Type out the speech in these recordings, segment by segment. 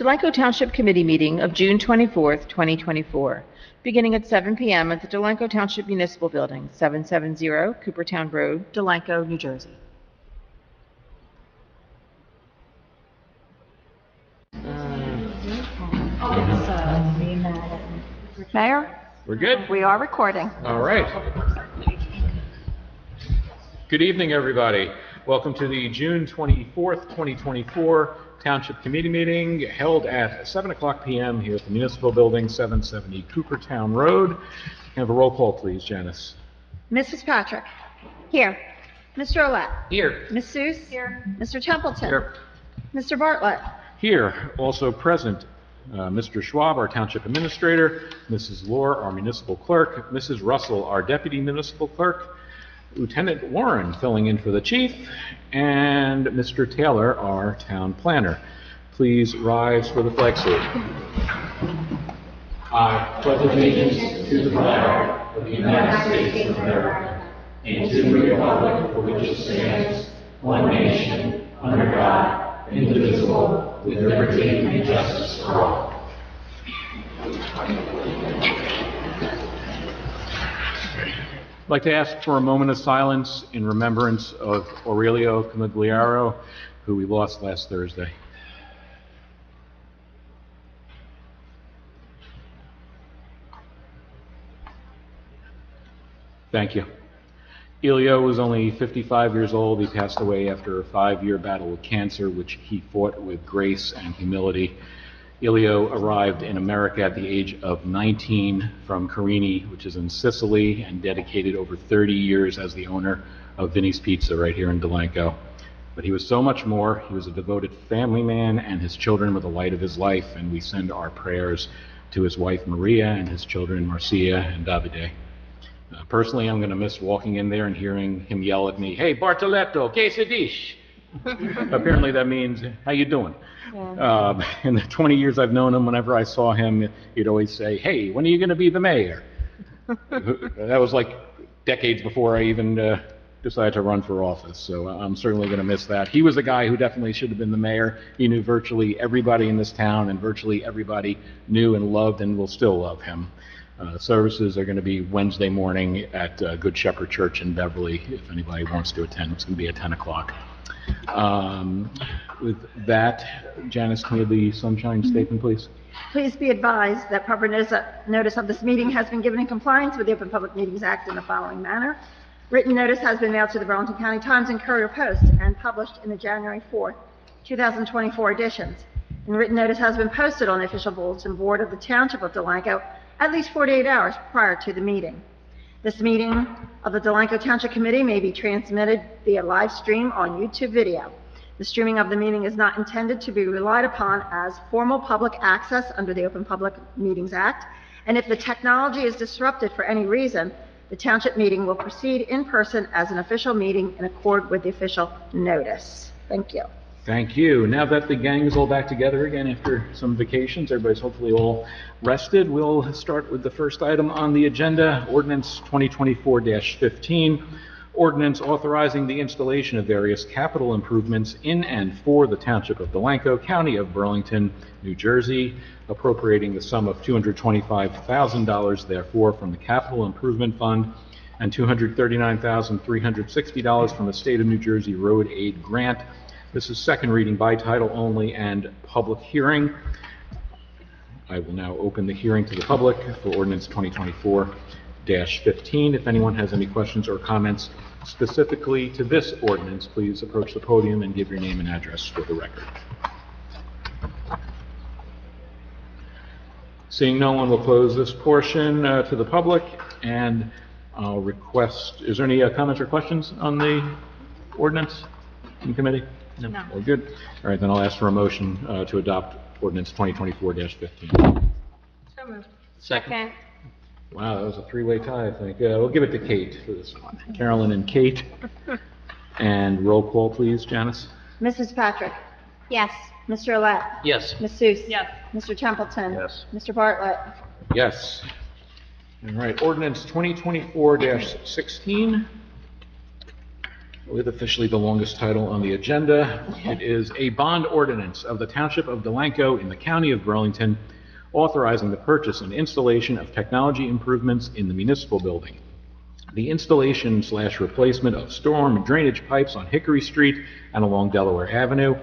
Delanco Township Committee Meeting of June 24th, 2024, beginning at 7 p.m. at the Delanco Township Municipal Building, 770 Coopertown Road, Delanco, New Jersey. Mayor? We're good? We are recording. All right. Good evening, everybody. Welcome to the June 24th, 2024 Township Committee Meeting held at 7 o'clock p.m. here at the Municipal Building, 770 Coopertown Road. Can I have a roll call, please, Janice? Mrs. Patrick? Here. Mr. Olet? Here. Ms. Seuss? Here. Mr. Templeton? Here. Mr. Bartlett? Here. Also present, Mr. Schwab, our Township Administrator, Mrs. Lohr, our Municipal Clerk, Mrs. Russell, our Deputy Municipal Clerk, Lieutenant Warren filling in for the Chief, and Mr. Taylor, our Town Planner. Please rise for the flag salute. I pledge allegiance to the flag of the United States of America and to the republic for which it stands, one nation, under God, indivisible, with liberty and justice for all. I'd like to ask for a moment of silence in remembrance of Aurelio Camigliaro, who we lost last Thursday. Thank you. Elio was only 55 years old. He passed away after a 5-year battle with cancer, which he fought with grace and humility. Elio arrived in America at the age of 19 from Carini, which is in Sicily, and dedicated over 30 years as the owner of Vinny's Pizza right here in Delanco. But he was so much more. He was a devoted family man, and his children were the light of his life, and we send our prayers to his wife Maria and his children Marcia and Davide. Personally, I'm going to miss walking in there and hearing him yell at me, "Hey, Bartoletto, que se dice?" Apparently that means, "How you doing?" Yeah. In the 20 years I've known him, whenever I saw him, he'd always say, "Hey, when are you going to be the mayor?" That was like decades before I even decided to run for office, so I'm certainly going to miss that. He was a guy who definitely should have been the mayor. He knew virtually everybody in this town, and virtually everybody knew and loved and will still love him. Services are going to be Wednesday morning at Good Shepherd Church in Beverly. If anybody wants to attend, it's going to be at 10 o'clock. With that, Janice, can we have the sunshine statement, please? Please be advised that proper notice of this meeting has been given in compliance with the Open Public Meetings Act in the following manner. Written notice has been mailed to the Burlington County Times and Courier Post and published in the January 4th, 2024 editions. And written notice has been posted on the official bulletin board of the Township of Delanco at least 48 hours prior to the meeting. This meeting of the Delanco Township Committee may be transmitted via live stream on YouTube video. The streaming of the meeting is not intended to be relied upon as formal public access under the Open Public Meetings Act, and if the technology is disrupted for any reason, the Township meeting will proceed in person as an official meeting in accord with the official notice. Thank you. Thank you. Now that the gang is all back together again after some vacations, everybody's hopefully all rested, we'll start with the first item on the agenda, Ordinance 2024-15, ordinance authorizing the installation of various capital improvements in and for the Township of Delanco, County of Burlington, New Jersey, appropriating the sum of $225,000 therefore from the Capital Improvement Fund and $239,360 from the State of New Jersey Road Aid Grant. This is second reading by title only and public hearing. I will now open the hearing to the public for Ordinance 2024-15. If anyone has any questions or comments specifically to this ordinance, please approach the podium and give your name and address for the record. Seeing no one, will close this portion to the public, and I'll request, is there any comments or questions on the ordinance in committee? No. All good. All right, then I'll ask for a motion to adopt Ordinance 2024-15. So moved. Second. Wow, that was a three-way tie, I think. We'll give it to Kate for this one. Carolyn and Kate. And roll call, please, Janice. Mrs. Patrick? Yes. Mr. Olet? Yes. Ms. Seuss? Yes. Mr. Templeton? Yes. Mr. Bartlett? Yes. All right, Ordinance 2024-16. with officially the longest title on the agenda. It is a bond ordinance of the Township of Delanco in the County of Burlington, authorizing the purchase and installation of technology improvements in the municipal building. The installation/replacement of storm drainage pipes on Hickory Street and along Delaware Avenue,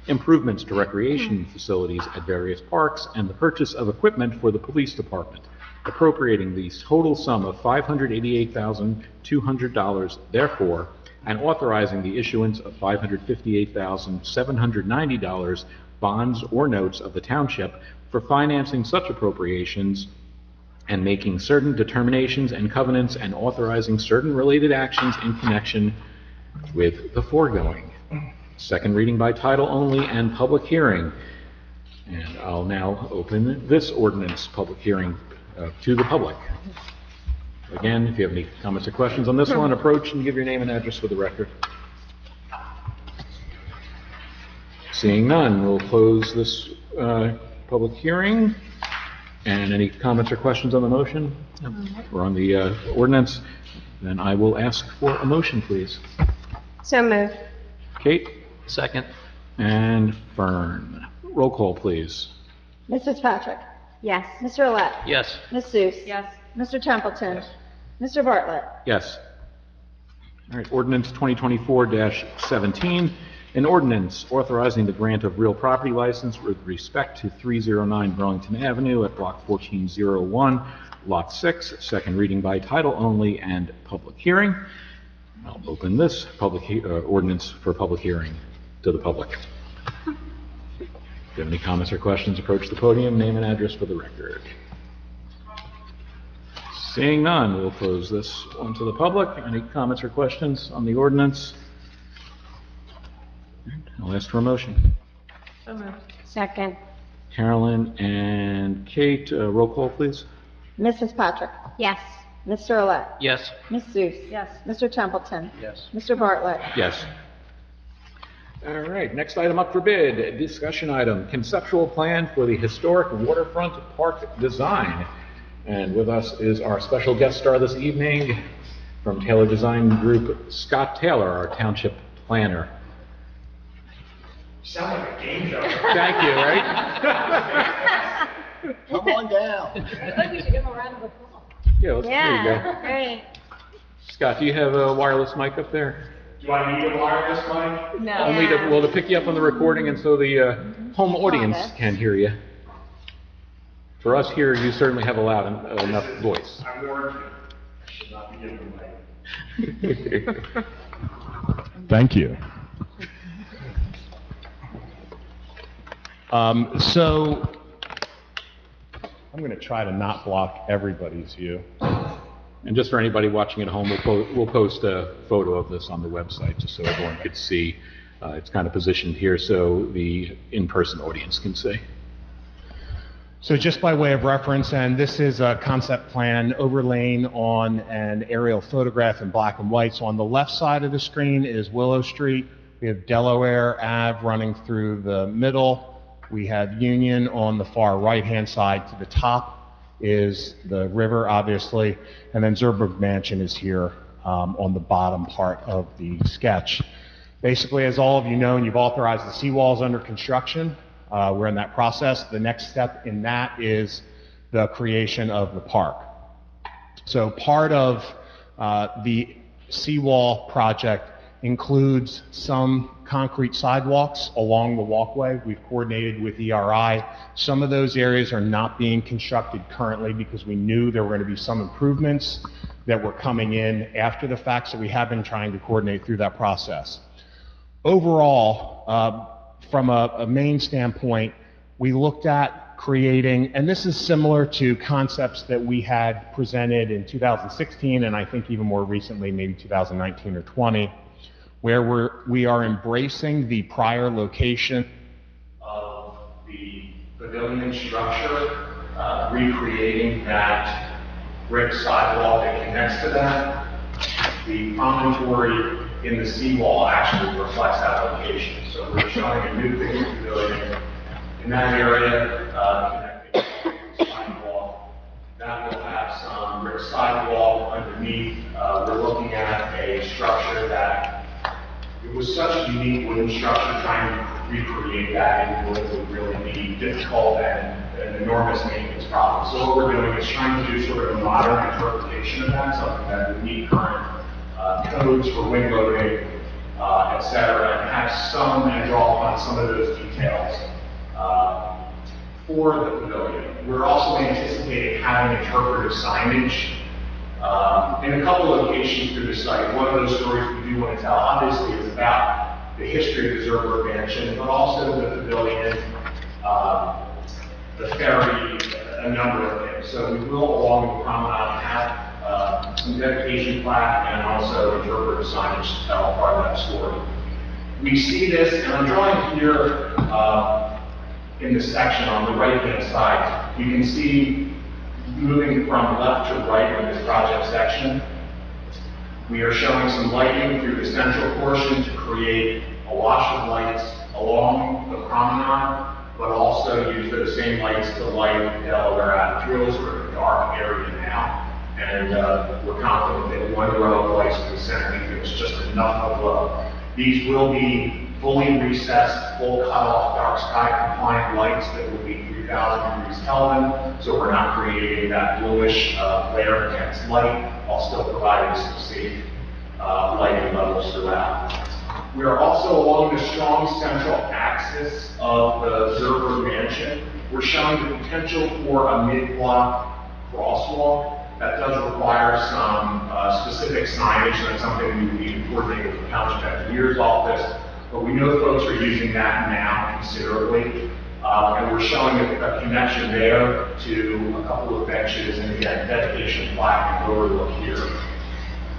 improvements to recreation facilities at various parks, and the purchase of equipment for the police department, appropriating the total sum of $588,200 therefore, and authorizing the issuance of $558,790 bonds or notes of the township for financing such appropriations, and making certain determinations and covenants, and authorizing certain related actions in connection with the foregoing. Second reading by title only and public hearing. And I'll now open this ordinance public hearing to the public. Again, if you have any comments or questions on this one, approach and give your name and address for the record. Seeing none, we'll close this public hearing. And any comments or questions on the motion or on the ordinance? Then I will ask for a motion, please. So moved. Kate? Second. And Fern. Roll call, please. Mrs. Patrick? Yes. Mr. Olet? Yes. Ms. Seuss? Yes. Mr. Templeton? Mr. Bartlett? Yes. All right, ordinance 2024-17, an ordinance authorizing the grant of real property license with respect to 309 Burlington Avenue at Block 1401, Lot 6, second reading by title only and public hearing. I'll open this ordinance for public hearing to the public. If you have any comments or questions, approach the podium, name and address for the record. Seeing none, we'll close this one to the public. Any comments or questions on the ordinance? I'll ask for a motion. So moved. Second. Carolyn and Kate, roll call, please. Mrs. Patrick? Yes. Mr. Olet? Yes. Ms. Seuss? Yes. Mr. Templeton? Yes. Mr. Bartlett? Yes. All right, next item up for bid, discussion item, conceptual plan for the historic waterfront park design. And with us is our special guest star this evening from Taylor Design Group, Scott Taylor, our township planner. Sound like a game show. Thank you, right? Come on down. I think we should give him a round of applause. Yeah, there you go. Yeah, great. Scott, do you have a wireless mic up there? Do I need a wireless mic? No. Only to, well, to pick you up on the recording and so the home audience Got it. can hear you. For us here, you certainly have a loud enough voice. I warned you. I should not be giving a mic. Thank you. So I'm going to try to not block everybody's view. And just for anybody watching at home, we'll post a photo of this on the website just so everyone could see. It's kind of positioned here so the in-person audience can see. So just by way of reference, and this is a concept plan overlain on an aerial photograph in black and white. So on the left side of the screen is Willow Street. We have Delaware Ave running through the middle. We have Union on the far right-hand side. To the top is the river, obviously, and then Zerberg Mansion is here on the bottom part of the sketch. Basically, as all of you know, and you've authorized the seawalls under construction. We're in that process. The next step in that is the creation of the park. So part of the seawall project includes some concrete sidewalks along the walkway. We've coordinated with ERI. Some of those areas are not being constructed currently because we knew there were going to be some improvements that were coming in after the fact, so we have been trying to coordinate through that process. Overall, from a main standpoint, we looked at creating, and this is similar to concepts that we had presented in 2016, and I think even more recently, maybe 2019 or 20, where we are embracing the prior location of the pavilion structure, recreating that brick sidewalk that connects to that. The promontory in the seawall actually reflects that location. So we're showing a new picture pavilion in that area, connecting to the sidewalk. That will have some brick sidewalk underneath. We're looking at a structure that It was such a unique wooden structure, trying to recreate that in wood would really be difficult and an enormous maintenance problem. So what we're doing is trying to do sort of a modern interpretation of that, something that would meet current codes for wind loading, et cetera, and have some, and draw upon some of those details for the pavilion. We're also anticipating having interpretive signage in a couple locations through the site. One of those stories we do want to tell, obviously, is about the history of the Zerber Mansion, but also the pavilion, the ferry, a number of things. So we will, along the promenade, have some dedication plaque and also interpretive signage to tell part of that story. We see this, and I'm drawing here in this section on the right-hand side. You can see moving from left to right in this project section. We are showing some lighting through the central portion to create a wash of lights along the promenade, but also use those same lights to light Delaware Ave. It's really sort of a dark area now, and we're confident that one row of lights in the center gives us just enough of glow. These will be fully recessed, full cutoff, dark sky compliant lights that will be 3,000 degrees Kelvin, so we're not creating that bluish glare against light, while still providing some safe lighting levels throughout. We are also along the strong central axis of the Zerber Mansion. We're showing the potential for a mid-block crosswalk. That does require some specific signage, and that's something we would need to coordinate with the Township Engineer's Office. But we know folks are using that now considerably, and we're showing a connection there to a couple of benches, and again, dedication plaque and overlook here.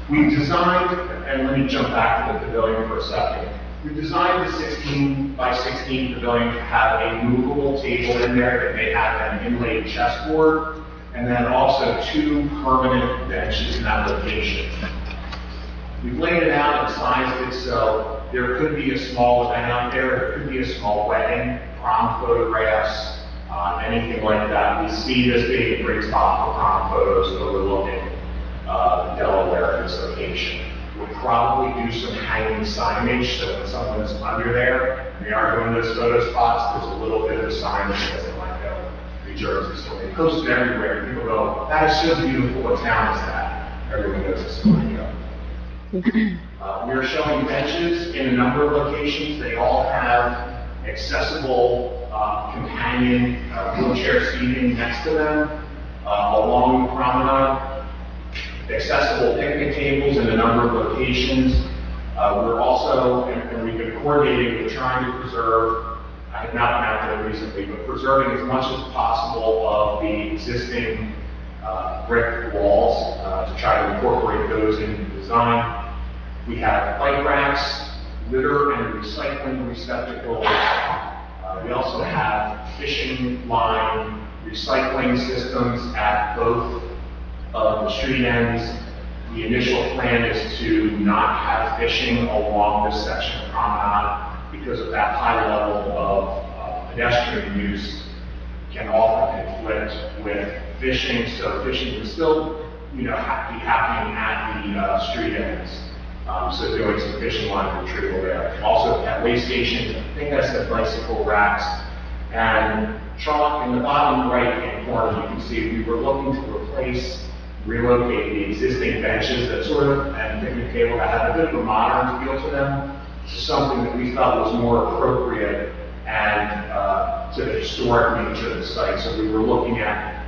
We designed, and let me jump back to the pavilion for a second. We designed the 16 by 16 pavilion to have a movable table in there that may have an inlaid chessboard, and then also 2 permanent benches in that location. We've laid it out and sized it so there could be a small event out there could be a small wedding, prom photographs, anything like that. We see this being a great spot for prom photos overlooking Delaware in this location. We'll probably do some hanging signage so when someone's under there, and they are doing those photo spots, there's a little bit of a sign that says, like, New Jersey. So they post it everywhere. People go, that is so beautiful. What town is that? Everyone knows it's Delanco. We are showing benches in a number of locations. They all have accessible companion wheelchair seating next to them along the promenade. Accessible picnic tables in a number of locations. We're also, and we've been coordinating with trying to preserve, I have not been out there recently, but preserving as much as possible of the existing brick walls to try to incorporate those into the design. We have bike racks, litter and recycling receptacles. We also have fishing line recycling systems at both of the street ends. The initial plan is to not have fishing along this section of promenade because of that high level of pedestrian use can often conflict with fishing. So fishing would still, be happening at the street ends. So doing some fishing line retrieval there. Also at way stations, I think I said bicycle racks. And chalk in the bottom right-hand corner, you can see we were looking to relocate the existing benches that sort of, and picnic table that had a bit of a modern feel to them, to something that we felt was more appropriate and to the historic nature of the site. So we were looking at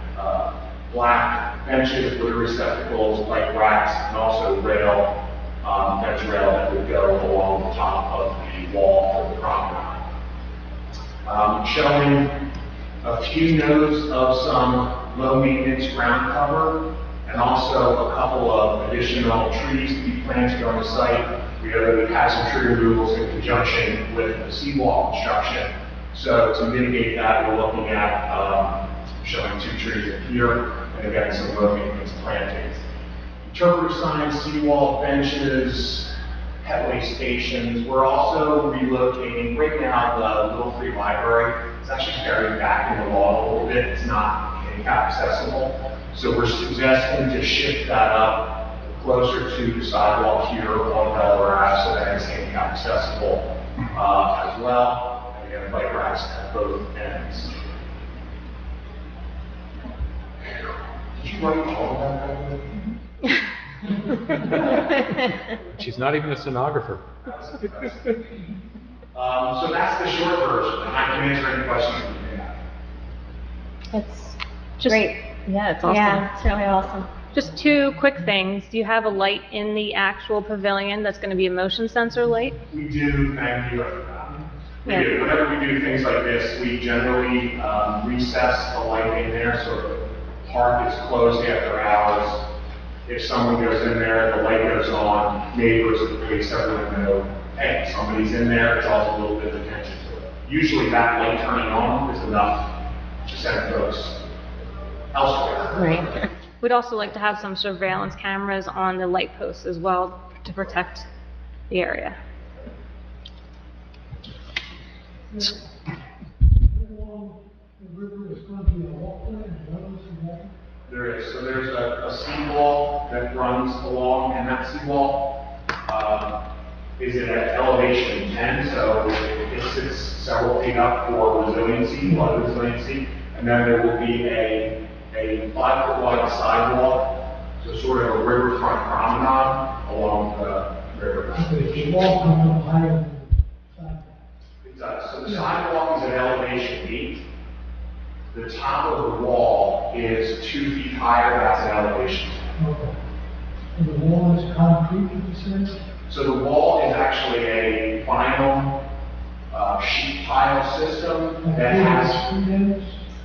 black benches, litter receptacles, bike racks, and also fence rail that would go along the top of the wall for the promenade. Showing a few notes of some low maintenance ground cover, and also a couple of additional trees to be planted on the site. We know that we've had some tree removals in conjunction with the seawall construction. So to mitigate that, we're looking at showing 2 trees in here, and again, some low maintenance plantings. Interpretive signs, seawall, benches, headway stations. We're also relocating, right now, the Little Free Library. It's actually buried back in the wall a little bit. It's not handicap accessible. So we're suggesting to shift that up closer to the sidewalk here on Delaware Ave, so that it's handicap accessible as well. And again, bike racks at both ends. Did you write all of that? She's not even a stenographer. So that's the short version, and I can answer any questions that you may have. That's Just- great. Yeah, it's awesome. Yeah, it's really awesome. Just two quick things. Do you have a light in the actual pavilion that's going to be a motion sensor light? We do, thank you for that. We Yeah. do. Whenever we do things like this, we generally recess the light in there so the park is closed after hours. If someone goes in there, the light goes on, neighbors at the base, everyone know, hey, somebody's in there, it draws a little bit of attention to it. Usually that light turning on is enough to send folks elsewhere. Right. We'd also like to have some surveillance cameras on the light posts as well to protect the area. There is. So there's a seawall that runs along, and that seawall is at elevation 10, so it sits several feet up for resiliency, flood resiliency. And then there will be a 5-foot wide sidewalk, so sort of a riverfront promenade along the river. The wall comes up higher than the sidewalk. It does. So the sidewalk is at elevation 8. The top of the wall is 2 feet higher, that's at elevation 10. Okay. And the wall is concrete, you said? So the wall is actually a vinyl sheet tile system that has,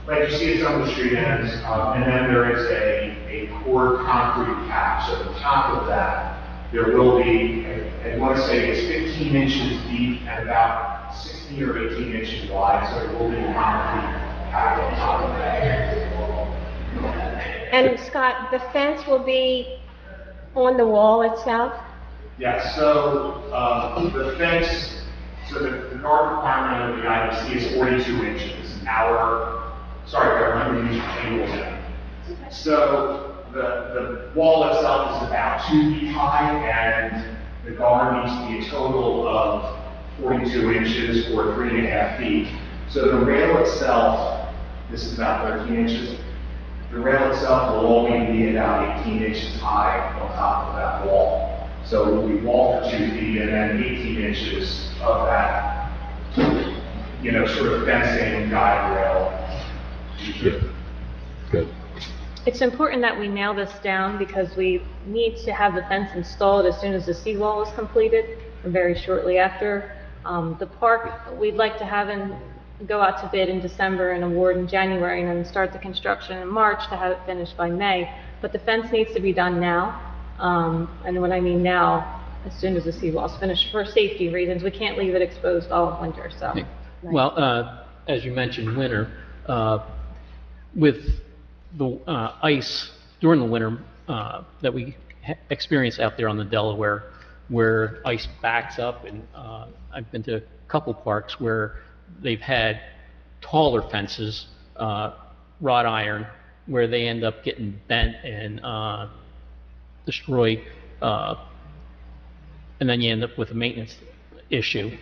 like you see it's on the street ends, and then there is a poured concrete cap. So the top of that, there will be, I want to say it's 15 inches deep and about 16 or 18 inches wide, so there will be a concrete cap on top of that. And Scott, the fence will be on the wall itself? Yeah, so the fence, so the guard requirement of the IBC is 42 inches. Sorry, Governor, let me use your tables now. So the wall itself is about 2 feet high, and the guard needs to be a total of 42 inches or 3.5 feet. So the rail itself, this is about 13 inches. The rail itself will only be about 18 inches high on top of that wall. So it will be wall for 2 feet and then 18 inches of that, sort of fencing guide rail. Good. It's important that we nail this down because we need to have the fence installed as soon as the seawall is completed, or very shortly after. The park, we'd like to have go out to bid in December and award in January, and then start the construction in March to have it finished by May. But the fence needs to be done now. And when I mean now, as soon as the seawall's finished, for safety reasons. We can't leave it exposed all of winter, so. Well, as you mentioned, winter, with the ice during the winter that we experience out there on the Delaware, where ice backs up, and I've been to a couple parks where they've had taller fences, wrought iron, where they end up getting bent and destroyed, and then you end up with a maintenance issue.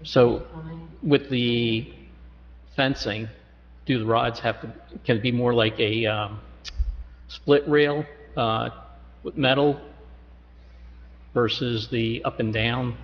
So with the fencing, do the rods can it be more like a split rail with metal versus the up and down?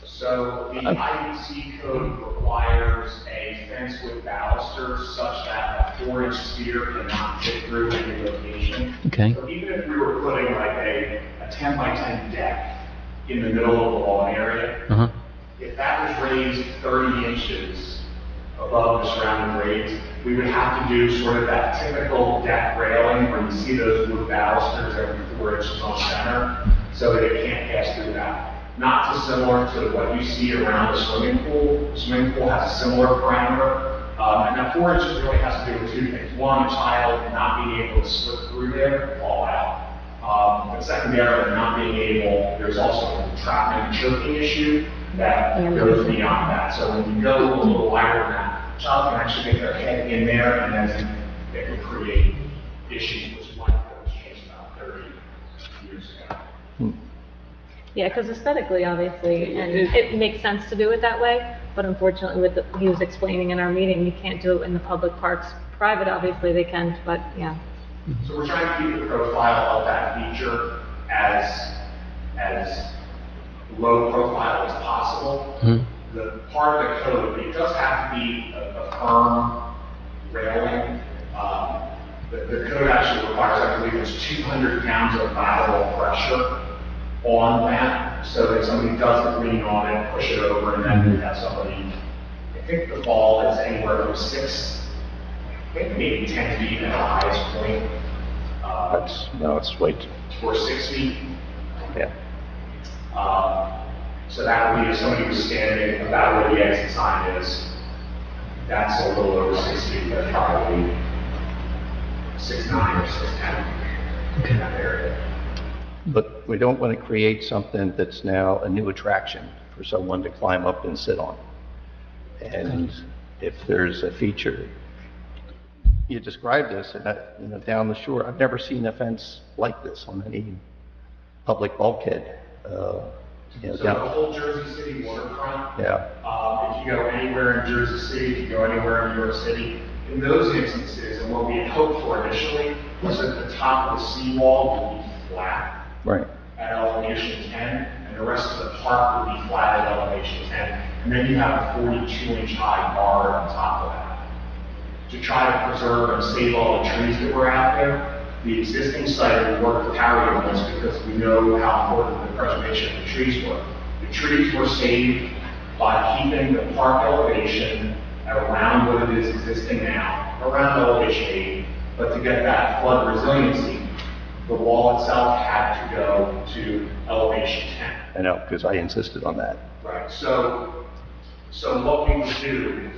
So the IBC code requires a fence with balusters such that a 4-inch sphere cannot fit through any location. Okay. So even if we were putting like a 10 by 10 deck in the middle of the lawn area, if that was raised 30 inches above the surrounding grades, we would have to do sort of that typical deck railing where you see those wood balusters every 4 inches on center, so that it can't pass through that. Not dissimilar to what you see around the swimming pool. The swimming pool has a similar parameter. And that 4 inches really has to do with 2 things. One, a child not being able to slip through there and fall out. But secondarily, not being able, there's also a entrapment and choking issue that goes beyond that. So when you go a little wider than that, the child can actually get their head in there, and then it can create issues, which is why the change about 30 Yeah, because aesthetically, obviously, and it makes sense to do it that way, but unfortunately, he was explaining in our meeting, you can't do it in the public parks. Private, obviously, they can, but yeah. So we're trying to keep the profile of that feature as low profile as possible. The part of the code, it does have to be a firm railing. The code actually requires, I believe, it's 200 pounds of lateral pressure on that, so that somebody doesn't lean on it, push it over, and then you have somebody, I think the fall is anywhere from 6, I think maybe 10 feet at the highest point. It's way too. Or 6 feet. Yeah. So that would be if somebody was standing about where the exit sign is, that's a little over 6 feet, that's probably 6'9" or 6'10" in that area. But we don't want to create something that's now a new attraction for someone to climb up and sit on. And if there's a feature, you described this, and down the shore, I've never seen a fence like this on any public bulkhead. So the whole Jersey City waterfront, Yeah. If you go anywhere in Jersey City, if you go anywhere in New York City, in those instances, and what we had hoped for initially was that the top of the seawall would be flat. Right. At elevation 10, and the rest of the park would be flat at elevation 10. And then you have a 42-inch high guard on top of that. To try to preserve and save all the trees that were out there, the existing site, we worked with Harry on this because we know how important the preservation of the trees were. The trees were saved by keeping the park elevation at around what it is existing now, around elevation 8, but to get that flood resiliency, the wall itself had to go to elevation 10. I know, because I insisted on that. Right, so what we would do,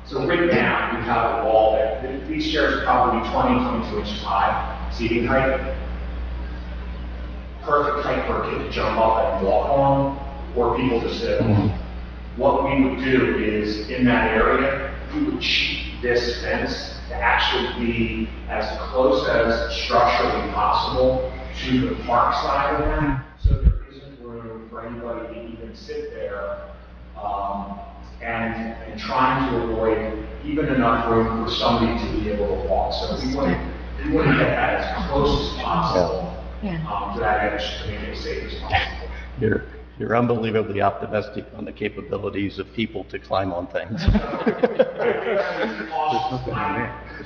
so right now, you have a wall that, these chairs are probably 22 inches high, seating height. Perfect height for a kid to jump up and walk on, or people to sit on. What we would do is, in that area, we would cheat this fence to actually be as close as structurally possible to the park side of that, so there isn't room for anybody to even sit there, and trying to avoid even enough room for somebody to be able to walk. So we want to get that as close as possible to that edge to make it as safe as possible. You're unbelievably optimistic on the capabilities of people to climb on things.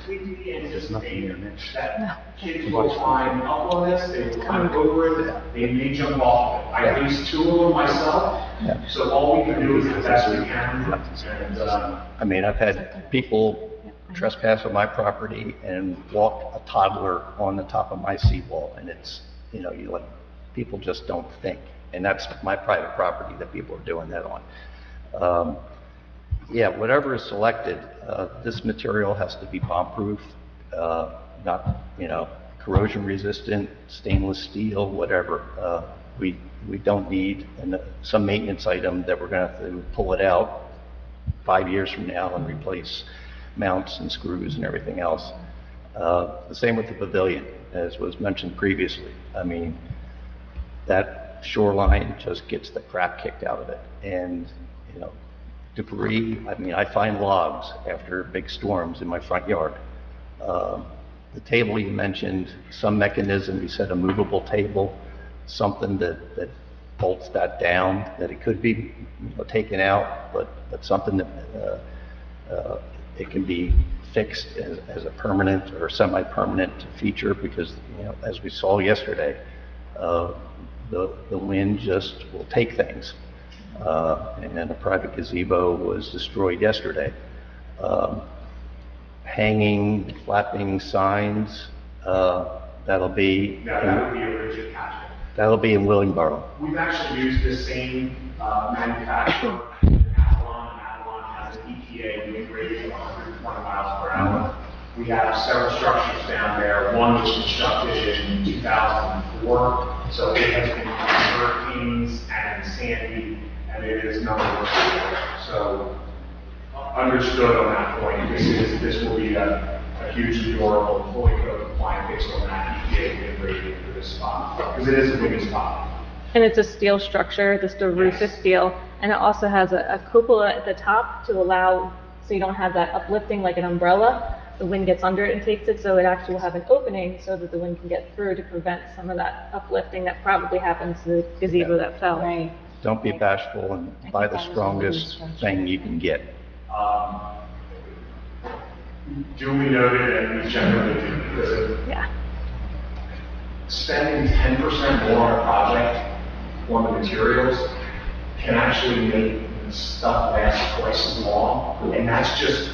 There's nothing near that kids will climb up on this, they will climb over it, they may jump off it. I raised 2 of them myself, so all we can do is the best we can. And, I mean, I've had people trespass on my property and walk a toddler on the top of my seawall, and it's, you like, people just don't think. And that's my private property that people are doing that on. Yeah, whatever is selected, this material has to be bomb-proof, not, corrosion resistant, stainless steel, whatever. We don't need some maintenance item that we're going to have to pull it out 5 years from now and replace mounts and screws and everything else. The same with the pavilion, as was mentioned previously. I mean, that shoreline just gets the crap kicked out of it. And, debris, I mean, I find logs after big storms in my front yard. The table you mentioned, some mechanism, you said a movable table, something that bolts that down, that it could be taken out, but something that it can be fixed as a permanent or semi-permanent feature, because, as we saw yesterday, the wind just will take things. And then a private gazebo was destroyed yesterday. Hanging, flapping signs, that'll be... No, that would be a rigid catchment. That'll be in Willingboro. We've actually used the same manufacturer in Avalon. Avalon has an EPA wind rating of 120 miles per hour. We have several structures down there. One was constructed in 2004, so it has been hurricanes and Sandy, and it is number one. So understood on that point. This will be a hugely durable, fully code compliant based on that EPA wind rating for this spot, because it is a windy spot. And it's a steel structure, the roof is steel, and it also has a cupola at the top to allow, so you don't have that uplifting like an umbrella. The wind gets under it and takes it, so it actually will have an opening so that the wind can get through to prevent some of that uplifting that probably happens to the gazebo that fell. Right. Don't be bashful and buy the strongest thing you can get. Duly noted, and we generally do, because Yeah. spending 10% more on a project on the materials can actually make stuff last twice as long, and that's just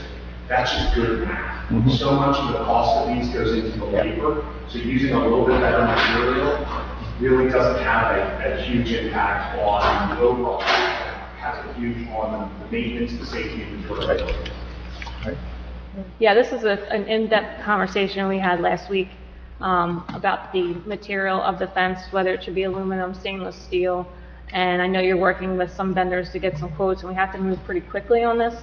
good math. So much of the cost of these goes into the labor, so using a little bit better material really doesn't have a huge impact on the overall, it has a huge on the maintenance, the safety, and the durability. Right. Yeah, this is an in-depth conversation we had last week about the material of the fence, whether it should be aluminum, stainless steel. And I know you're working with some vendors to get some quotes, and we have to move pretty quickly on this,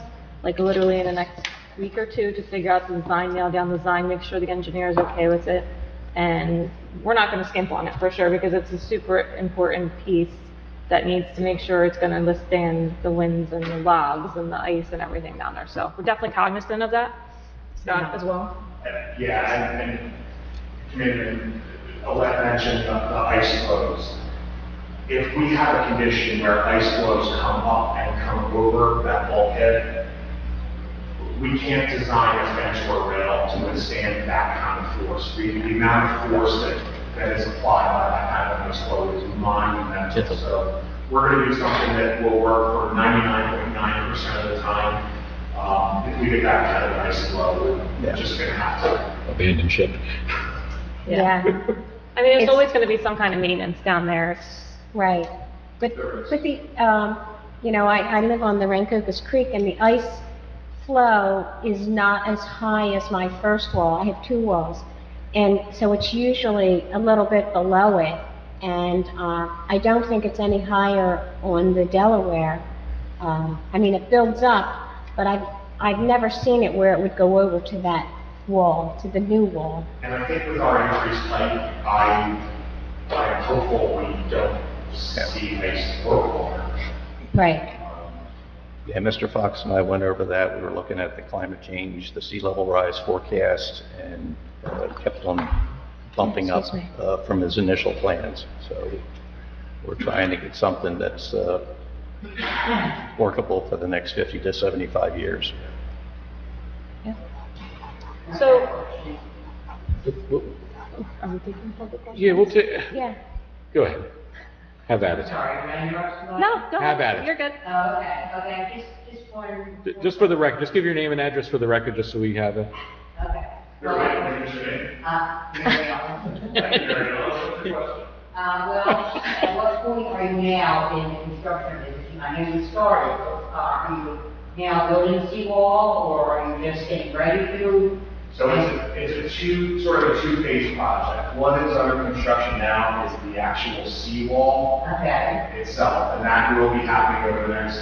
like literally in the next week or two, to figure out the design, nail down the design, make sure the engineer is okay with it. And we're not going to skimp on it for sure, because it's a super important piece that needs to make sure it's going to withstand the winds and the logs and the ice and everything down there. So we're definitely cognizant of that. Scott as well? Yeah, and Commissioner Alette mentioned the ice flows. If we have a condition where ice flows come up and come over that bulkhead, we can't design a fence or a rail to withstand that kind of force. The amount of force that is applied by that kind of ice flow is monumental. So we're going to do something that will work for 99.9% of the time. If we get that kind of ice flow, we're just going to have to Abandon ship. Yeah. I mean, there's always going to be some kind of maintenance down there. It's, Right. But the, you know, I live on the Rancocas Creek, and the ice flow is not as high as my first wall. I have two walls. And so it's usually a little bit below it. And I don't think it's any higher on the Delaware. I mean, it builds up, but I've never seen it where it would go over to that wall, to the new wall. And I think with our increased height, I'm hopeful we don't see ice or Right. Yeah, Mr. Fox and I went over that. We were looking at the climate change, the sea level rise forecast, and kept on bumping up from his initial plans. So we're trying to get something that's workable for the next 50 to 75 years. Yeah. so, are we taking public questions? Yeah, we'll take, Yeah. go ahead. Have at it. Sorry, can I interrupt? No, go Have ahead. at it. You're good. Oh, okay, just wondering. Just for the record, just give your name and address for the record, just so we have it. Okay. You're right, what is your name? Mary Ellen. Thank you very much. What's your question? Well, at what point are you now in the construction business? I know you started, are you now building a seawall, or are you just getting ready to? So it's sort of a two-phase project. One is under construction now, is the actual seawall Okay. itself, and that will be happening over the next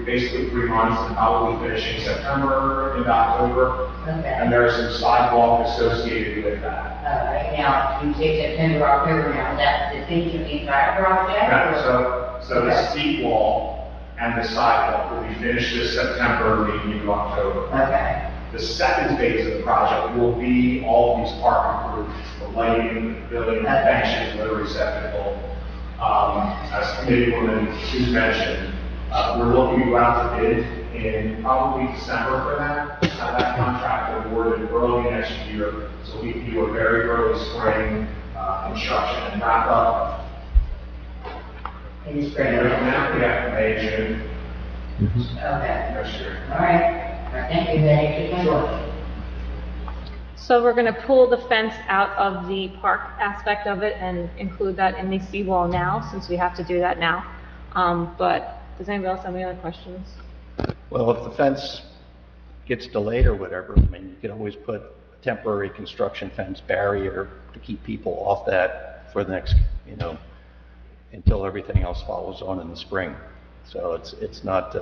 basically 3 months, and probably finishing September into October. Okay. And there's some sidewalk associated with that. Right now, you say September, October now, is that the finish of the entire project? Yeah, or- so the seat wall and the sidewalk will be finished this September, leading into October. Okay. The second phase of the project will be all of these park improvements, the lighting, the building, the benches, the receptacle. As Committeewoman Sue mentioned, we're looking to go out to bid in probably December for that. Have that contract awarded early next year, so we can do a very early spring construction and wrap up. In the spring. Yeah, May, June Okay. next year. All right. Thank you, Betty. Sure. So we're going to pull the fence out of the park aspect of it and include that in the seawall now, since we have to do that now. But does anybody else have any other questions? Well, if the fence gets delayed or whatever, I mean, you could always put a temporary construction fence barrier to keep people off that for the next, you know, until everything else follows on in the spring. So it's not,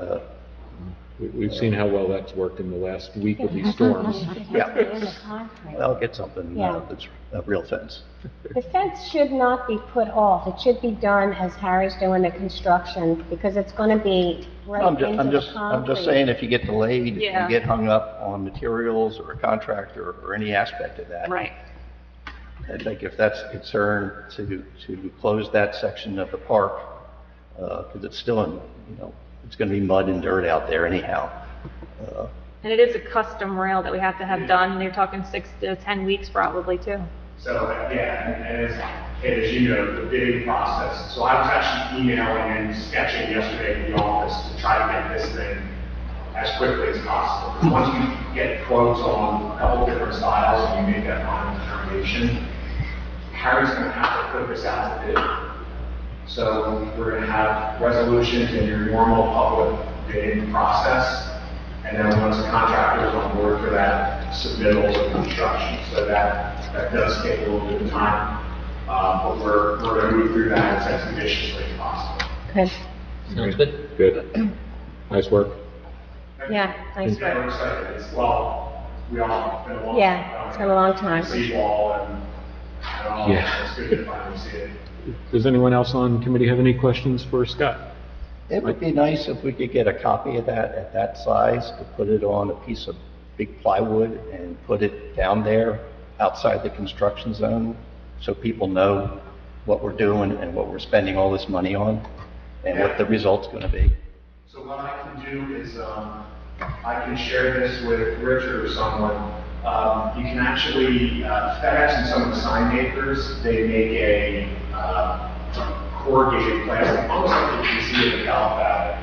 We've seen how well that's worked in the last week with these storms. Yeah. In the contract. Well, get something Yeah. that's a real fence. The fence should not be put off. It should be done as Harry's doing the construction, because it's gonna be right I'm into the just concrete. saying, if you get delayed, Yeah. you get hung up on materials or a contractor or any aspect of that. Right. I think if that's a concern, to close that section of the park, because it's still in, it's gonna be mud and dirt out there anyhow. And it is a custom rail that we have to have done, and you're talking 6 to 10 weeks probably too. So, yeah, and as you know, the bidding process. So I was actually emailing and sketching yesterday at the office to try to get this thing as quickly as possible. Because once you get quotes on a couple different styles and you make that final determination, Harry's going to have to put this out to bid. So we're going to have resolutions in your normal public bidding process. And then once the contractor is on board for that, submittals of construction. So that does take a little bit of time. But we're going to move through that as expeditiously as possible. Good, Sounds good. Good. Nice work. yeah, nice And we're work. excited. It's, well, we all been a long Yeah, time. it's been a long time. Seawall and all. Yeah. It's good to finally see it. Does anyone else on committee have any questions for Scott? It would be nice if we could get a copy of that at that size, to put it on a piece of big plywood and put it down there outside the construction zone, so people know what we're doing and what we're spending all this money on, and what the result's gonna be. So what I can do is, I can share this with Richard or someone. You can actually, FedEx and some of the sign makers, they make a, corrugated plastic, almost like you can see at the California.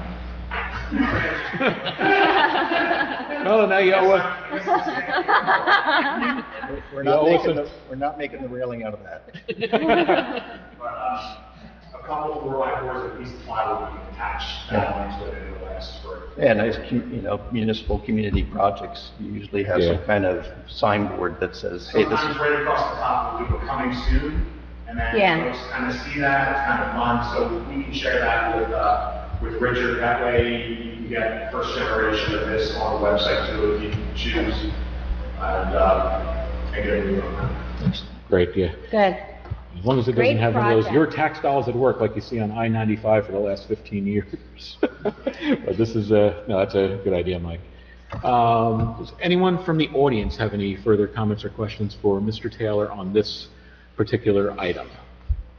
Oh, now you owe We're not making the railing out of that. But, a couple of 4x4s and a piece of plywood we can attach that onto it and it'll last for. Yeah, nice, municipal community projects usually have some Yeah. kind of signboard that says, hey, this Sometimes is, right across the top, we'll do a coming soon, and then Yeah. folks kind of see that, it's kind of fun, so we can share that with Richard, that way you can get the first generation of this on the website too, if you can choose, and get it moving on that. Great, yeah. Good. As long as it Great doesn't have one of those, project. your tax dollars at work like you see on I-95 for the last 15 years. But this is no, that's a good idea, Mike. Does anyone from the audience have any further comments or questions for Mr. Taylor on this particular item?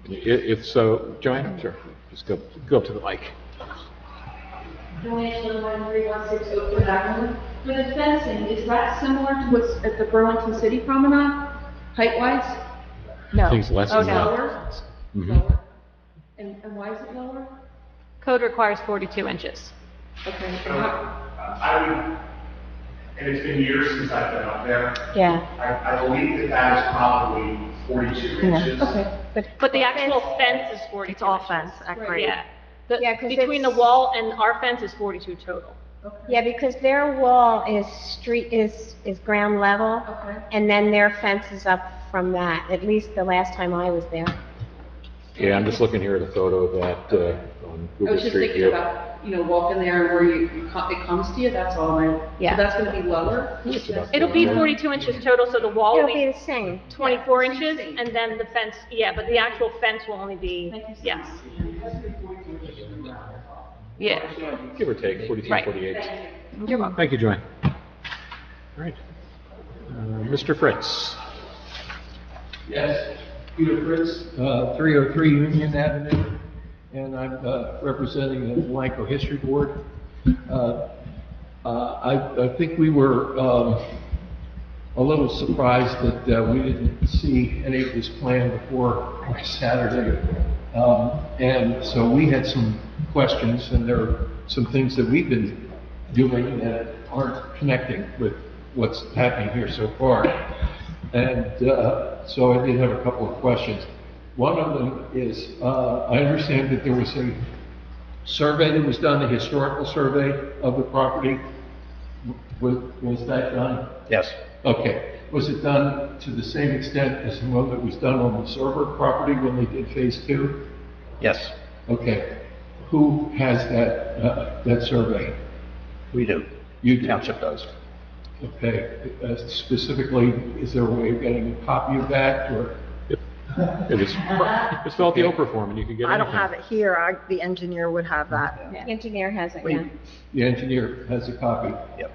If so, Joanne, sure, just go up to the mic. Joanne, 11316 Oakwood Avenue. For the fencing, is that similar to what's at the Burlington City Promenade, height-wise? No. I think it's less Oh, than no. that. Lower? Mhm. Lower? And why is it lower? Code requires 42 inches. Okay, and So, how, I would, and it's been years since I've been up there, Yeah, I believe that is probably 42 inches. okay. But the actual fence is 42 It's all inches. fence, accurate. Yeah. Yeah, 'cause Between the it's- wall and our fence is 42 total. yeah, because their wall is is ground level, Okay. and then their fence is up from that, at least the last time I was there. Yeah, I'm just looking here at a photo of that on I Google was just Street thinking View. about, walking there and where it comes to you, that's all. Yeah. So that's gonna be lower? It's about It'll be 42 inches total, so the wall will It'll be be the same. 24 Yeah, inches, same. and then the fence, yeah, but the actual fence will only be, Thank you so yes. much. Yeah. Give or take, 42, Right. 48. You're welcome. Thank you, Joanne. All right. Mr. Fritz. Yes, Peter Fritz, 303 Union Avenue, and I'm representing the Delanco History Board. I think we were a little surprised that we didn't see any of this plan before Saturday. And so we had some questions, and there are some things that we've been doing that aren't connecting with what's happening here so far. And so I did have a couple of questions. One of them is, I understand that there was a survey that was done, a historical survey of the property. Was that done? yes, Okay. Was it done to the same extent as the one that was done on the server property when they did phase 2? yes, Okay. Who has that survey? we do. You do? Township does. Okay. Specifically, is there a way of getting a copy of that, or? It's filled out the Oprah form, and you can get I anything. don't have it here. The engineer would have that. The engineer has it, yeah. The engineer has a copy. Yep.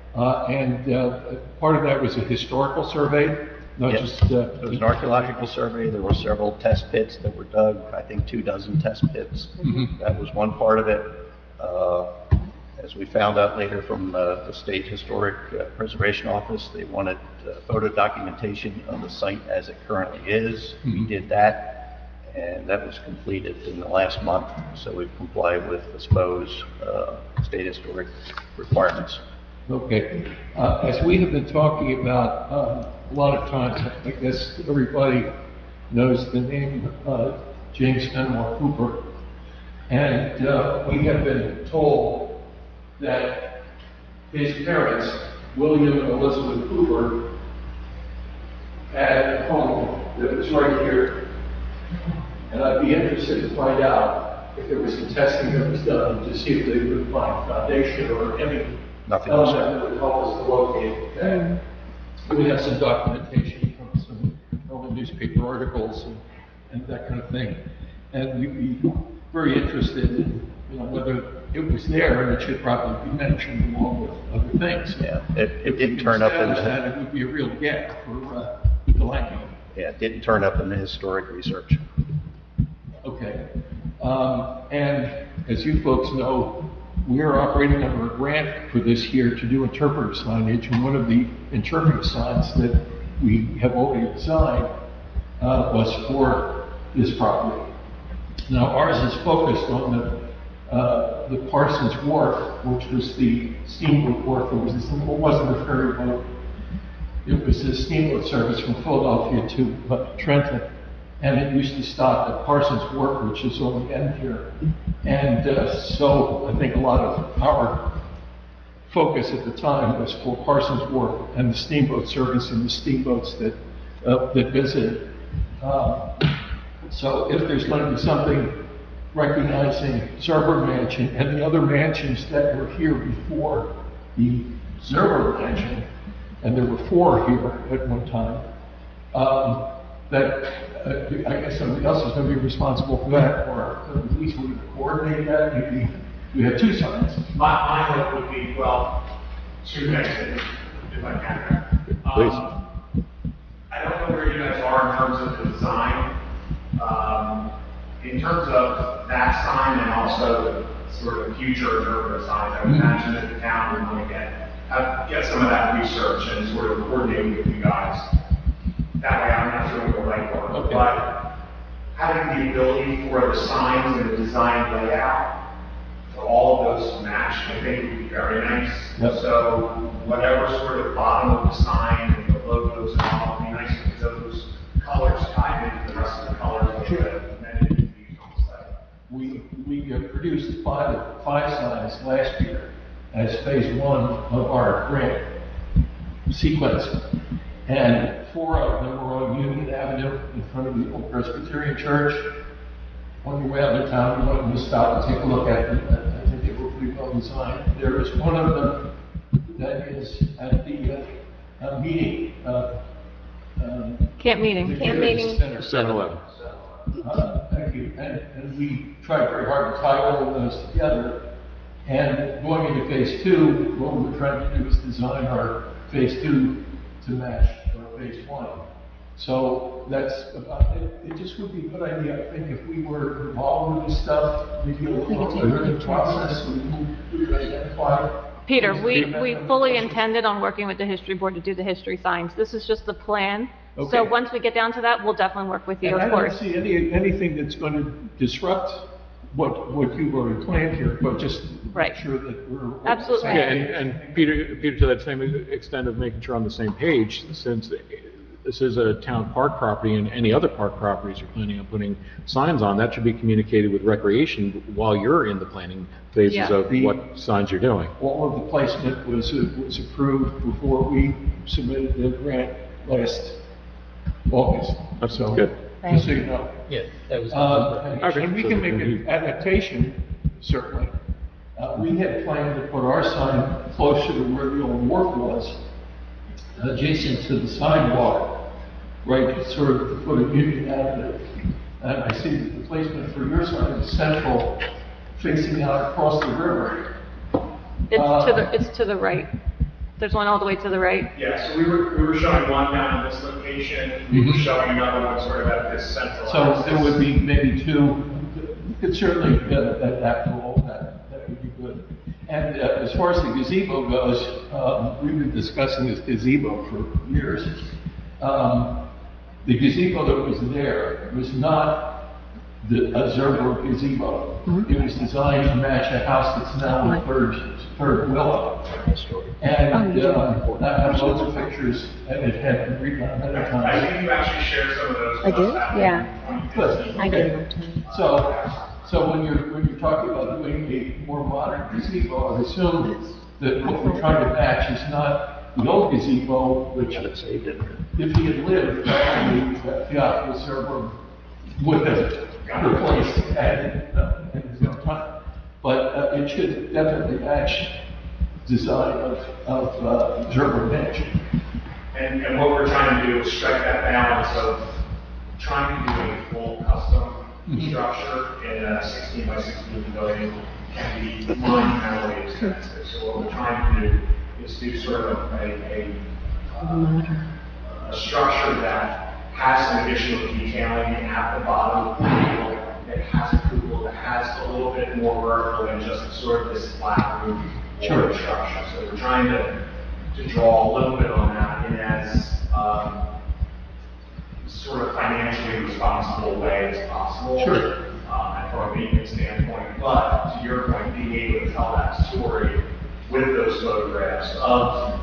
Part of that was a historical survey, not Yep. just. It was an archaeological survey. There were several test pits that were dug, I think 24 test pits. Mhm. That was one part of it. As we found out later from the State Historic Preservation Office, they wanted photo documentation of the site as it currently is. We did that, and that was completed in the last month, so we've complied with the SPO's State Historic requirements. Okay. As we have been talking about, a lot of times, I guess everybody knows the name James Fenimore Cooper. And we have been told that his parents, William and Elizabeth Cooper, had a home that was right here. And I'd be interested to find out if there was some testing that was done to see if they could find foundation or any Nothing was element that would help us to locate that. We have some documentation from some early newspaper articles and that kind of thing. And we'd be very interested in, whether it was there, and it should probably be mentioned along with other things. Yeah, it didn't turn up in that, it would be a real gap for Delanco. Yeah, it didn't turn up in the historic research. Okay. And as you folks know, we are operating under a grant for this year to do interpretive signage, and one of the interpretive signs that we have already designed was for this property. Now, ours is focused on the Parsons Wharf, which was the steamboat wharf. It wasn't a ferry boat. It was a steamboat service from Philadelphia to Trenton, and it used to stop at Parsons Wharf, which is on the end here. And so I think a lot of our focus at the time was for Parsons Wharf and the steamboat service and the steamboats that visited. So if there's going to be something recognizing Zerber Mansion and the other mansions that were here before the Zerber Mansion, and there were 4 here at one time, I guess somebody else is going to be responsible for that, or at least we would coordinate that. Maybe we have 2 signs. My hope would be, 2 things, if I can. Please. I don't know where you guys are in terms of the design. In terms of that sign and also sort of future interpretive signs, I would imagine that the town would want to get some of that research and sort of coordinate with you guys. That way I'm not doing the right work. Okay. But having the ability for the signs and the design layout for all of those to match, I think would be very nice. Yep. So whatever sort of bottom of the sign and the logos and all, it'd be nice if those colors tie into the rest of the colors of the amenities used on the site. We produced five signs last year as phase 1 of our grant sequence. And 4 of them were on Union Avenue in front of the old Presbyterian Church. On your way out of town, you want to stop and take a look at them. I think they were pretty well designed. There is one of them that is at the meeting. Camp meeting. Camp meeting. 7-Eleven. Thank you. And we tried very hard to tie all of those together. And going into phase 2, what we were trying to do is design our phase 2 to match our phase 1. So that's about it. It just would be a good idea, I think, if we were involved with this stuff, maybe a little later in the process, we would identify. Peter, we fully intended on working with the history board to do the history signs. This is just the plan. Okay. So once we get down to that, we'll definitely work with you, And of course. I don't see anything that's going to disrupt what you've already planned here, but just Right. make sure that we're. Absolutely. Yeah, and Peter, to that same extent of making sure on the same page, since this is a town park property and any other park properties you're planning on putting signs on, that should be communicated with recreation while you're in the planning phases Yeah. of what signs you're doing. All of the placement was approved before we submitted the grant last August. That's So, good. just so you know. Yeah, that was. And we can make an adaptation, certainly. We had planned to put our sign closer to where the old wharf was, adjacent to the sidewalk, right, sort of to put a Union Avenue. And I see that the placement for your sign is central, facing out across the river. It's to the right. There's one all the way to the right. Yeah, so we were showing one down in this location, we were showing another one sort of at this central. So there would be maybe two, you could certainly get that role, that would be good. And as far as the gazebo goes, we've been discussing this gazebo for years. The gazebo that was there was not a Zerber gazebo. It was designed to match a house that's now a third willow. And I have loads of pictures, and it had been redone many times. I think you actually shared some of those. I did? Yeah. Good. I gave them to you. So when you're talking about doing a more modern gazebo, I assume that what we're trying to match is not the old gazebo, which if he had lived, actually, the Zerber would have replaced in his own time. But it should definitely match design of Zerber bench. And what we're trying to do is strike that balance of trying to do a full custom structure in a 16 by 16 building can be monumentally expensive. So what we're trying to do is do sort of a structure that has some additional detailing at the bottom, that has a cupola, that has a little bit more vertical than just sort of this flat roof or structure. So we're trying to draw a little bit on that in as sort of financially responsible way as possible. Sure. And from a maintenance standpoint, but to your point, being able to tell that story with those photographs of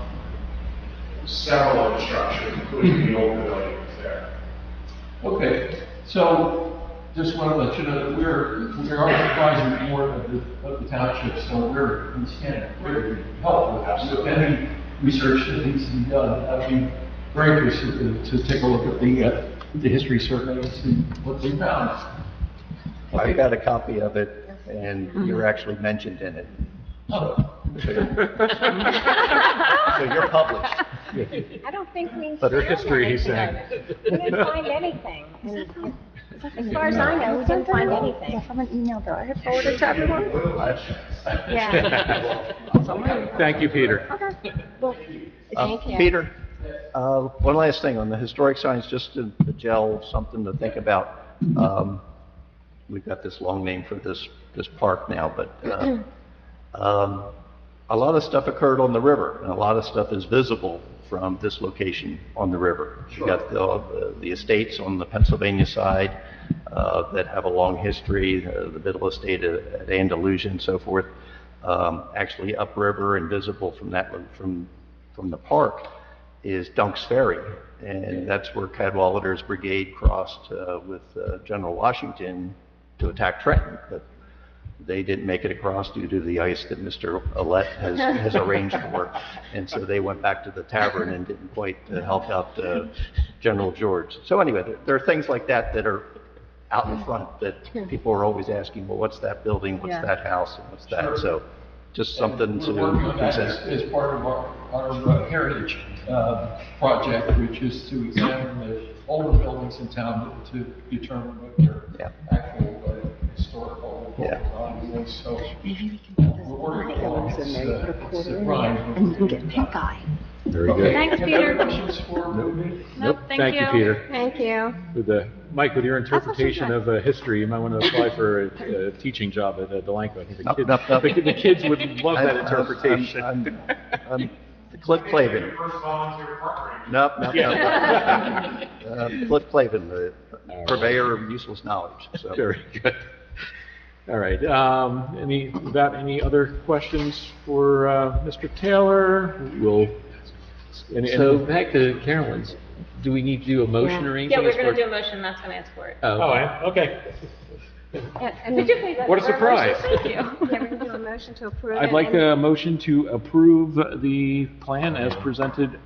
several of the structures, including the old building that's there. Okay, so just want to let you know that we are supervisory board of the township, so we stand ready to help with any research that needs to be done. I'd be very interested to take a look at the history survey and see what they found. I got a copy of it, and you're actually mentioned in it. So you're published. I don't think we. But her history, he's saying. We didn't find anything. And as far as I know, we didn't find anything. From an email though, I had forwarded to everyone. Yeah. Thank you, Peter. Okay. Well, Thank you. Peter, one last thing on the historic signs, just to gel something to think about. We've got this long name for this park now, but a lot of stuff occurred on the river, and a lot of stuff is visible from this location on the river. Sure. You got the estates on the Pennsylvania side that have a long history, the Biddle estate at Andalusia and so forth. Actually upriver and visible from the park is Dunk's Ferry, and that's where Cadwallader's brigade crossed with General Washington to attack Trenton. But they didn't make it across due to the ice that Mr. Alette has arranged for, and so they went back to the tavern and didn't quite help out General George. So anyway, there are things like that that are out in front that people are always asking, well, what's that building, what's that house, and what's that? Sure. So just something to consider. As part of our heritage project, which is to examine the older buildings in town to determine what their actual historical value is. So we're working along this line. And you can get pink eye. Very good. Thanks, Peter. Any questions for me? Nope, Thank you, Peter. Thank you. Mike, with your interpretation of history, you might want to apply for a teaching job at Delanco. I think the kids would love that interpretation. I'm Cliff Clavin. First volunteer park ranger. Nope. Cliff Clavin, the purveyor of useless knowledge. So. Very good. All right. Any other questions for Mr. Taylor? So back to Carolyn's. Do we need to do a motion or anything? Yeah, we're going to do a motion, Matt's going to ask for it. Okay. Could you please? What a surprise. Thank you. Yeah, we're going to do a motion to approve. I'd like a motion to approve the plan as presented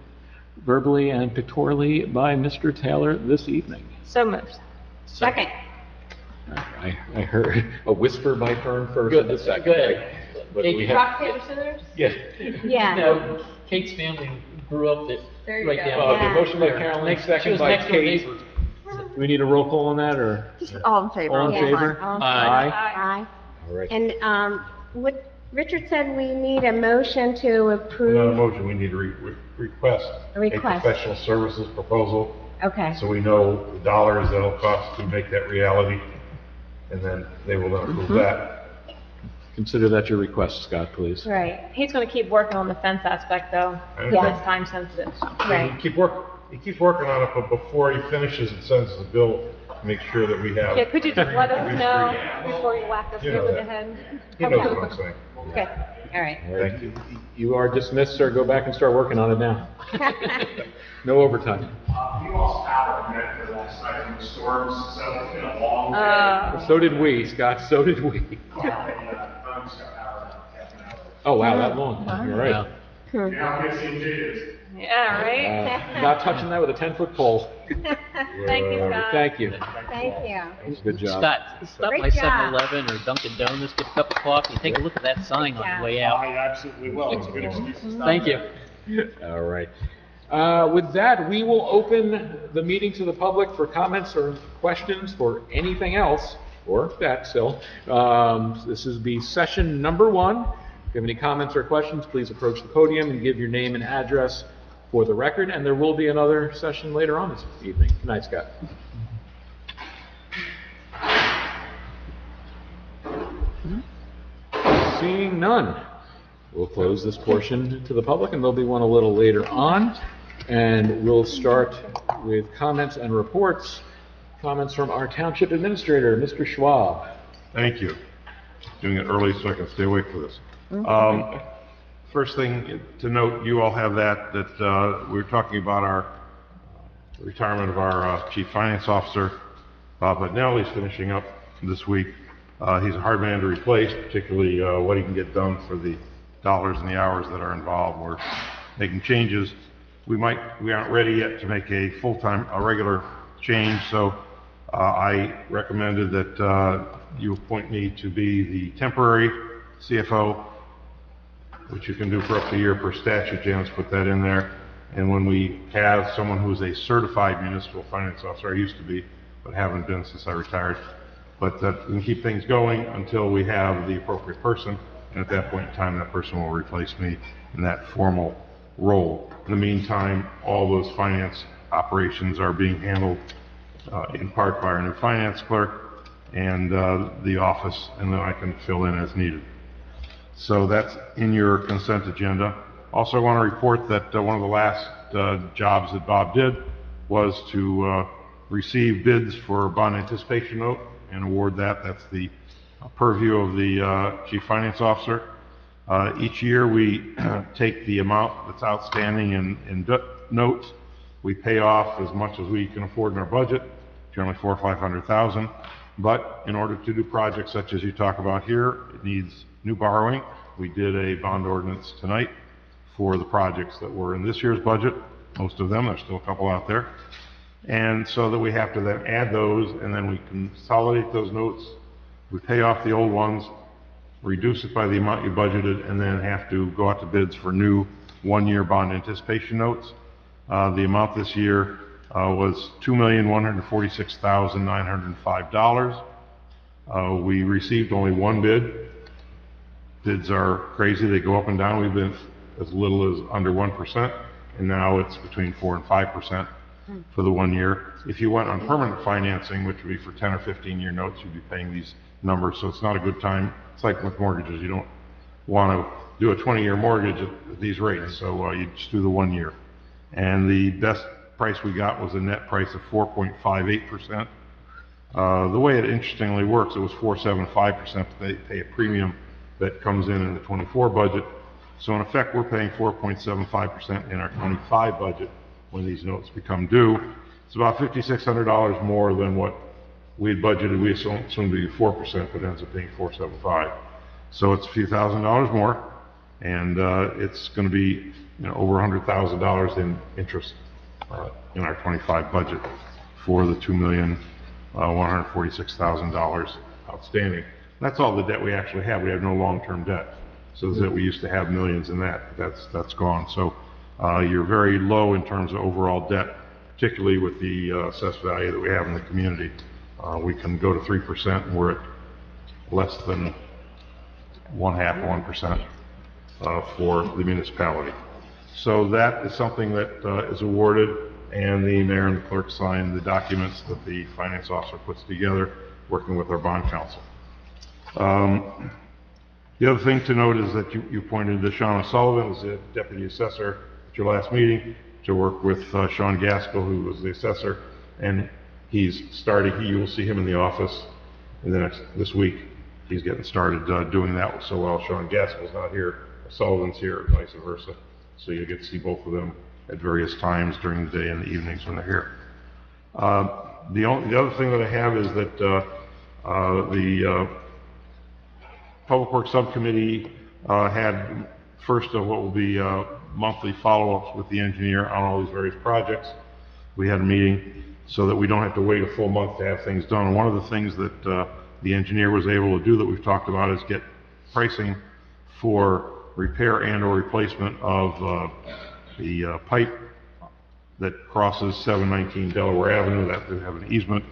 verbally and pictorially by Mr. Taylor this evening. So moved. Second. I heard a whisper by Fern first and a second. Go ahead. but we have. Rock, paper, scissors? Yes. Yeah. No, Kate's family grew up There you right go. down. Okay, Yeah. motion by Carolyn, She second was by next door Kate. neighbor. Do we need a roll call on that, or? Just all in favor. All in Yeah. favor? All in Aye. Aye. All right. And, what Richard said, we need a motion to Not a approve. motion, we need to request A request. professional services proposal, Okay, so we know the dollars that'll cost to make that reality, and then they will then approve that. Consider that your request, Scott, please. right, He's gonna keep working on the fence aspect though, Yeah. it's time sensitive. right. He keeps working on it, but before he finishes and sends the bill, make sure that we have. Yeah, could you just let us at least know three. before you whack us You know over the that. head? He knows what I'm saying. Okay, all right. All right. Thank you. You are dismissed, sir. Go back and start working on it now. No overtime. We lost power in Medford last night from the storms, so it's been a long day. So did we, Scott. So did we. Phones got power about half an hour. Oh, wow, that long. You're right. You know how mixing it is. Yeah, right? Not touching that with a 10-foot pole. Thank you, Scott. Thank you. Thank you. That was a good job. Scott, stop Great by job. 7-Eleven or Dunkin' Donuts, get a cup of coffee, and take a look at that sign on the way out. I absolutely will. It's a good excuse to stop. Thank you. All right. With that, we will open the meeting to the public for comments or questions for anything else, or that still. This is the session number 1. If you have any comments or questions, please approach the podium and give your name and address for the record, and there will be another session later on this evening. Good night, Scott. Seeing none, we'll close this portion to the public, and there'll be one a little later on. And we'll start with comments and reports. Comments from our township administrator, Mr. Schwab. Thank you. Doing it early so I can stay awake for this. First thing to note, you all have that we were talking about our retirement of our chief finance officer. Bob Hudnell, he's finishing up this week. He's a hard man to replace, particularly what he can get done for the dollars and the hours that are involved. We're making changes. We aren't ready yet to make a a regular change, so I recommended that you appoint me to be the temporary CFO, which you can do for up to a year per statute. Jan's put that in there. And when we have someone who's a certified municipal finance officer, I used to be, but haven't been since I retired, but that we can keep things going until we have the appropriate person, and at that point in time, that person will replace me in that formal role. In the meantime, all those finance operations are being handled in part by our new finance clerk and the office, and then I can fill in as needed. So that's in your consent agenda. Also, I want to report that one of the last jobs that Bob did was to receive bids for a bond anticipation note and award that. That's the purview of the chief finance officer. Each year we take the amount that's outstanding in notes. We pay off as much as we can afford in our budget, generally $400,000 or $500,000. But in order to do projects such as you talk about here, it needs new borrowing. We did a bond ordinance tonight for the projects that were in this year's budget. Most of them, there's still a couple out there. And so that we have to then add those, and then we consolidate those notes. We pay off the old ones, reduce it by the amount you budgeted, and then have to go out to bids for new one-year bond anticipation notes. The amount this year was $2,146,905. We received only one bid. Bids are crazy. They go up and down. We've been as little as under 1%, and now it's between 4 and 5% for the 1 year. If you went on permanent financing, which would be for 10 or 15-year notes, you'd be paying these numbers, so it's not a good time. It's like with mortgages. You don't want to do a 20-year mortgage at these rates, so you just do the 1 year. And the best price we got was a net price of 4.58%. The way it interestingly works, it was 4.75%, but they pay a premium that comes in the 24 budget. So in effect, we're paying 4.75% in our 25 budget when these notes become due. It's about $5,600 more than what we had budgeted. We assumed to be 4%, but it ends up being 4.75. So it's a few $1,000s more, and it's going to be over $100,000 in interest in our 25 budget for the $2,146,000 outstanding. That's all the debt we actually have. We have no long-term debt. so that we used to have millions in that. That's gone. So you're very low in terms of overall debt, particularly with the assessed value that we have in the community. We can go to 3%, and we're at less than 1/2% for the municipality. So that is something that is awarded, and the mayor and the clerk sign the documents that the finance officer puts together, working with our bond counsel. The other thing to note is that you pointed to Sean Sullivan as the deputy assessor at your last meeting to work with Sean Gaskell, who was the assessor, and he's starting. You will see him in the office in this week. He's getting started doing that. So while Sean Gaskell's not here, Sullivan's here, and vice versa. So you get to see both of them at various times during the day and the evenings when they're here. The other thing that I have is that the Public Works Subcommittee had first of what will be monthly follow-ups with the engineer on all these various projects. We had a meeting so that we don't have to wait a full month to have things done. And one of the things that the engineer was able to do that we've talked about is get pricing for repair and or replacement of the pipe that crosses 719 Delaware Avenue. That they have an easement.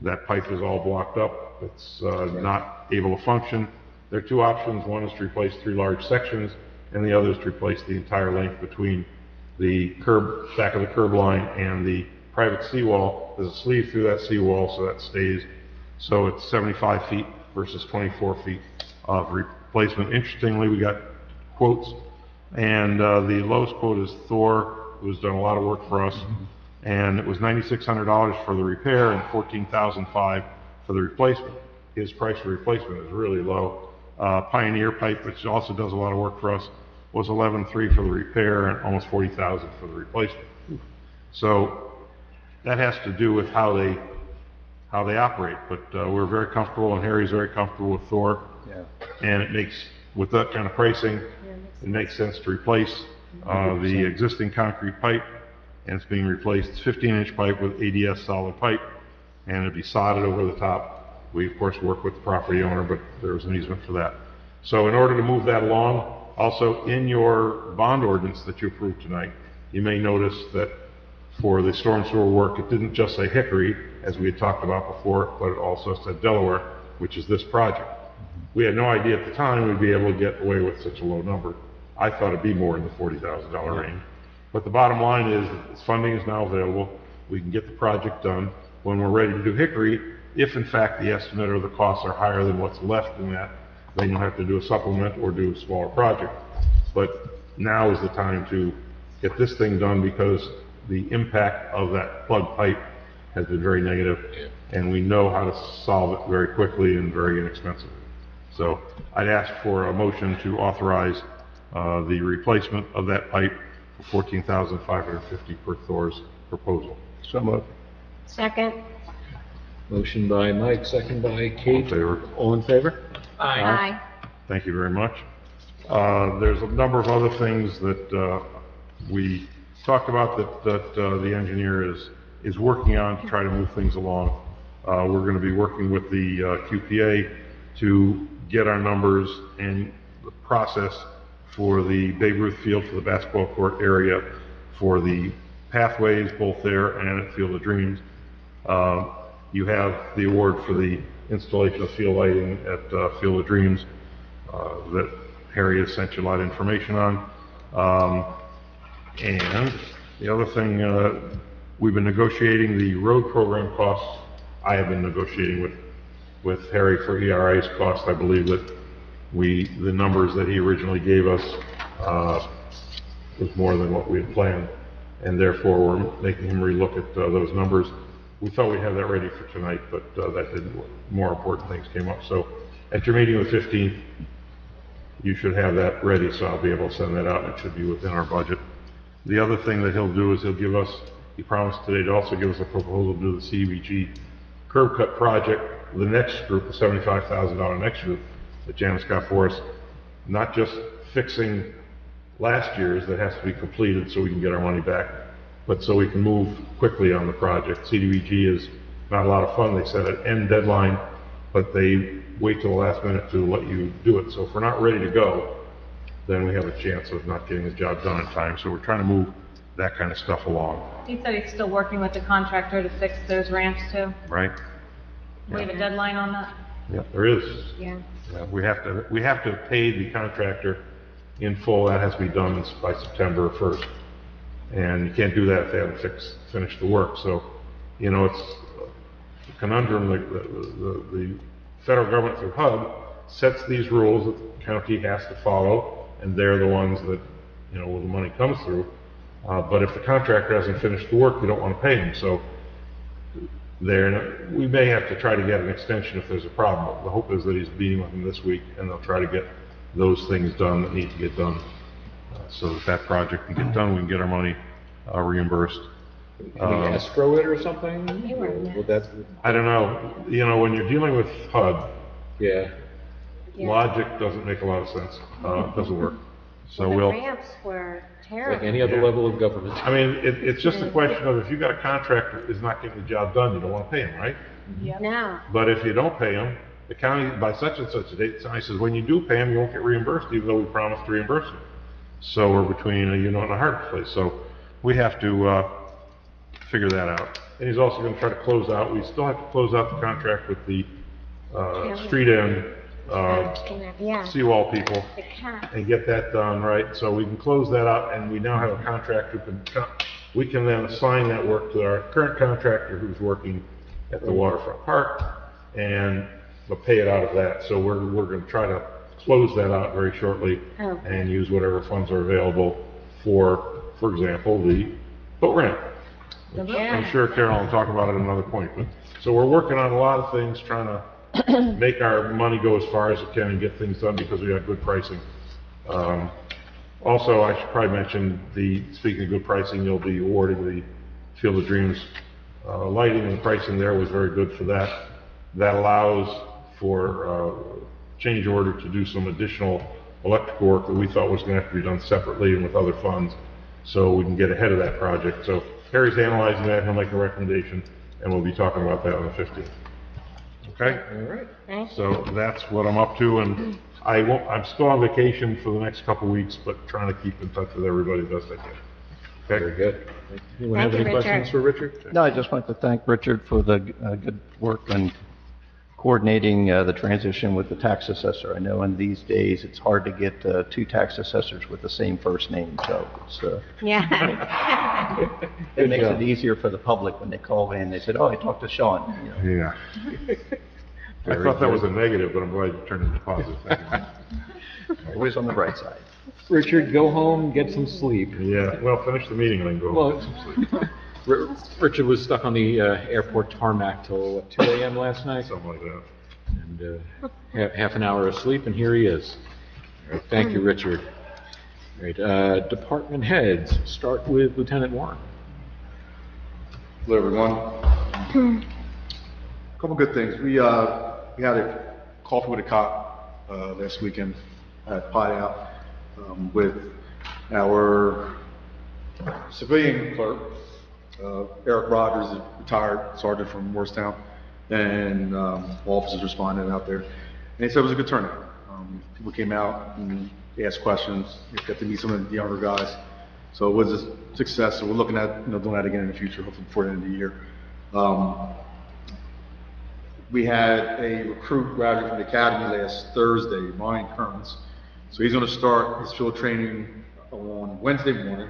That pipe is all blocked up. It's not able to function. There are two options. One is to replace 3 large sections, and the other is to replace the entire length between the back of the curb line and the private seawall. There's a sleeve through that seawall, so that stays. So it's 75 feet versus 24 feet of replacement. Interestingly, we got quotes, and the lowest quote is Thor, who's done a lot of work for us, and it was $9,600 for the repair and $14,500 for the replacement. His price for replacement is really low. Pioneer Pipe, which also does a lot of work for us, was $11,300 for the repair and almost $40,000 for the replacement. So that has to do with how they operate. But we're very comfortable, and Harry's very comfortable with Thor. Yeah. And it makes, with that kind of pricing, it makes sense to replace the existing concrete pipe, and it's being replaced. It's 15-inch pipe with ADS solid pipe, and it'd be sodded over the top. We, of course, work with the property owner, but there was an easement for that. So in order to move that along, also in your bond ordinance that you approved tonight, you may notice that for the storm sewer work, it didn't just say Hickory, as we had talked about before, but it also said Delaware, which is this project. We had no idea at the time we'd be able to get away with such a low number. I thought it'd be more in the $40,000 range. But the bottom line is that funding is now available. We can get the project done. When we're ready to do Hickory, if in fact the estimate or the costs are higher than what's left in that, then you'll have to do a supplement or do a smaller project. But now is the time to get this thing done, because the impact of that plug pipe has been very negative, and we know how to solve it very quickly and very inexpensively. So I'd ask for a motion to authorize the replacement of that pipe for $14,550 per Thor's proposal. So moved. Second. Motion by Mike, second by Kate. All in favor? All in favor? Aye. Thank you very much. There's a number of other things that we talked about that the engineer is working on to try to move things along. We're going to be working with the QPA to get our numbers and the process for the Babe Ruth Field, for the basketball court area, for the pathways both there and at Field of Dreams. You have the award for the installation of field lighting at Field of Dreams that Harry has sent you a lot of information on. And the other thing, we've been negotiating the road program costs. I have been negotiating with Harry for ERI's costs. I believe that the numbers that he originally gave us was more than what we had planned, and therefore we're making him relook at those numbers. We thought we'd have that ready for tonight, but that didn't work. More important things came up. So at your meeting on the 15th, you should have that ready, so I'll be able to send that out, and it should be within our budget. The other thing that he'll do is he promised today to also give us a proposal to do the CDBG curb cut project, the next group, the $75,000 next group that Janice got for us, not just fixing last year's that has to be completed so we can get our money back, but so we can move quickly on the project. CDBG is not a lot of fun. They set an end deadline, but they wait till the last minute to let you do it. So if we're not ready to go, then we have a chance of not getting the job done in time. So we're trying to move that kind of stuff along, He said he's still working with the contractor to fix those ramps too. right? We have a deadline on that? Yeah, there is. Yeah. Yeah, we have to pay the contractor in full. That has to be done by September 1st. And you can't do that if they haven't finished the work. So, you know, it's a conundrum. The federal government through HUD sets these rules that the county has to follow, and they're the ones that, you know, where the money comes through. But if the contractor hasn't finished the work, we don't want to pay him. So we may have to try to get an extension if there's a problem. But the hope is that he's meeting with them this week, and they'll try to get those things done that need to get done. So that project can get done, we can get our money reimbursed. Can we escrow it or something? Would that? I don't know. You know, when you're dealing with HUD, Yeah. logic doesn't make a lot of sense. It doesn't work. So The we'll. ramps were Like terrible. any other level of government. I mean, it's just a question of if you got a contractor who's not getting the job done, you don't want to pay him, right? No. But if you don't pay him, the county, by such and such a date, the county says, when you do pay him, you won't get reimbursed, even though we promised to reimburse you. So we're between a you know and a hard place. So we have to figure that out. And he's also going to try to close out. We still have to close out the contract with the street end Yeah. seawall people The cat. and get that done right. So we can close that out, and we now have a contractor who can. We can then assign that work to our current contractor who's working at the waterfront park, and we'll pay it out of that. So we're going to try to close that out very shortly and use whatever funds are available for example, the boat ramp. Which I'm sure Carol will talk about it at another point. But, so we're working on a lot of things, trying to make our money go as far as it can and get things done because we have good pricing. Also, I should probably mention, speaking of good pricing, you'll be awarding the Field of Dreams lighting, and the pricing there was very good for that. That allows for change order to do some additional electrical work that we thought was going to have to be done separately and with other funds, so we can get ahead of that project. So Harry's analyzing that, he'll make a recommendation, and we'll be talking about that on the 15th. Okay? All right. So that's what I'm up to, and I'm still on vacation for the next couple of weeks, but trying to keep in touch with everybody best I can. Okay? Very good. Anyone have any questions for Richard? No, I just wanted to thank Richard for the good work on coordinating the transition with the tax assessor. I know in these days, it's hard to get two tax assessors with the same first name, so it's, Yeah. it makes it easier for the public when they call in. They said, oh, I talked to Sean. You know. Yeah. I thought that was a negative, but I'm glad you turned it into positive. Thank you. Always on the bright side. Richard, go home, get some sleep. Yeah, well, finish the meeting and then go Well, get some sleep. Richard was stuck on the airport tarmac till what, 2 a.m. last night? Something like that. And half an hour of sleep, and here he is. All right, thank you, Richard. All right, department heads, start with Lieutenant Warren. Hello, everyone. Couple good things. We had a coffee with a cop last weekend at Pie Out with our civilian clerk, Eric Rogers, a retired sergeant from Morristown, and officers responded out there. And he said it was a good turnout. People came out and asked questions. We got to meet some of the younger guys. So it was a success. So we're looking at doing that again in the future, hopefully before the end of the year. We had a recruit graduate from the academy last Thursday, Ryan Kearns. So he's going to start his field training on Wednesday morning.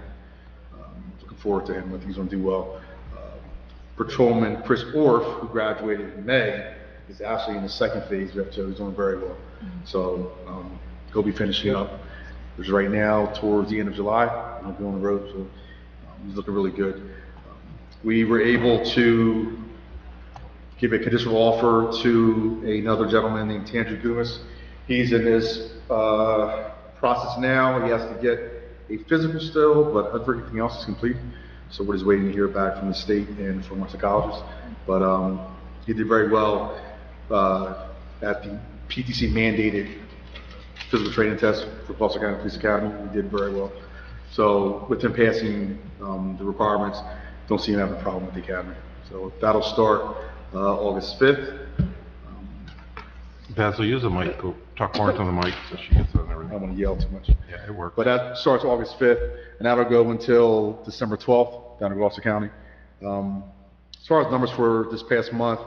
Looking forward to him. I think he's going to do well. Patrolman Chris Orff, who graduated in May, is actually in the second phase of FTO. He's doing very well. So he'll be finishing up. Which right now towards the end of July. He'll be on the road, so he's looking really good. We were able to give a conditional offer to another gentleman named Tanju Gumas. He's in this process now. He has to get a physical still, but everything else is complete. So we're just waiting to hear back from the state and from our psychologists. But he did very well at the PTC mandated physical training test for Gloucester County Police Academy. He did very well. So with him passing the requirements, don't see him having a problem with the academy. So that'll start August 5th. Basil, use the mic, go talk more into the mic so she gets on I everything. don't want to yell too much. Yeah, it works. But that starts August 5th, and that'll go until December 12th down in Gloucester County. As far as numbers for this past month,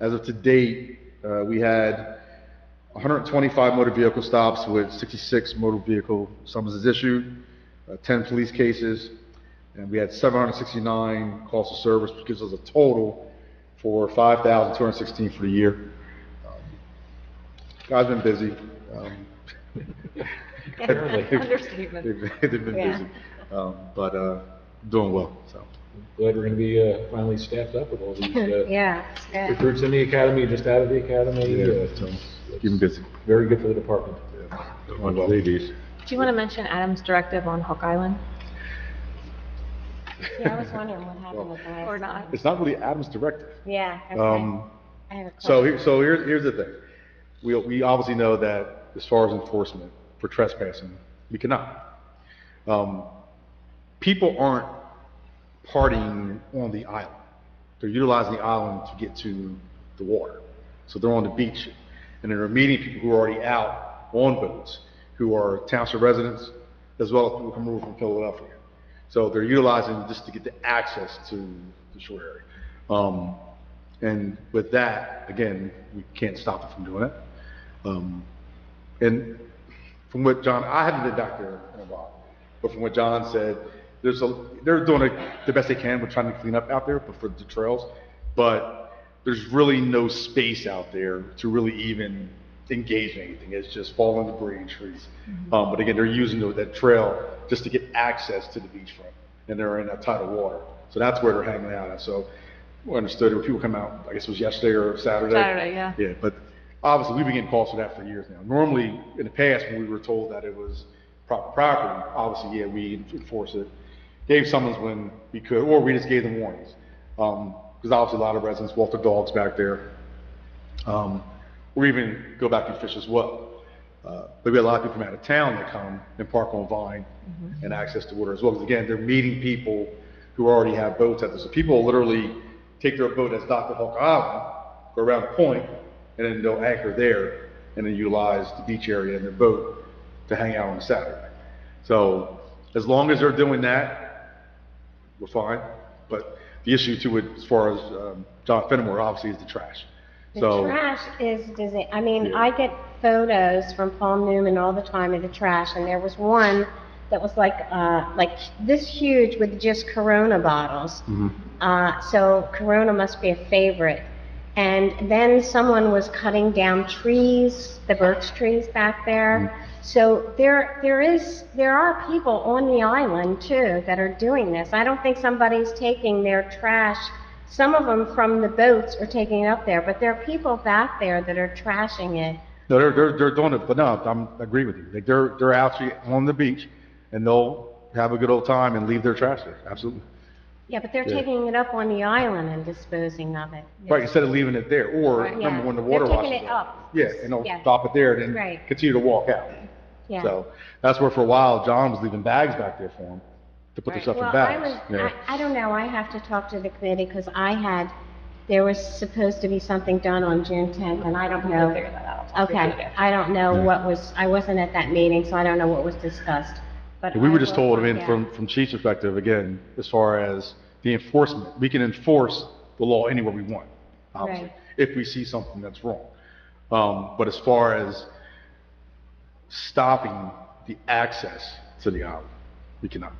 as of to date, we had 125 motor vehicle stops with 66 motor vehicle summonses issued, 10 police cases, and we had 769 calls to service, which gives us a total for 5,216 for the year. Guys been busy. Understatement. They've been Yeah. busy, but doing well. So Glad we're going to be finally staffed up with all these Yeah, yeah. recruits in the academy, just out of the academy. so keep them busy. Very good for the department. Doing well. Ladies. Do you want to mention Adam's directive on Hawk Island? Yeah, I was wondering what happened with the last Or not? one. It's not really Adam's directive. Yeah, okay. I have a So question. here's the thing. We obviously know that as far as enforcement for trespassing, we cannot. People aren't partying on the island. They're utilizing the island to get to the water. So they're on the beach, and they're meeting people who are already out on boats, who are township residents, as well as people coming over from Philadelphia. So they're utilizing just to get the access to the shore area. And with that, again, we can't stop them from doing it. And from what John, I haven't been back there in a while, but from what John said, they're doing the best they can with trying to clean up out there, but for the trails, but there's really no space out there to really even engage in anything. It's just falling debris and trees. But again, they're using that trail just to get access to the beachfront, and they're in that tidal water. So that's where they're hanging out. And so we understood when people come out, I guess it was yesterday or Saturday. Saturday, yeah. Yeah, but obviously we've been getting calls for that for years now. Normally, in the past, when we were told that it was proper property, obviously, yeah, we enforce it. Gave summons when we could, or we just gave them warnings. Because obviously a lot of residents walk their dogs back there. Or even go back and fish as well. But we have a lot of people from out of town that come and park on Vine and access the water as well. Because again, they're meeting people who already have boats out there. So people literally take their boat that's docked at Hawk Island, go around the point, and then they'll anchor there, and then utilize the beach area in their boat to hang out on Saturday. So as long as they're doing that, we're fine. But the issue to it, as far as John Fenimore, obviously, is the trash. The trash is, I mean, I get photos from Paul Newman all the time of the trash, and there was one that was like this huge with just Corona bottles. So Corona must be a favorite. And then someone was cutting down trees, the birch trees back there. So there are people on the island too that are doing this. I don't think somebody's taking their trash. Some of them from the boats are taking it up there, but there are people back there that are trashing it. No, they're doing it, but no, I agree with you. Like they're actually on the beach, and they'll have a good old time and leave their trash there. Absolutely. Yeah, but they're taking it up on the island and disposing of it. Right, instead of leaving it there, or remember when the water They're washes taking it up. Yeah, and they'll Yeah. stop it there, and then Right. continue to walk out. Yeah. So that's where for a while John was leaving bags back there for them to put their stuff Well, in bags. I don't know, I have to talk to the committee, because there was supposed to be something done on June 10th, and I don't know. We'll figure that out. Okay, I don't know I wasn't at that meeting, so I don't know what was discussed. But We I were just will told, I find mean, out. from Chief's perspective, again, as far as the enforcement, we can enforce the law anywhere we want, obviously, Right. if we see something that's wrong. But as far as stopping the access to the island, we cannot.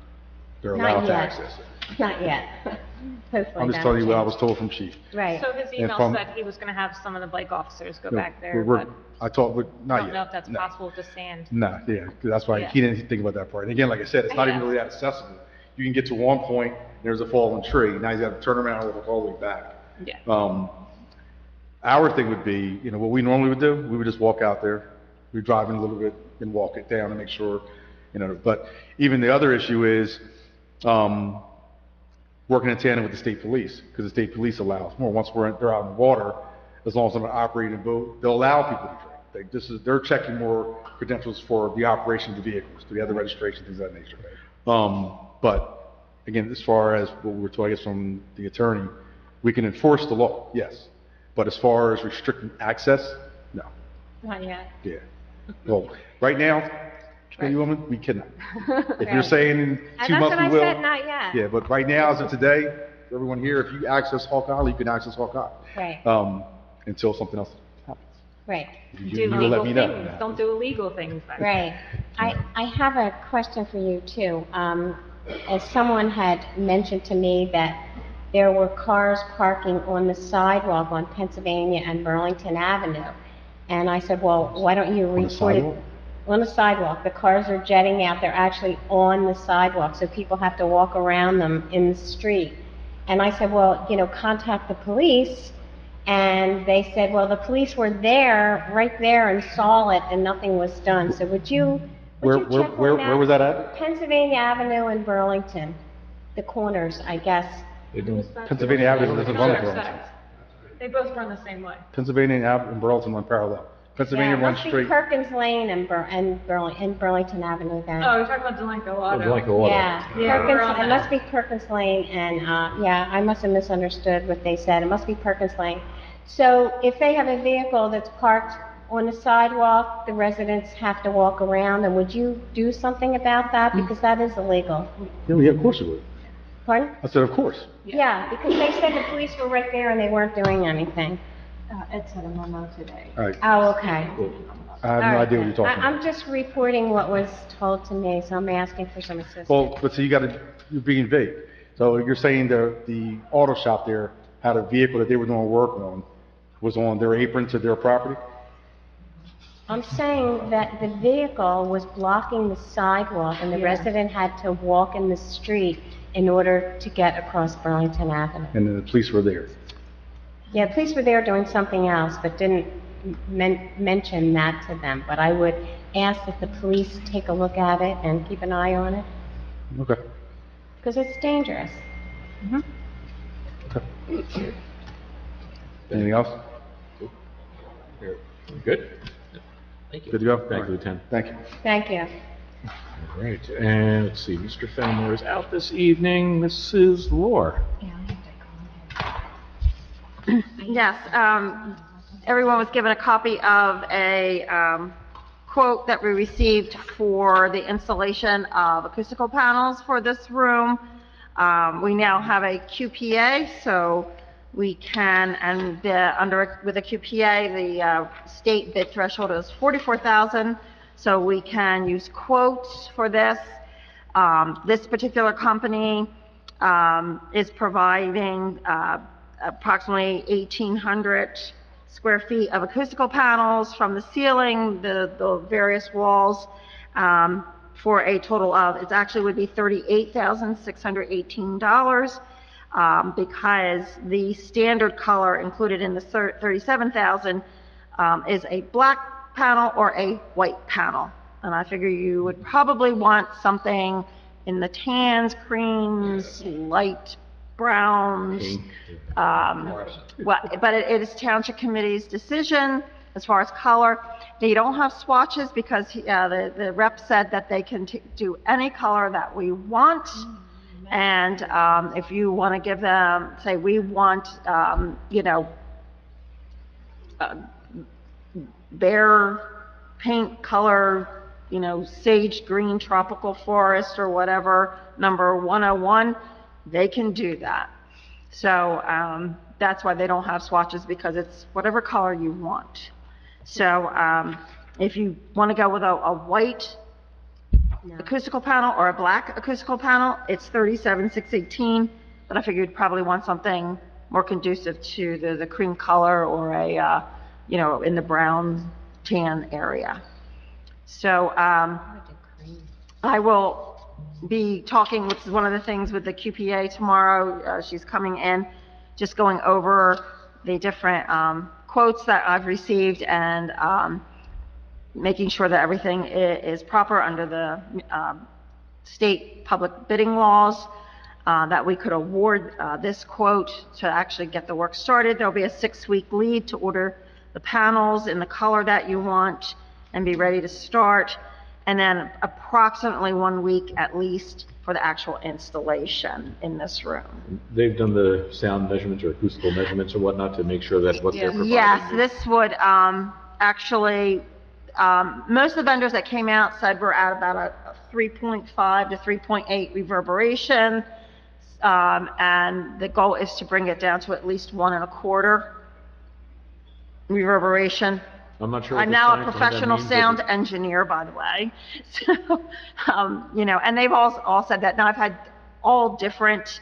They're Not allowed to yet. access it. Not yet. Hopefully I'm just that'll telling you what I change. was told from Chief. Right. So his And email from- said he was going to have some of the bike officers go No, back there, we're- but I talked with, I not don't yet. know if that's No. possible with the sand. No, yeah, 'cause that's why Yeah. he didn't think about that part. And again, like I said, it's not even really that accessible. You can get to one point, there's a fallen tree, now he's got to turn around and walk all the way back. Yeah. Our thing would be, what we normally would do, we would just walk out there, we'd drive in a little bit and walk it down and make sure, but even the other issue is, working in tandem with the state police, because the state police allows more. Once they're out in the water, as long as they're operating a boat, they'll allow people to drink. They're checking more credentials for the operation of the vehicles, the other registration, things of that nature. But again, as far as what we were told, I guess, from the attorney, we can enforce the law, yes. But as far as restricting access, no. Not yet. Yeah. Well, right now, committee woman, we cannot. If you're saying in 2 months we will. That's what I said, not yet. Yeah, but right now, as of today, everyone here, if you access Hawkeye, you can access Hawkeye. Right. Until something else happens. Right. You will let me know. Don't do illegal things. Right. I have a question for you too. As someone had mentioned to me that there were cars parking on the sidewalk on Pennsylvania and Burlington Avenue. And I said, well, why don't you report it? On the sidewalk. The cars are jetting out. They're actually on the sidewalk, so people have to walk around them in the street. And I said, well, contact the police. And they said, well, the police were there, right there, and saw it, and nothing was done. So would you check on that? Where was that at? Pennsylvania Avenue and Burlington. The corners, I guess. Pennsylvania Avenue doesn't run Burlington. They both run the same way. Pennsylvania Avenue and Burlington run parallel. Pennsylvania runs straight. It must be Perkins Lane and Burlington Avenue then. Oh, you're talking about Delanco Auto. Yeah, it must be Perkins Lane, and I must have misunderstood what they said. It must be Perkins Lane. So if they have a vehicle that's parked on the sidewalk, the residents have to walk around, and would you do something about that? Because that is illegal. Yeah, of course it would. Pardon? I said, of course. Yeah, because they said the police were right there and they weren't doing anything. Ed sent a memo today. All right. Oh, okay. I have no idea what you're talking about. I'm just reporting what was told to me, so I'm asking for some assistance. Well, but so you're being vague. So you're saying the auto shop there had a vehicle that they were doing work on, was on their apron to their property? I'm saying that the vehicle was blocking the sidewalk and the resident had to walk in the street in order to get across Burlington Avenue. And then the police were there? Yeah, the police were there doing something else, but didn't mention that to them. But I would ask that the police take a look at it and keep an eye on it, Okay. because it's dangerous. Okay. Anything else? Good? Thank you. Good to go? Thank you, Lieutenant. Thank you. Thank you. All right, and let's see, Mr. Fenimore is out this evening. Mrs. Lohr. Yes, everyone was given a copy of a quote that we received for the installation of acoustical panels for this room. We now have a QPA, so we can, and with a QPA, the state bid threshold is $44,000, so we can use quotes for this. This particular company is providing approximately 1,800 square feet of acoustical panels from the ceiling, the various walls, for a total of, it actually would be $38,618, because the standard color included in the $37,000 is a black panel or a white panel. And I figure you would probably want something in the tans, creams, light browns, but it is Township Committee's decision as far as color. They don't have swatches because the rep said that they can do any color that we want. And if you want to give them, say, we want, bare paint color, sage green tropical forest or whatever, number 101, they can do that. So that's why they don't have swatches, because it's whatever color you want. So if you want to go with a white acoustical panel or a black acoustical panel, it's $37,618, but I figured you'd probably want something more conducive to the cream color or a, in the brown tan area. So I will be talking, which is one of the things with the QPA tomorrow. She's coming in, just going over the different quotes that I've received and making sure that everything is proper under the state public bidding laws, that we could award this quote to actually get the work started. There'll be a 6-week lead to order the panels in the color that you want and be ready to start, and then approximately 1 week at least for the actual installation in this room. They've done the sound measurements or acoustical measurements or whatnot to make sure that what they're providing. Yes, this would Actually, most of the vendors that came out said we're at about a 3.5 to 3.8 reverberation, and the goal is to bring it down to at least 1.25 reverberation. I'm not sure what I'm the now a science behind that professional means, sound but engineer, by the way. So, you know, and they've all said that. Now, I've had all different,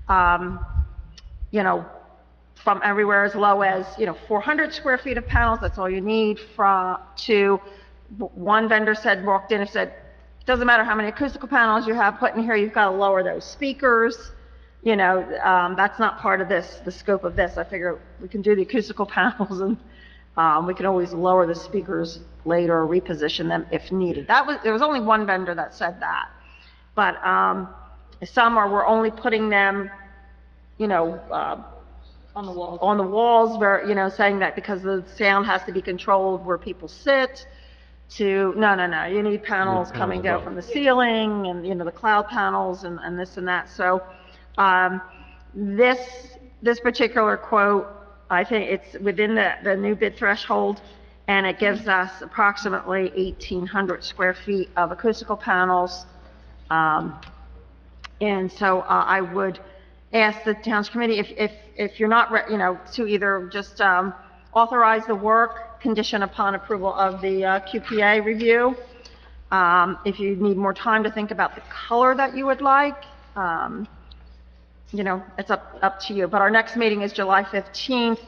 you know, from everywhere as low as, you know, 400 square feet of panels, that's all you need, to one vendor said, walked in and said, doesn't matter how many acoustical panels you have put in here, you've got to lower those speakers. You know, that's not part of this, the scope of this. I figure we can do the acoustical panels and we can always lower the speakers later or reposition them if needed. There was only one vendor that said that. But some we're only putting them, you know, On the walls. on the walls where, you know, saying that because the sound has to be controlled where people sit no, you need panels coming down from the ceiling and, you know, the cloud panels and this and that. So this particular quote, I think it's within the new bid threshold, and it gives us approximately 1,800 square feet of acoustical panels. And so I would ask the Township Committee if you're not, you know, to either just authorize the work, condition upon approval of the QPA review. If you need more time to think about the color that you would like, you know, it's up to you. But our next meeting is July 15th.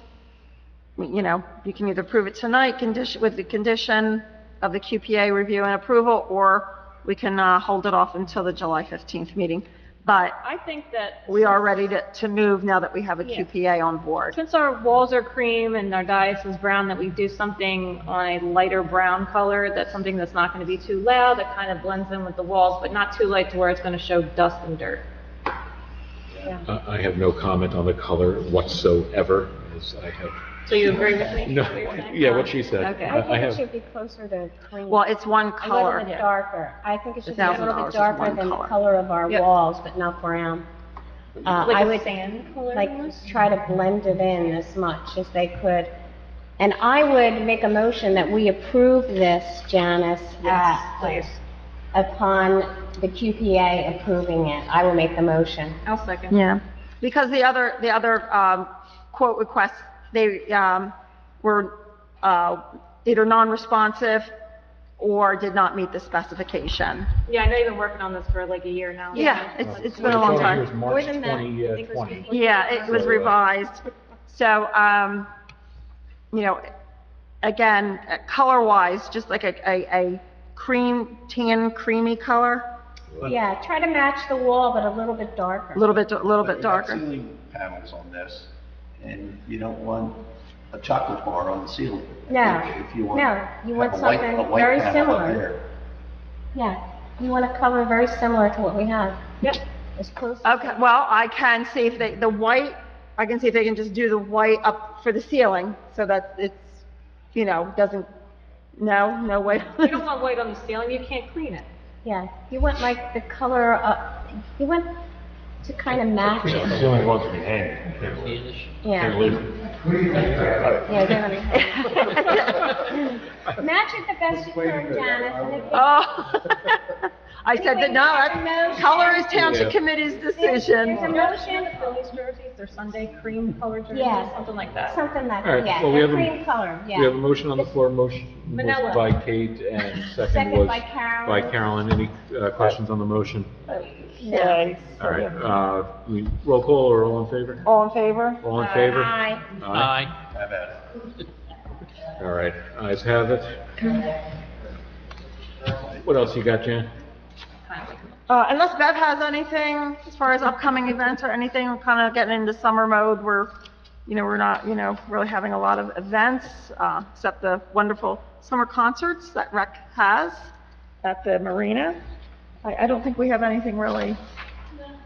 You know, you can either approve it tonight with the condition of the QPA review and approval, or we can hold it off until the July 15th meeting. But I think that we are ready to move now that we have a Yeah. QPA on board. since our walls are cream and our dais is brown, that we do something on a lighter brown color, that's something that's not going to be too loud, that kind of blends in with the walls, but not too light to where it's going to show dust and dirt. I have no comment on the color whatsoever, as I have. So you agree with me? No, yeah, what she said. Okay. I I think it have, should be closer to cream. Well, it's one A little color. bit darker. I think it should be a little $1,000 bit is darker one than the color. color of our Yep. walls, but not brown. I Like a would sand color like almost? try to blend it in as much as they could. And I would make a motion that we approve this, Janice, Please. upon the QPA approving it. I will make the motion. I'll second. Yeah, because the other quote requests, they were either non-responsive or did not meet the specification. Yeah, I know you've been working on this for like a year now. Yeah, it's been a long time. More than that. I think it was before. Yeah, it was revised. So, you know, again, color-wise, just like a tan, creamy color, Yeah, try to match the wall, but a little bit darker. a little bit But you got darker. ceiling panels on this, and you don't want a chocolate bar on the ceiling. No, If you want no, you want have a white- something a white very panel up similar. there. Yeah, you want a color very similar to what we have. Yep. As close as Okay, well, I can see if the white, I can see if they can just do the white up for the ceiling, so that it's, you know, no white. You don't want white on the ceiling, you can't clean it. Yeah, you want like the color, you want to kind of match it. ceiling wants to be hanging. Yeah. Can't leave it. Yeah, they're gonna match it the best you can, Janice, and if Oh, I said that, no, that color is Township Committee's decision. there's a motion, The Phillies jerseys, their Sunday cream colored jerseys, Yeah. something like that. something like All right, that, yeah, well, we the have a- cream color, we have a yeah. motion on the floor, motion was Manila. by Kate, and second Second was by Carolyn. by Carolyn. Any questions on the motion? Yes. All right, we roll call or all in favor? All in favor? All in favor? Aye. Aye. Have at it. All right, ayes have it. What else you got, Jan? Unless Bev has anything as far as upcoming events or anything, we're kind of getting into summer mode where, you know, we're not, you know, really having a lot of events, except the wonderful summer concerts that Rec has at the marina. I don't think we have anything really,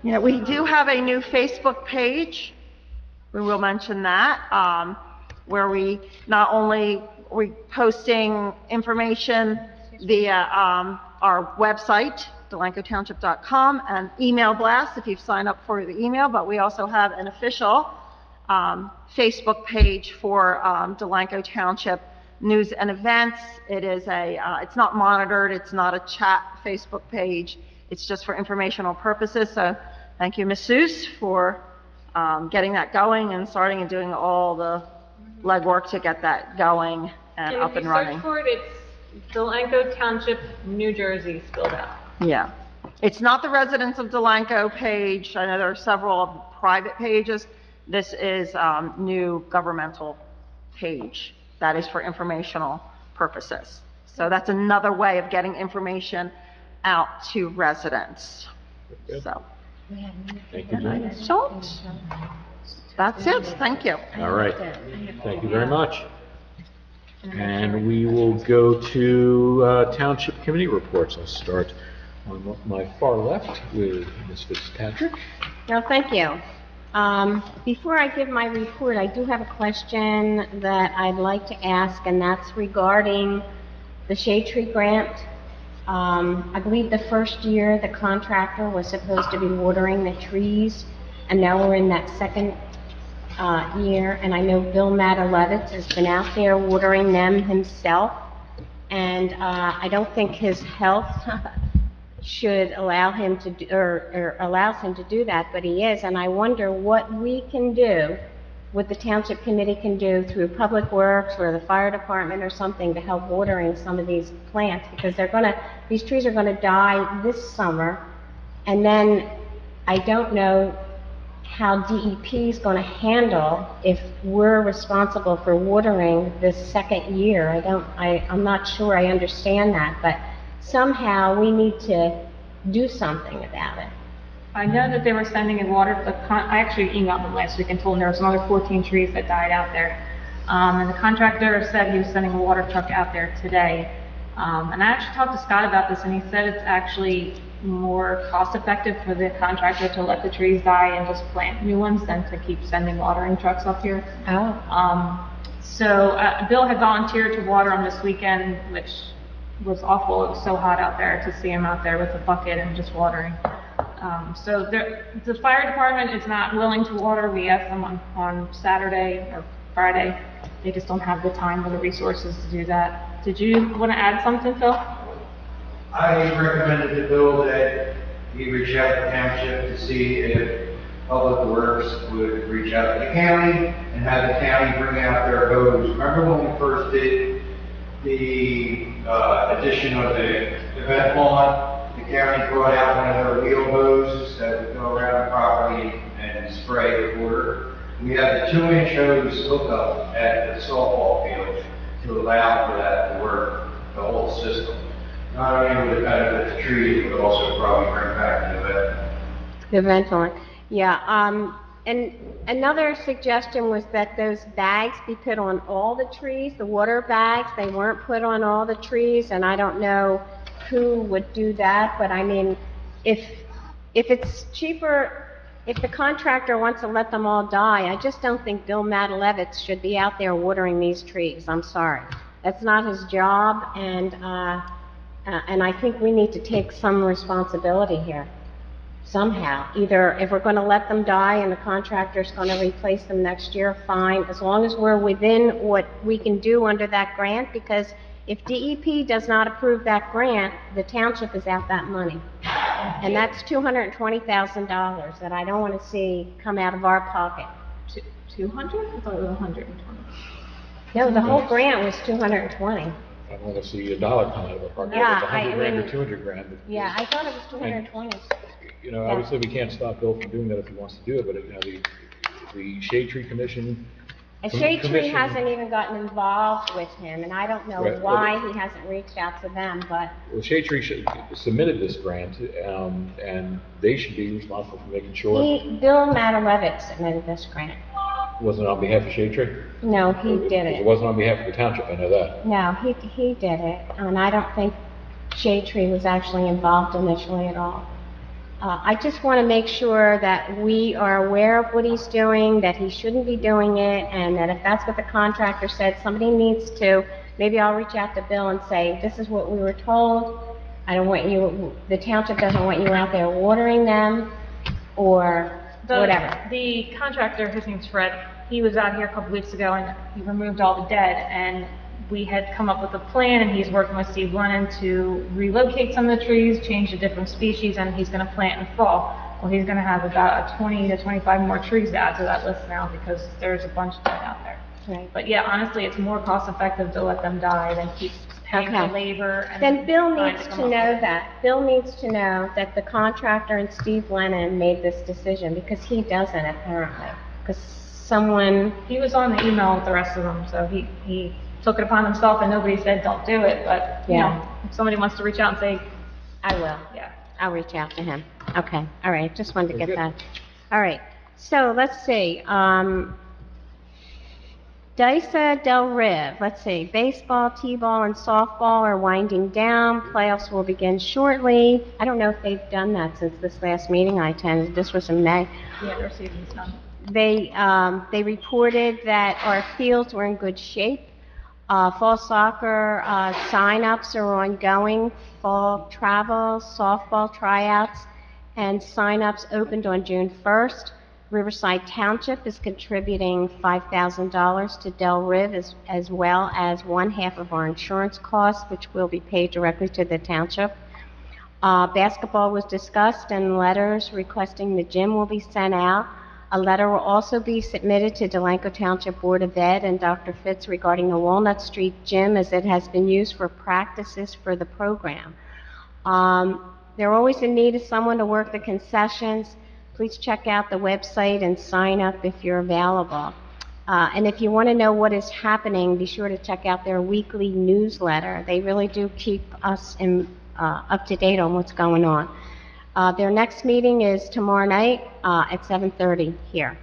you know, we do have a new Facebook page. We will mention that, where we not only, we posting information via, our website, delancotownship.com, and email blast if you've signed up for the email, but we also have an official Facebook page for Delanco Township news and events. It is it's not monitored, it's not a chat Facebook page, it's just for informational purposes. So thank you, Ms. Seuss, for getting that going and starting and doing all the legwork to get that going and up and running. If you search for it, it's Delanco Township, New Jersey, spelled out. Yeah. It's not the residents of Delanco page. I know there are several private pages. This is new governmental page that is for informational purposes. So that's another way of getting information out to residents. So. Thank you, Jen. So, that's it. Thank you. All right. Thank you very much. And we will go to Township Committee reports. I'll start on my far left with Ms. Fitzpatrick. No, thank you. Before I give my report, I do have a question that I'd like to ask, and that's regarding the shade tree grant. I believe the first year the contractor was supposed to be watering the trees, and now we're in that second year, and I know Bill Matalevitz has been out there watering them himself, and I don't think his health should allow him to do, or allows him to do that, but he is, and I wonder what we can do, what the Township Committee can do through Public Works or the Fire Department or something to help watering some of these plants, because these trees are gonna die this summer, and then I don't know how DEP is gonna handle if we're responsible for watering this second year. I'm not sure I understand that, but somehow we need to do something about it. I know that they were sending in water, I actually emailed them last week and told them there was another 14 trees that died out there. And the contractor said he was sending a water truck out there today. And I actually talked to Scott about this, and he said it's actually more cost effective for the contractor to let the trees die and just plant new ones than to keep sending watering trucks up here. Oh. So Bill had volunteered to water them this weekend, which was awful. It was so hot out there to see him out there with a bucket and just watering. So the fire department is not willing to water. We asked them on Saturday or Friday. They just don't have the time or the resources to do that. Did you want to add something, Phil? I recommended to Bill that he reach out to the township to see if Public Works would reach out to the county and have the county bring out their hose. Remember when we first did the addition of the event lawn? The county brought out one of their wheel hoses that would go around the property and spray the water. We had the 2-inch hose hookup at the softball field to allow for that to work, the whole system. Not only would it benefit the trees, but also probably bring back the event. The event lawn. Yeah, and another suggestion was that those bags be put on all the trees, the water bags. They weren't put on all the trees, and I don't know who would do that, but I mean, if it's cheaper, if the contractor wants to let them all die, I just don't think Bill Matalevitz should be out there watering these trees. I'm sorry. That's not his job, and I think we need to take some responsibility here, somehow. Either if we're going to let them die and the contractor's going to replace them next year, fine, as long as we're within what we can do under that grant, because if DEP does not approve that grant, the township is out that money. And that's $220,000 that I don't want to see come out of our pocket. 200? I thought it was 120. No, the whole grant was 220. I don't want to see a dollar come out of our pocket. Yeah, It's 100 grand or 200 grand. Yeah, I thought it was 220. You know, obviously we can't stop Bill from doing that if he wants to do it, but you know, the Shade Tree Commission. A shade tree hasn't even gotten involved with him, and I don't know Right, why he hasn't reached out to them, but Well, Shade Tree submitted this grant, and they should be responsible for making sure. Bill Matalevitz submitted this grant. Wasn't it on behalf of Shade Tree? No, he did It it. wasn't on behalf of the township, I know that. No, he did it, and I don't think Shade Tree was actually involved initially at all. I just want to make sure that we are aware of what he's doing, that he shouldn't be doing it, and that if that's what the contractor said, somebody needs to, maybe I'll reach out to Bill and say, this is what we were told, I don't want you, the township doesn't want you out there watering them, or whatever. The contractor, his name's Fred, he was out here a couple weeks ago and he removed all the dead, and we had come up with a plan, and he's working with Steve Lennon to relocate some of the trees, change to different species, and he's going to plant in fall. Well, he's going to have about 20 to 25 more trees to add to that list now because there's a bunch dead out there. Right. But yeah, honestly, it's more cost effective to let them die than keep paying for Okay. labor. And Then Bill trying needs come to up know with- that. Bill needs to know that the contractor and Steve Lennon made this decision because he doesn't apparently. Because someone, He was on the email with the rest of them, so he took it upon himself, and nobody said don't do it. But you Yeah. know, if somebody wants to reach out and say, I will. yeah. I'll reach out to him. Okay, all right, just wanted to get that. All right, so let's see. DISA Del Riv, let's see, baseball, t-ball, and softball are winding down. Playoffs will begin shortly. I don't know if they've done that since this last meeting I attended. This was in May. Yeah, their season's done. They reported that our fields were in good shape. Fall soccer sign-ups are ongoing. Fall travel, softball tryouts, and sign-ups opened on June 1st. Riverside Township is contributing $5,000 to Del Riv as well as one half of our insurance costs, which will be paid directly to the township. Basketball was discussed, and letters requesting the gym will be sent out. A letter will also be submitted to Delanco Township Board of Ed and Dr. Fitz regarding the Walnut Street Gym as it has been used for practices for the program. They're always in need of someone to work the concessions. Please check out the website and sign up if you're available. And if you want to know what is happening, be sure to check out their weekly newsletter. They really do keep us up to date on what's going on. Their next meeting is tomorrow night at 7:30 here.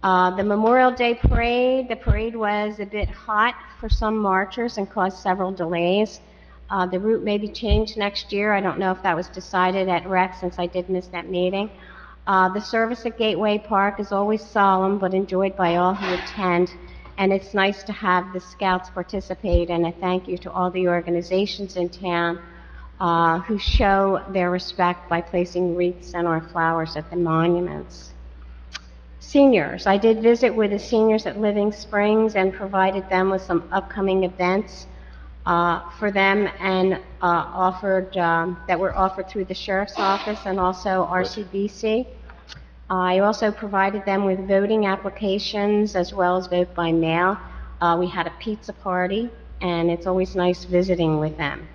The Memorial Day Parade, the parade was a bit hot for some marchers and caused several delays. The route may be changed next year. I don't know if that was decided at REC since I did miss that meeting. The service at Gateway Park is always solemn but enjoyed by all who attend, and it's nice to have the Scouts participate, and a thank you to all the organizations in town who show their respect by placing wreaths and or flowers at the monuments. Seniors, I did visit with the seniors at Living Springs and provided them with some upcoming events for them and that were offered through the Sheriff's Office and also RCBC. I also provided them with voting applications as well as vote by mail. We had a pizza party, and it's always nice visiting with them.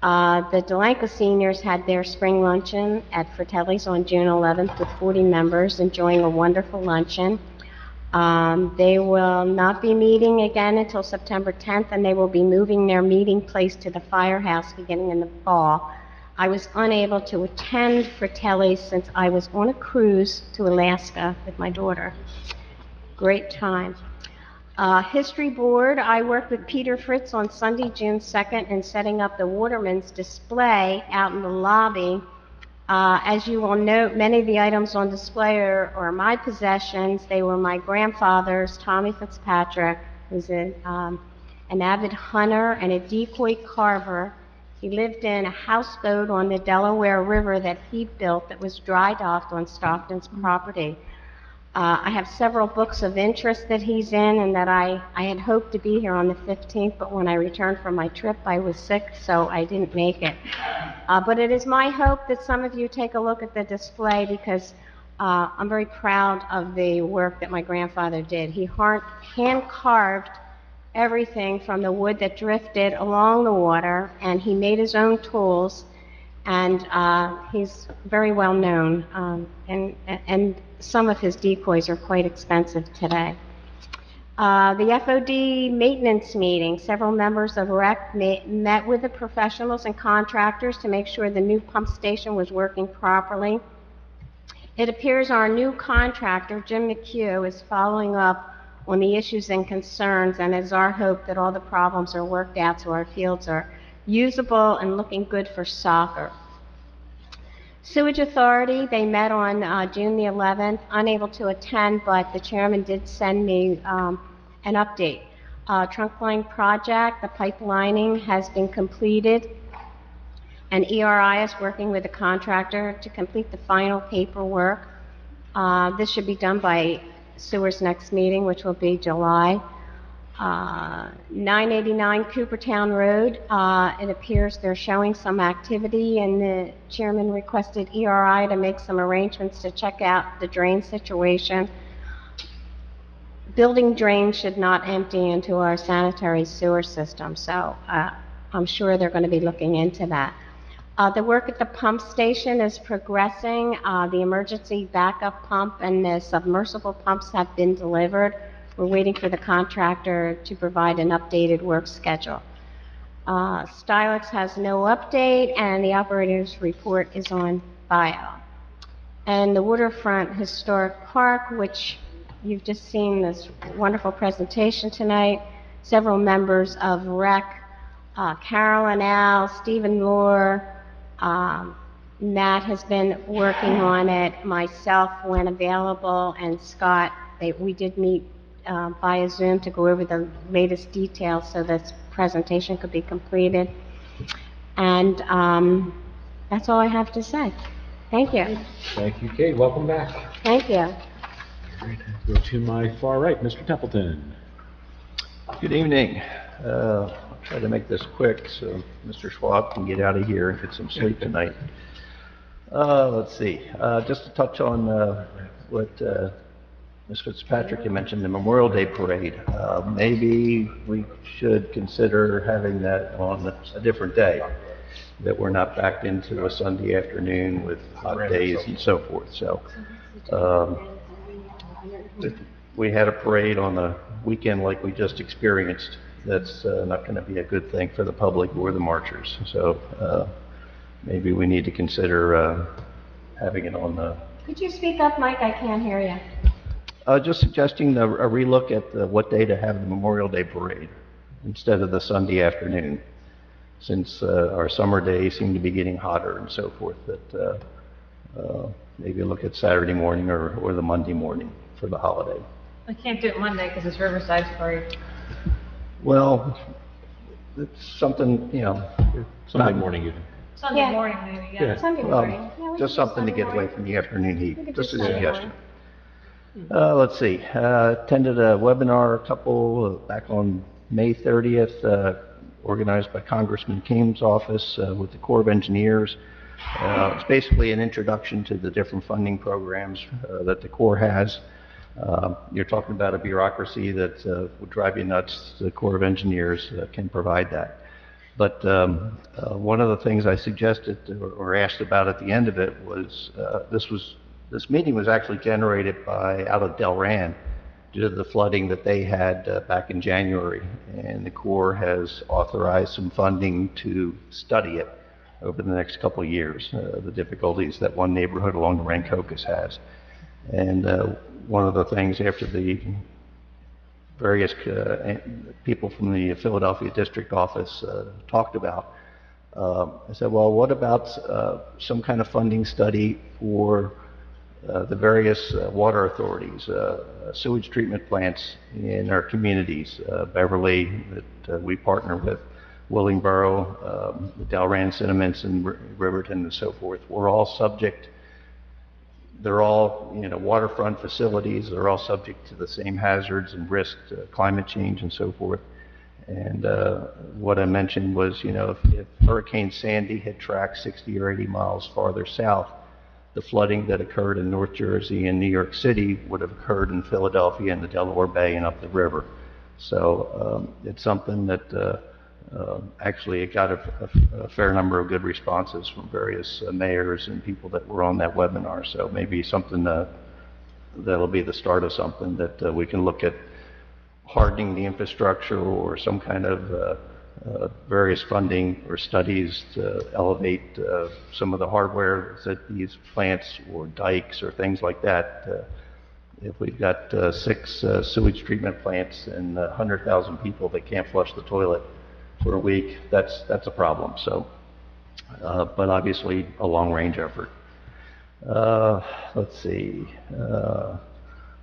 The Delanco seniors had their spring luncheon at Fratelli's on June 11th with 40 members enjoying a wonderful luncheon. They will not be meeting again until September 10th, and they will be moving their meeting place to the firehouse beginning in the fall. I was unable to attend Fratelli's since I was on a cruise to Alaska with my daughter. Great time. History Board, I worked with Peter Fritz on Sunday, June 2nd, in setting up the Waterman's display out in the lobby. As you will note, many of the items on display are my possessions. They were my grandfather's, Tommy Fitzpatrick, who's an avid hunter and a decoy carver. He lived in a houseboat on the Delaware River that he built that was dry docked on Stockton's property. I have several books of interest that he's in and that I had hoped to be here on the 15th, but when I returned from my trip, I was sick, so I didn't make it. But it is my hope that some of you take a look at the display because I'm very proud of the work that my grandfather did. He hand-carved everything from the wood that drifted along the water, and he made his own tools, and he's very well known, and some of his decoys are quite expensive today. The FOD maintenance meeting, several members of REC met with the professionals and contractors to make sure the new pump station was working properly. It appears our new contractor, Jim McHugh, is following up on the issues and concerns, and it's our hope that all the problems are worked out so our fields are usable and looking good for soccer. Sewage Authority, they met on June the 11th, unable to attend, but the chairman did send me an update. Trunk line project, the pipelining has been completed, and ERI is working with the contractor to complete the final paperwork. This should be done by Sewer's next meeting, which will be July. 989 Coopertown Road, it appears they're showing some activity, and the chairman requested ERI to make some arrangements to check out the drain situation. Building drains should not empty into our sanitary sewer system, so I'm sure they're going to be looking into that. The work at the pump station is progressing. The emergency backup pump and the submersible pumps have been delivered. We're waiting for the contractor to provide an updated work schedule. Stylix has no update, and the operator's report is on file. And the Waterfront Historic Park, which you've just seen this wonderful presentation tonight, several members of REC, Carolyn Al, Stephen Moore, Matt has been working on it, myself when available, and Scott. We did meet via Zoom to go over the latest details so this presentation could be completed. And that's all I have to say. Thank you. Thank you, Kate. Welcome back. Thank you. All right, go to my far right, Mr. Templeton. Good evening. I'll try to make this quick so Mr. Schwab can get out of here and get some sleep tonight. Let's see. Just to touch on what Ms. Fitzpatrick had mentioned, the Memorial Day Parade. Maybe we should consider having that on a different day, that we're not backed into a Sunday afternoon with hot days and so forth. So if we had a parade on a weekend like we just experienced, that's not going to be a good thing for the public or the marchers. So maybe we need to consider having it on the... Could you speak up, Mike? I can't hear you. Just suggesting a relook at what day to have the Memorial Day Parade instead of the Sunday afternoon, since our summer days seem to be getting hotter and so forth, that maybe look at Saturday morning or the Monday morning for the holiday. I can't do it Monday because it's Riverside's parade. Well, it's something, you know. Sunday morning even. Sunday morning maybe, yeah. Sunday Well, morning. Yeah, we just could do something to Sunday get morning. away from the afternoon We heat. could do Just a Sunday suggestion. morning. Let's see. Attended a webinar, a couple back on May 30th, organized by Congressman Kim's office with the Corps of Engineers. It's basically an introduction to the different funding programs that the Corps has. You're talking about a bureaucracy that would drive you nuts. The Corps of Engineers can provide that. But one of the things I suggested or asked about at the end of it was this meeting was actually generated out of Delran due to the flooding that they had back in January, and the Corps has authorized some funding to study it over the next couple of years, the difficulties that one neighborhood along the Rancocas has. And one of the things after the various people from the Philadelphia district office talked about, I said, well, what about some kind of funding study for the various water authorities, sewage treatment plants in our communities, Beverly, that we partner with, Willingboro, the Delran Sentiments, and Riverton, and so forth. We're all subject. They're all, waterfront facilities. They're all subject to the same hazards and risks, climate change, and so forth. And what I mentioned was, if Hurricane Sandy had tracked 60 or 80 miles farther south, the flooding that occurred in North Jersey and New York City would have occurred in Philadelphia and the Delaware Bay and up the river. So it's something that actually it got a fair number of good responses from various mayors and people that were on that webinar. So maybe something that'll be the start of something that we can look at hardening the infrastructure or some kind of various funding or studies to elevate some of the hardware that these plants or dikes or things like that. If we've got 6 sewage treatment plants and 100,000 people that can't flush the toilet for a week, that's a problem. So, but obviously a long-range effort. Let's see.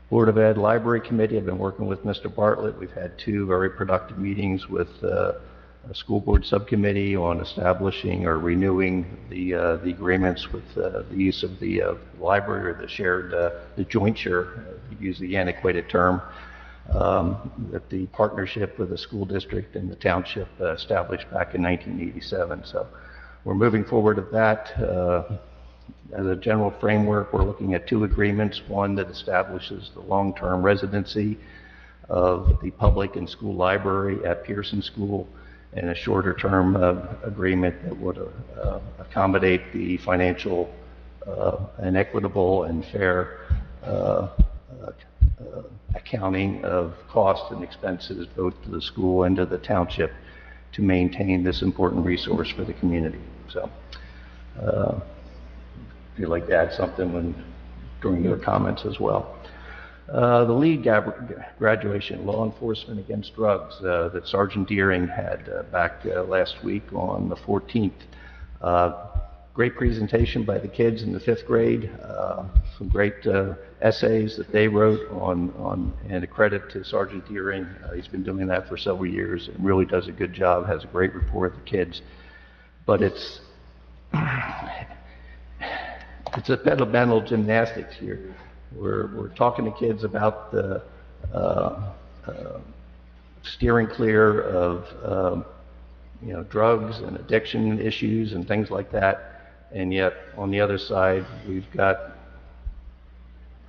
Board of Ed Library Committee, I've been working with Mr. Bartlett. We've had 2 very productive meetings with a school board subcommittee on establishing or renewing the agreements with the use of the library or the joint share, use the antiquated term, that the partnership with the school district and the township established back in 1987. So we're moving forward with that. As a general framework, we're looking at two agreements, one that establishes the long-term residency of the public and school library at Pearson School, and a shorter-term agreement that would accommodate the financial and equitable and fair accounting of costs and expenses both to the school and to the township to maintain this important resource for the community. So, if you'd like to add something during your comments as well. The lead graduation, Law Enforcement Against Drugs, that Sergeant Deering had back last week on the 14th. Great presentation by the kids in the 5th grade. Some great essays that they wrote and a credit to Sergeant Deering. He's been doing that for several years and really does a good job, has a great rapport with the kids. But it's a mental gymnastics here. We're talking to kids about the steering clear of drugs and addiction issues and things like that, and yet on the other side we've got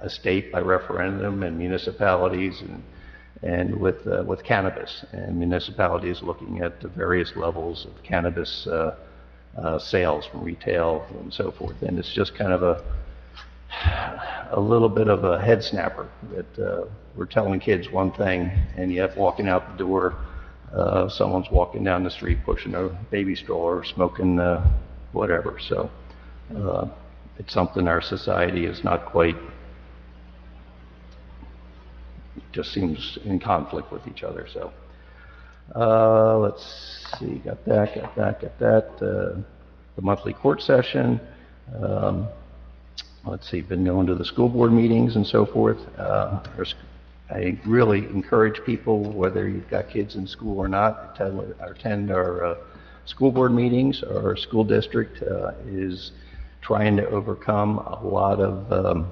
a state by referendum and municipalities and with cannabis, and municipalities looking at the various levels of cannabis sales from retail and so forth, and it's just kind of a little bit of a head snapper that we're telling kids one thing, and yet walking out the door, someone's walking down the street pushing a baby stroller, smoking whatever. So it's something our society is not quite, just seems in conflict with each other. So let's see, got that. The monthly court session. Let's see, been going to the school board meetings and so forth. I really encourage people, whether you've got kids in school or not, attend our school board meetings. Our school district is trying to overcome a lot of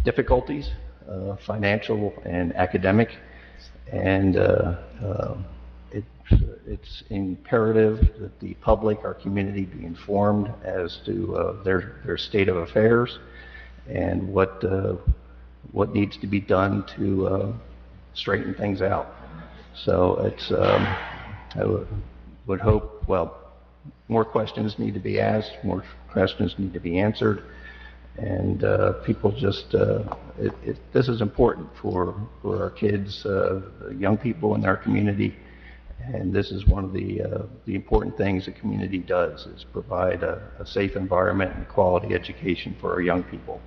difficulties, financial and academic, and it's imperative that the public, our community, be informed as to their state of affairs and what needs to be done to straighten things out. So it's I would hope, well, more questions need to be asked, more questions need to be answered, and people just this is important for our kids, young people in our community. And this is one of the important things the community does, is provide a safe environment and quality education for our young people.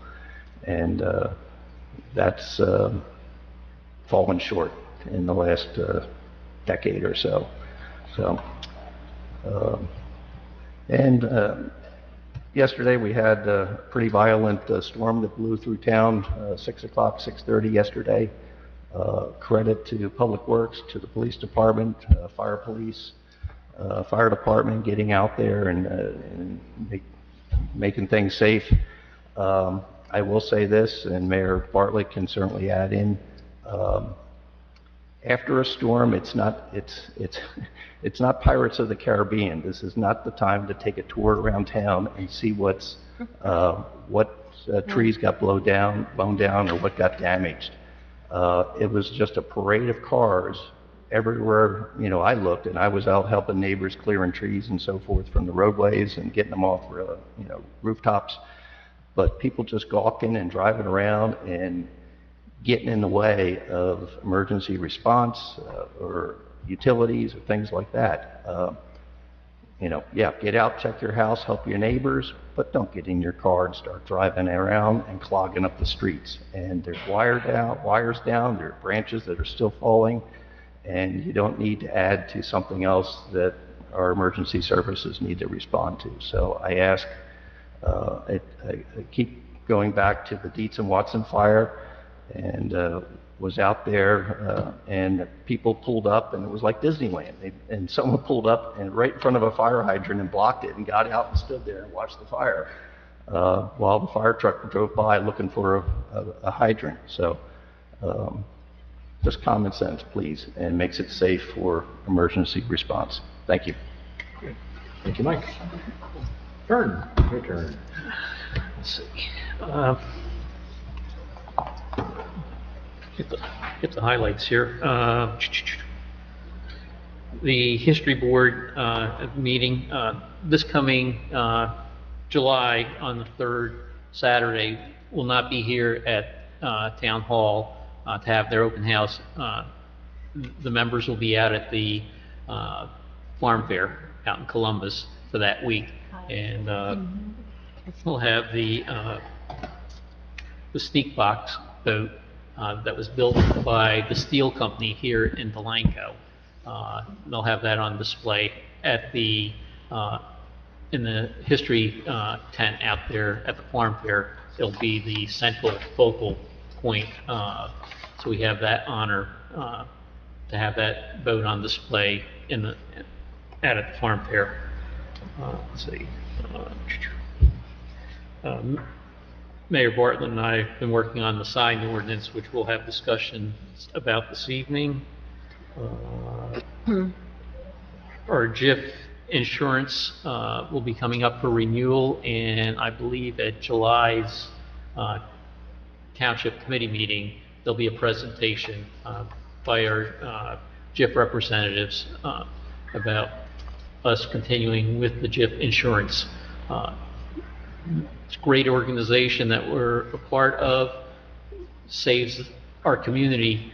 And that's fallen short in the last decade or so. Yesterday we had a pretty violent storm that blew through town, 6 o'clock, 6:30 yesterday. Credit to Public Works, to the police department, fire department getting out there and making things safe. I will say this, and Mayor Bartlett can certainly add in, after a storm, it's not Pirates of the Caribbean. This is not the time to take a tour around town and see what trees got blown down or what got damaged. It was just a parade of cars everywhere. I looked, and I was out helping neighbors clearing trees and so forth from the roadways and getting them off, rooftops. But people just gawking and driving around and getting in the way of emergency response or utilities or things like that. Get out, check your house, help your neighbors, but don't get in your car and start driving around and clogging up the streets. And there's wires down, there are branches that are still falling, and you don't need to add to something else that our emergency services need to respond to. So I ask, I keep going back to the Dietz and Watson fire, and was out there, and people pulled up, and it was like Disneyland. And someone pulled up and right in front of a fire hydrant and blocked it, and got out and stood there and watched the fire while the fire truck drove by looking for a hydrant. So just common sense, please, and makes it safe for emergency response. Thank you. Thank you, Mike. Vern, your turn. Let's see. Get the highlights here. The History Board meeting this coming July on the 3rd Saturday will not be here at Town Hall to have their open house. The members will be out at the Farm Fair out in Columbus for that week, and we'll have the Sneak Box boat that was built by the steel company here in Delanco. They'll have that on display at the in the history tent out there at the Farm Fair. It'll be the central focal point, so we have that honor to have that boat on display in the at the Farm Fair. Let's see. Mayor Bartlett and I have been working on the sign ordinance, which we'll have discussions about this evening. Our JIF insurance will be coming up for renewal, and I believe at July's Township Committee Meeting, there'll be a presentation by our JIF representatives about us continuing with the JIF insurance. It's a great organization that we're a part of, saves our community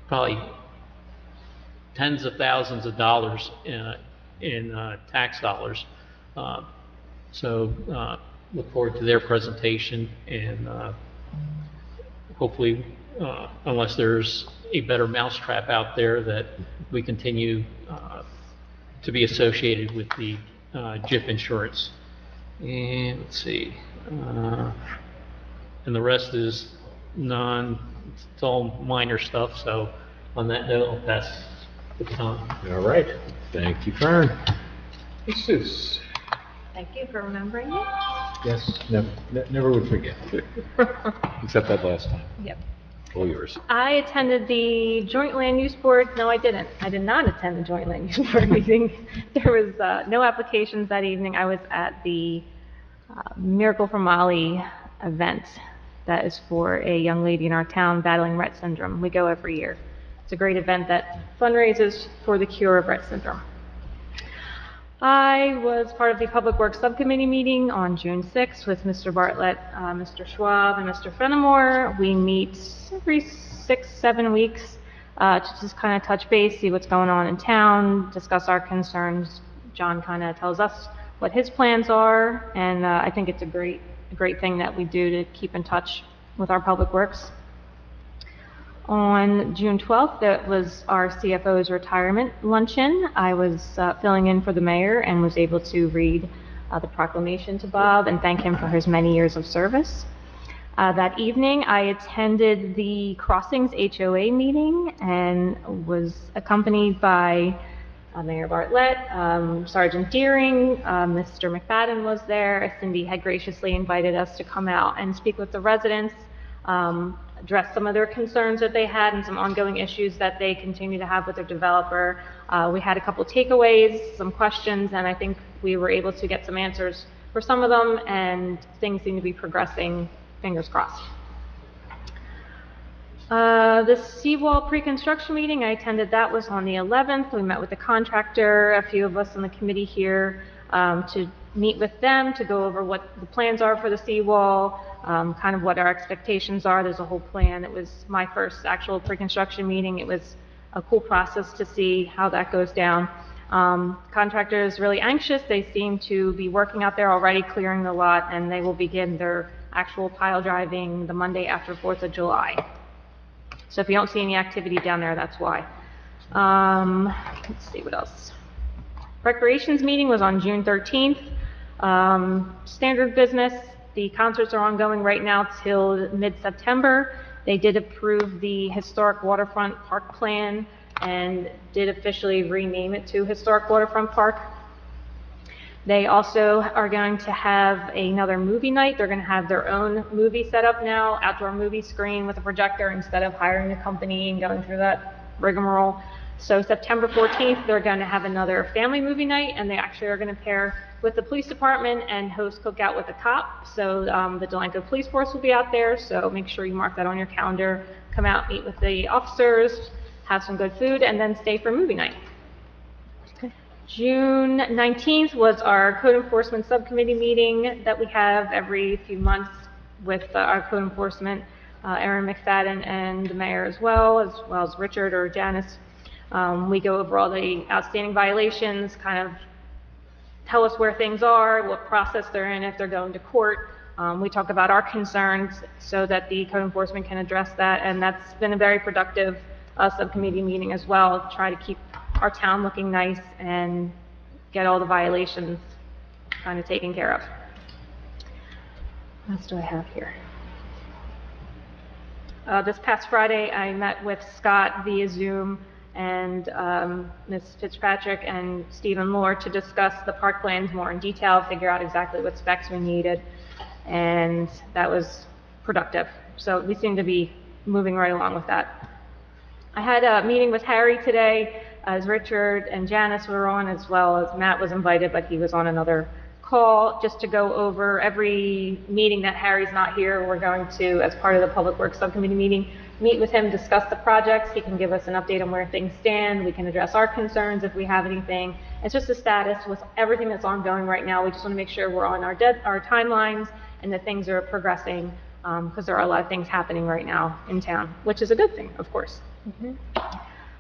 probably tens of thousands of dollars in tax dollars. So look forward to their presentation, and hopefully, unless there's a better mousetrap out there, that we continue to be associated with the JIF insurance. And let's see, and the rest is it's all minor stuff. So on that note, I'll pass the time. All right. Thank you, Fern. Jesus. Thank you for remembering me. Yes, never would forget. Except that last time. Yep. All yours. I attended the Joint Land Use Board. No, I didn't. I did not attend the Joint Land Use Board meeting. There was no applications that evening. I was at the Miracle for Molly event. That is for a young lady in our town battling Rett syndrome. We go every year. It's a great event that fundraises for the cure of Rett syndrome. I was part of the Public Works Subcommittee meeting on June 6th with Mr. Bartlett, Mr. Schwab, and Mr. Fenimore. We meet every 6-7 weeks to just kind of touch base, see what's going on in town, discuss our concerns. John kind of tells us what his plans are, and I think it's a great thing that we do to keep in touch with our Public Works. On June 12th, that was our CFO's retirement luncheon. I was filling in for the mayor and was able to read the proclamation to Bob and thank him for his many years of service. That evening, I attended the Crossings HOA meeting and was accompanied by Mayor Bartlett, Sergeant Deering, Mr. McFadden was there. Cindy had graciously invited us to come out and speak with the residents, address some of their concerns that they had and some ongoing issues that they continue to have with their developer. We had a couple takeaways, some questions, and I think we were able to get some answers for some of them, and things seem to be progressing, fingers crossed. The seawall pre-construction meeting, I attended that, was on the 11th. We met with the contractor, a few of us on the committee here, to meet with them to go over what the plans are for the seawall, kind of what our expectations are. There's a whole plan. It was my first actual pre-construction meeting. It was a cool process to see how that goes down. Contractor is really anxious. They seem to be working out there already, clearing the lot, and they will begin their actual pile driving the Monday after 4th of July. So if you don't see any activity down there, that's why. Let's see what else. Recreations meeting was on June 13th. Standard business. The concerts are ongoing right now till mid-September. They did approve the historic waterfront park plan and did officially rename it to Historic Waterfront Park. They also are going to have another movie night. They're going to have their own movie set up now, outdoor movie screen with a projector instead of hiring a company and going through that rigmarole. So September 14th, they're going to have another family movie night, and they actually are going to pair with the police department and host Cookout with a Cop. So the Delanco Police Force will be out there, so make sure you mark that on your calendar. Come out, meet with the officers, have some good food, and then stay for movie night. June 19th was our Code Enforcement Subcommittee meeting that we have every few months with our code enforcement, Erin McFadden and the mayor as well as Richard or Janice. We go over all the outstanding violations, kind of tell us where things are, what process they're in if they're going to court. We talk about our concerns so that the code enforcement can address that, and that's been a very productive subcommittee meeting as well, try to keep our town looking nice and get all the violations kind of taken care of. What else do I have here? This past Friday, I met with Scott via Zoom and Ms. Fitzpatrick and Stephen Moore to discuss the park plans more in detail, figure out exactly what specs we needed, and that was productive. So we seem to be moving right along with that. I had a meeting with Harry today, as Richard and Janice were on, as well as Matt was invited, but he was on another call, just to go over every meeting that Harry's not here. We're going to, as part of the Public Works Subcommittee meeting, meet with him, discuss the projects. He can give us an update on where things stand. We can address our concerns if we have anything. It's just a status with everything that's ongoing right now. We just want to make sure we're on our timelines and that things are progressing, because there are a lot of things happening right now in town, which is a good thing, of course.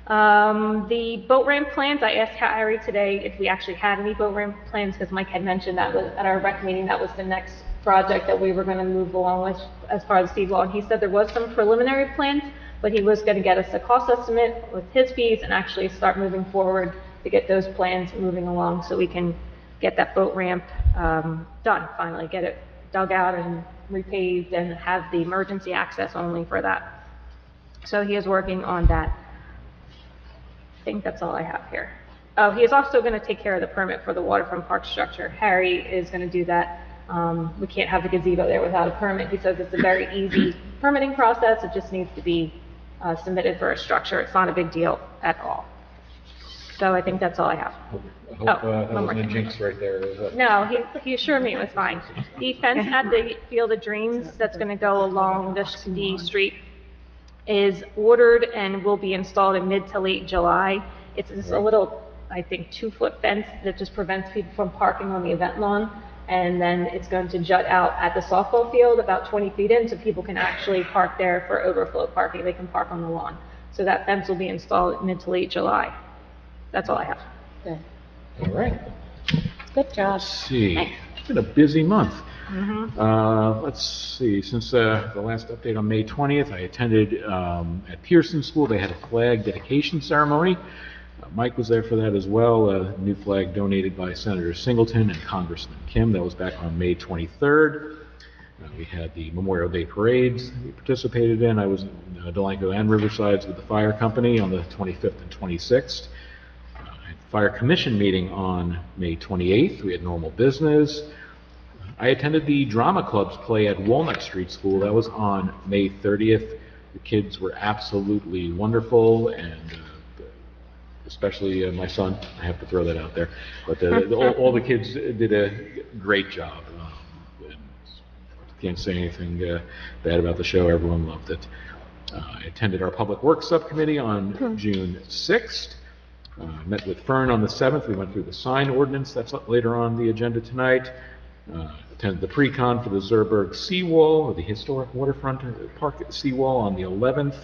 The boat ramp plans, I asked Harry today if we actually had any boat ramp plans, because Mike had mentioned that was at our rec meeting, that was the next project that we were going to move along with as far as seawall. And he said there was some preliminary plans, but he was going to get us a cost estimate with his fees and actually start moving forward to get those plans moving along so we can get that boat ramp done, finally get it dug out and repaved and have the emergency access only for that. So he is working on that. I think that's all I have here. Oh, he is also going to take care of the permit for the waterfront park structure. Harry is going to do that. We can't have the gazebo there without a permit. He says it's a very easy permitting process. It just needs to be submitted for a structure. It's not a big deal at all. So I think that's all I have. I hope that wasn't a jinx right there. No, he assured me it was fine. The fence at the Field of Dreams that's going to go along the street is ordered and will be installed in mid to late July. It's just a little, I think, 2-foot fence that just prevents people from parking on the event lawn. And then it's going to jut out at the softball field about 20 feet in so people can actually park there for overflow parking. They can park on the lawn. So that fence will be installed mid to late July. That's all I have. Good. All right. Good job. Let's see. It's been a busy month. Let's see. Since the last update on May 20th, I attended at Pearson School. They had a flag dedication ceremony. Mike was there for that as well. A new flag donated by Senator Singleton and Congressman Kim. That was back on May 23rd. We had the Memorial Day parades we participated in. I was in Delanco and Riversides with the fire company on the 25th and 26th. Fire Commission meeting on May 28th. We had normal business. I attended the Drama Club's play at Walnut Street School. That was on May 30th. The kids were absolutely wonderful, and especially my son. I have to throw that out there. But all the kids did a great job. Can't say anything bad about the show. Everyone loved it. I attended our Public Works Subcommittee on June 6th. Met with Fern on the 7th. We went through the sign ordinance. That's later on the agenda tonight. Attended the pre-con for the Zerberg seawall, or the historic waterfront park seawall, on the 11th.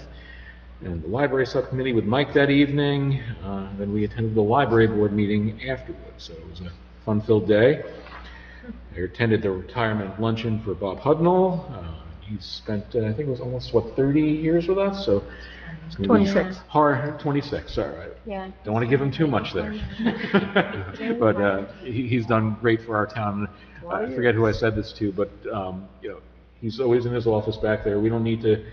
And the library subcommittee with Mike that evening. Then we attended the library board meeting afterwards. So it was a fun-filled day. I attended the retirement luncheon for Bob Hudnall. He spent, I think it was almost, 30 years with us? So it's going to 26. be hard. 26, all right. Yeah. Don't want to give him too much there. But he's done great for our town. I forget who I said this to, but he's always in his office back there. We don't need to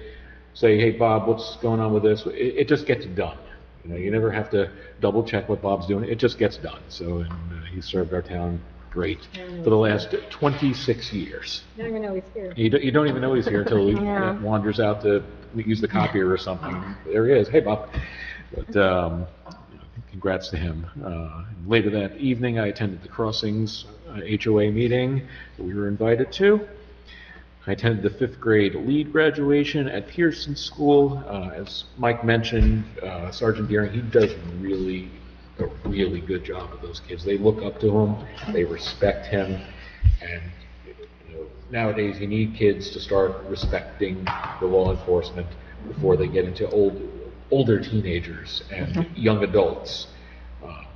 say, hey, Bob, what's going on with this? It just gets done. You never have to double check what Bob's doing. It just gets done. So he served our town great for the last 26 years. I don't even know he's here. You don't even know he's here until he Yeah. wanders out to use the copier or something. There he is. Hey, Bob. But congrats to him. Later that evening, I attended the Crossings HOA meeting that we were invited to. I attended the 5th grade lead graduation at Pearson School. As Mike mentioned, Sergeant Deering, he does a really good job with those kids. They look up to him, they respect him, and nowadays you need kids to start respecting the law enforcement before they get into older teenagers and young adults,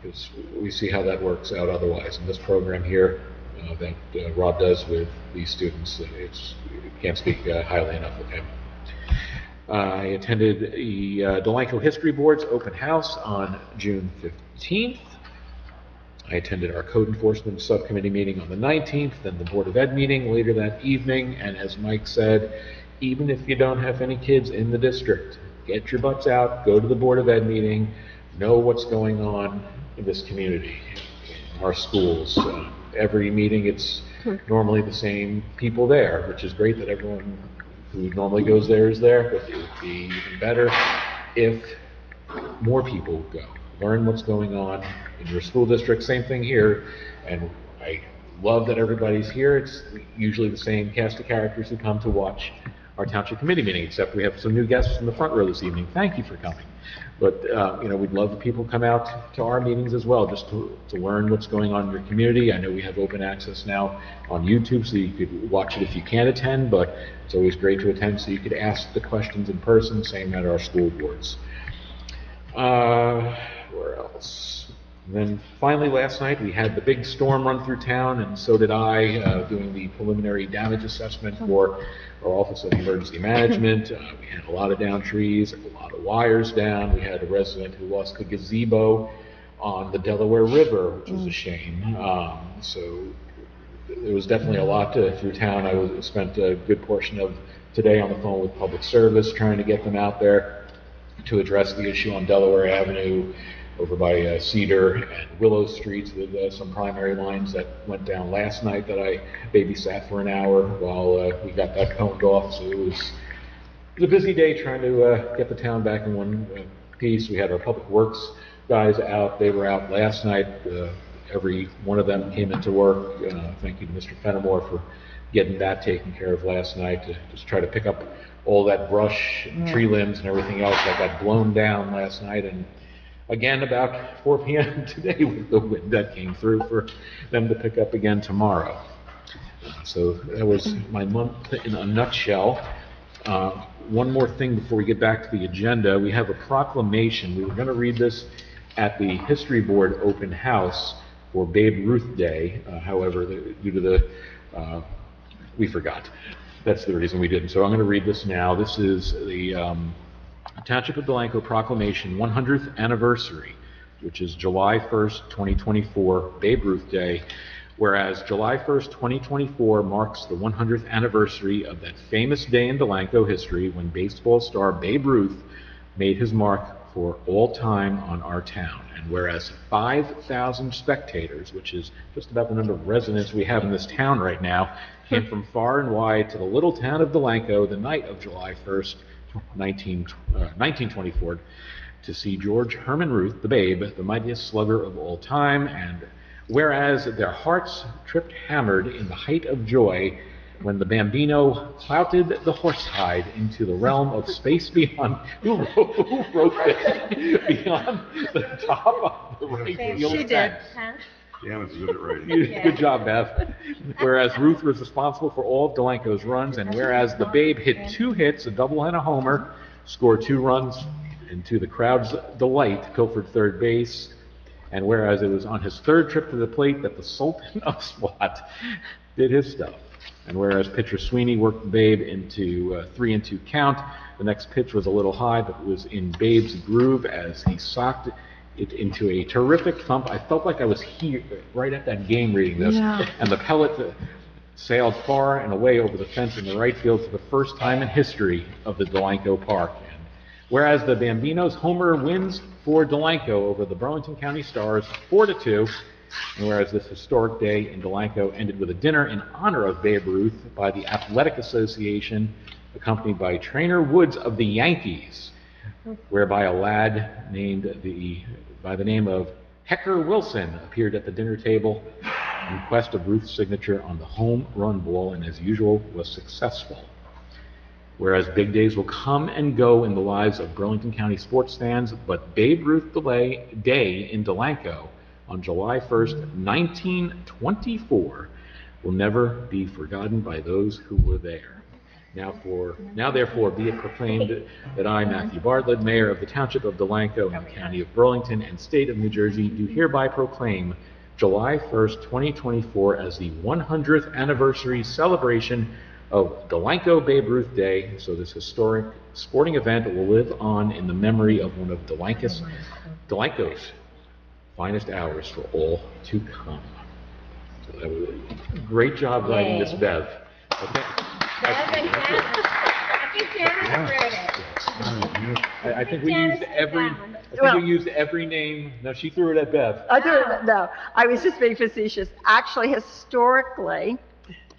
because we see how that works out otherwise. And this program here that Rob does with these students, can't speak highly enough of him. I attended the Delanco History Board's open house on June 15th. I attended our Code Enforcement Subcommittee meeting on the 19th, then the Board of Ed meeting later that evening, and as Mike said, even if you don't have any kids in the district, get your butts out, go to the Board of Ed meeting, know what's going on in this community, in our schools. Every meeting, it's normally the same people there, which is great that everyone who normally goes there is there, but it would be even better if more people go. Learn what's going on in your school district. Same thing here, and I love that everybody's here. It's usually the same cast of characters who come to watch our township committee meeting, except we have some new guests in the front row this evening. Thank you for coming. But we'd love if people come out to our meetings as well, just to learn what's going on in your community. I know we have open access now on YouTube, so you could watch it if you can't attend, but it's always great to attend so you could ask the questions in person, same at our school boards. Where else? And then finally last night we had the big storm run through town, and so did I, doing the preliminary damage assessment for our Office of Emergency Management. We had a lot of down trees, a lot of wires down. We had a resident who lost a gazebo on the Delaware River, which was a shame. So there was definitely a lot through town. I spent a good portion of today on the phone with Public Service trying to get them out there to address the issue on Delaware Avenue over by Cedar and Willow Streets with some primary lines that went down last night that I babysat for an hour while we got that coned off. So it was a busy day trying to get the town back in one piece. We had our Public Works guys out. They were out last night. Every one of them came into work. Thank you to Mr. Fenimore for getting that taken care of last night, to just try to pick up all that brush and tree limbs and everything else that got blown down last night. And again, about 4 p.m. today with the wind that came through for them to pick up again tomorrow. So that was my month in a nutshell. One more thing before we get back to the agenda. We have a proclamation. We were going to read this at the History Board open house for Babe Ruth Day. However, due to the, we forgot. That's the reason we didn't. So I'm going to read this now. This is the Township of Delanco Proclamation 100th Anniversary, which is July 1st, 2024, Babe Ruth Day. Whereas July 1st, 2024 marks the 100th anniversary of that famous day in Delanco history when baseball star Babe Ruth made his mark for all time on our town. And whereas 5,000 spectators, which is just about the number of residents we have in this town right now, came from far and wide to the little town of Delanco the night of July 1st, 1924, to see George Herman Ruth, the Babe, the mightiest slugger of all time. And whereas their hearts tripped hammered in the height of joy when the Bambino clouted the horsehide into the realm of space beyond. Who wrote this? Beyond the top of the right field She did. fence. Janet's good at writing. Good job, Beth. Whereas Ruth was responsible for all of Delanco's runs, and whereas the Babe hit 2 hits, a double and a homer, scored 2 runs, and to the crowd's delight, pilfered third base, and whereas it was on his 3rd trip to the plate that the Sultan of SWAT did his stuff, and whereas pitcher Sweeney worked the Babe into a 3-2 count, the next pitch was a little high, but was in Babe's groove as he socked it into a terrific thump. I felt like I was here, right at that game reading this, and the pellet sailed far and away over the fence in the right field for the first time in history of the Delanco Park. And whereas the Bambinos' homer wins for Delanco over the Burlington County Stars 4-2, And whereas this historic day in Delanco ended with a dinner in honor of Babe Ruth by the Athletic Association, accompanied by Trainer Woods of the Yankees, whereby a lad by the name of Hecker Wilson appeared at the dinner table in quest of Ruth's signature on the home run ball, and as usual was successful. Whereas big days will come and go in the lives of Burlington County sports fans, but Babe Ruth Day in Delanco on July 1st, 1924 will never be forgotten by those who were there. Now therefore be it proclaimed that I, Matthew Bartlett, Mayor of the Township of Delanco and the County of Burlington and State of New Jersey, do hereby proclaim July 1st, 2024 as the 100th anniversary celebration of Delanco Babe Ruth Day, so this historic sporting event will live on in the memory of one of Delanco's finest hours for all to come. So that was a great job writing this, Bev. Okay. I think we used every name. No, she threw it at Bev. I threw it, no, I was just being facetious. Actually, historically,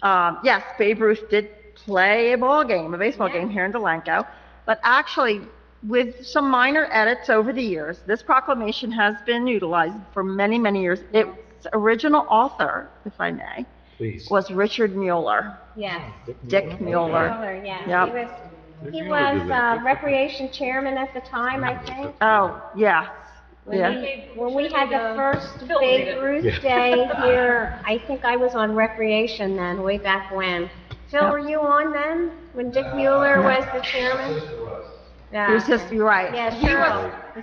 yes, Babe Ruth did play a baseball game here in Delanco, but actually, with some minor edits over the years, this proclamation has been utilized for many, many years. Its original author, if I may, was Richard Mueller. Yes. Dick Mueller. Mueller, yeah. Yep. He was recreation chairman at the time, I think. Oh, yes. When we had the first Babe Ruth Day here, I think I was on recreation then, way back when. Phil, were you on then, when Dick Mueller was the chairman? He was just, you're right. Yeah, He sure.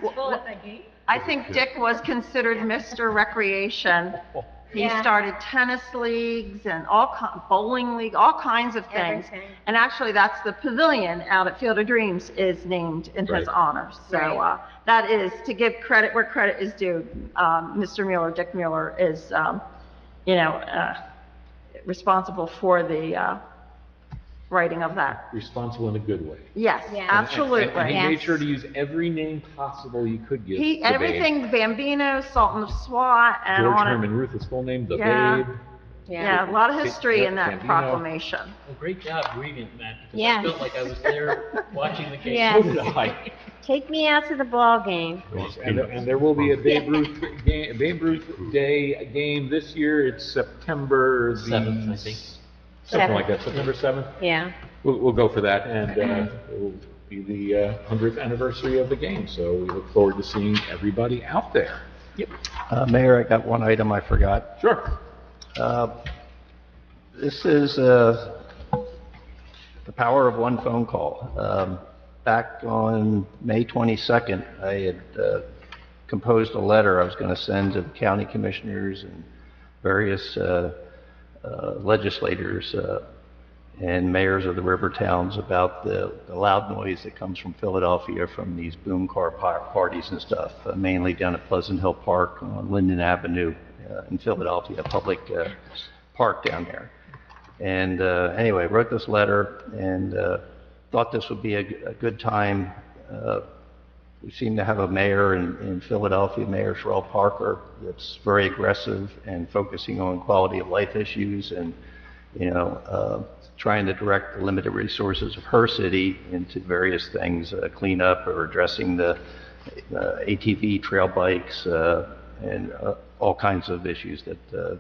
was, I think Dick was considered Mr. Recreation. He started tennis leagues and bowling league, all kinds of things. Everything. And actually, that's the pavilion out at Field of Dreams is named in his honor. So that is to give credit where credit is due. Mr. Mueller, Dick Mueller, is responsible for the writing of that. Responsible in a good way. Yes, absolutely. And he made sure to use every name possible you could give. Everything, Bambino, Sultan of SWAT, and George on Herman Ruth, his full name, the Yeah. Babe. Yeah, a lot of history in that Bambino. proclamation. Well, great job reading it, Matt, because Yes. I felt like I was there watching the game. Yes. So did I. Take me out to the ball game. And there will be a Babe Ruth Day game this year. It's September the 7th, I think. Something like that, September 7th. Yeah. We'll go for that, and it will be the 100th anniversary of the game. So we look forward to seeing everybody out there. Yep. Mayor, I got one item I forgot. Sure. This is the power of one phone call. Back on May 22nd, I had composed a letter I was going to send to the county commissioners and various legislators and mayors of the river towns about the loud noise that comes from Philadelphia from these boom car parties and stuff, mainly down at Pleasant Hill Park on Linden Avenue in Philadelphia, a public park down there. And anyway, wrote this letter and thought this would be a good time. We seem to have a mayor in Philadelphia, Mayor Sherelle Parker, that's very aggressive and focusing on quality of life issues and, trying to direct the limited resources of her city into various things, cleanup or addressing the ATV trail bikes and all kinds of issues that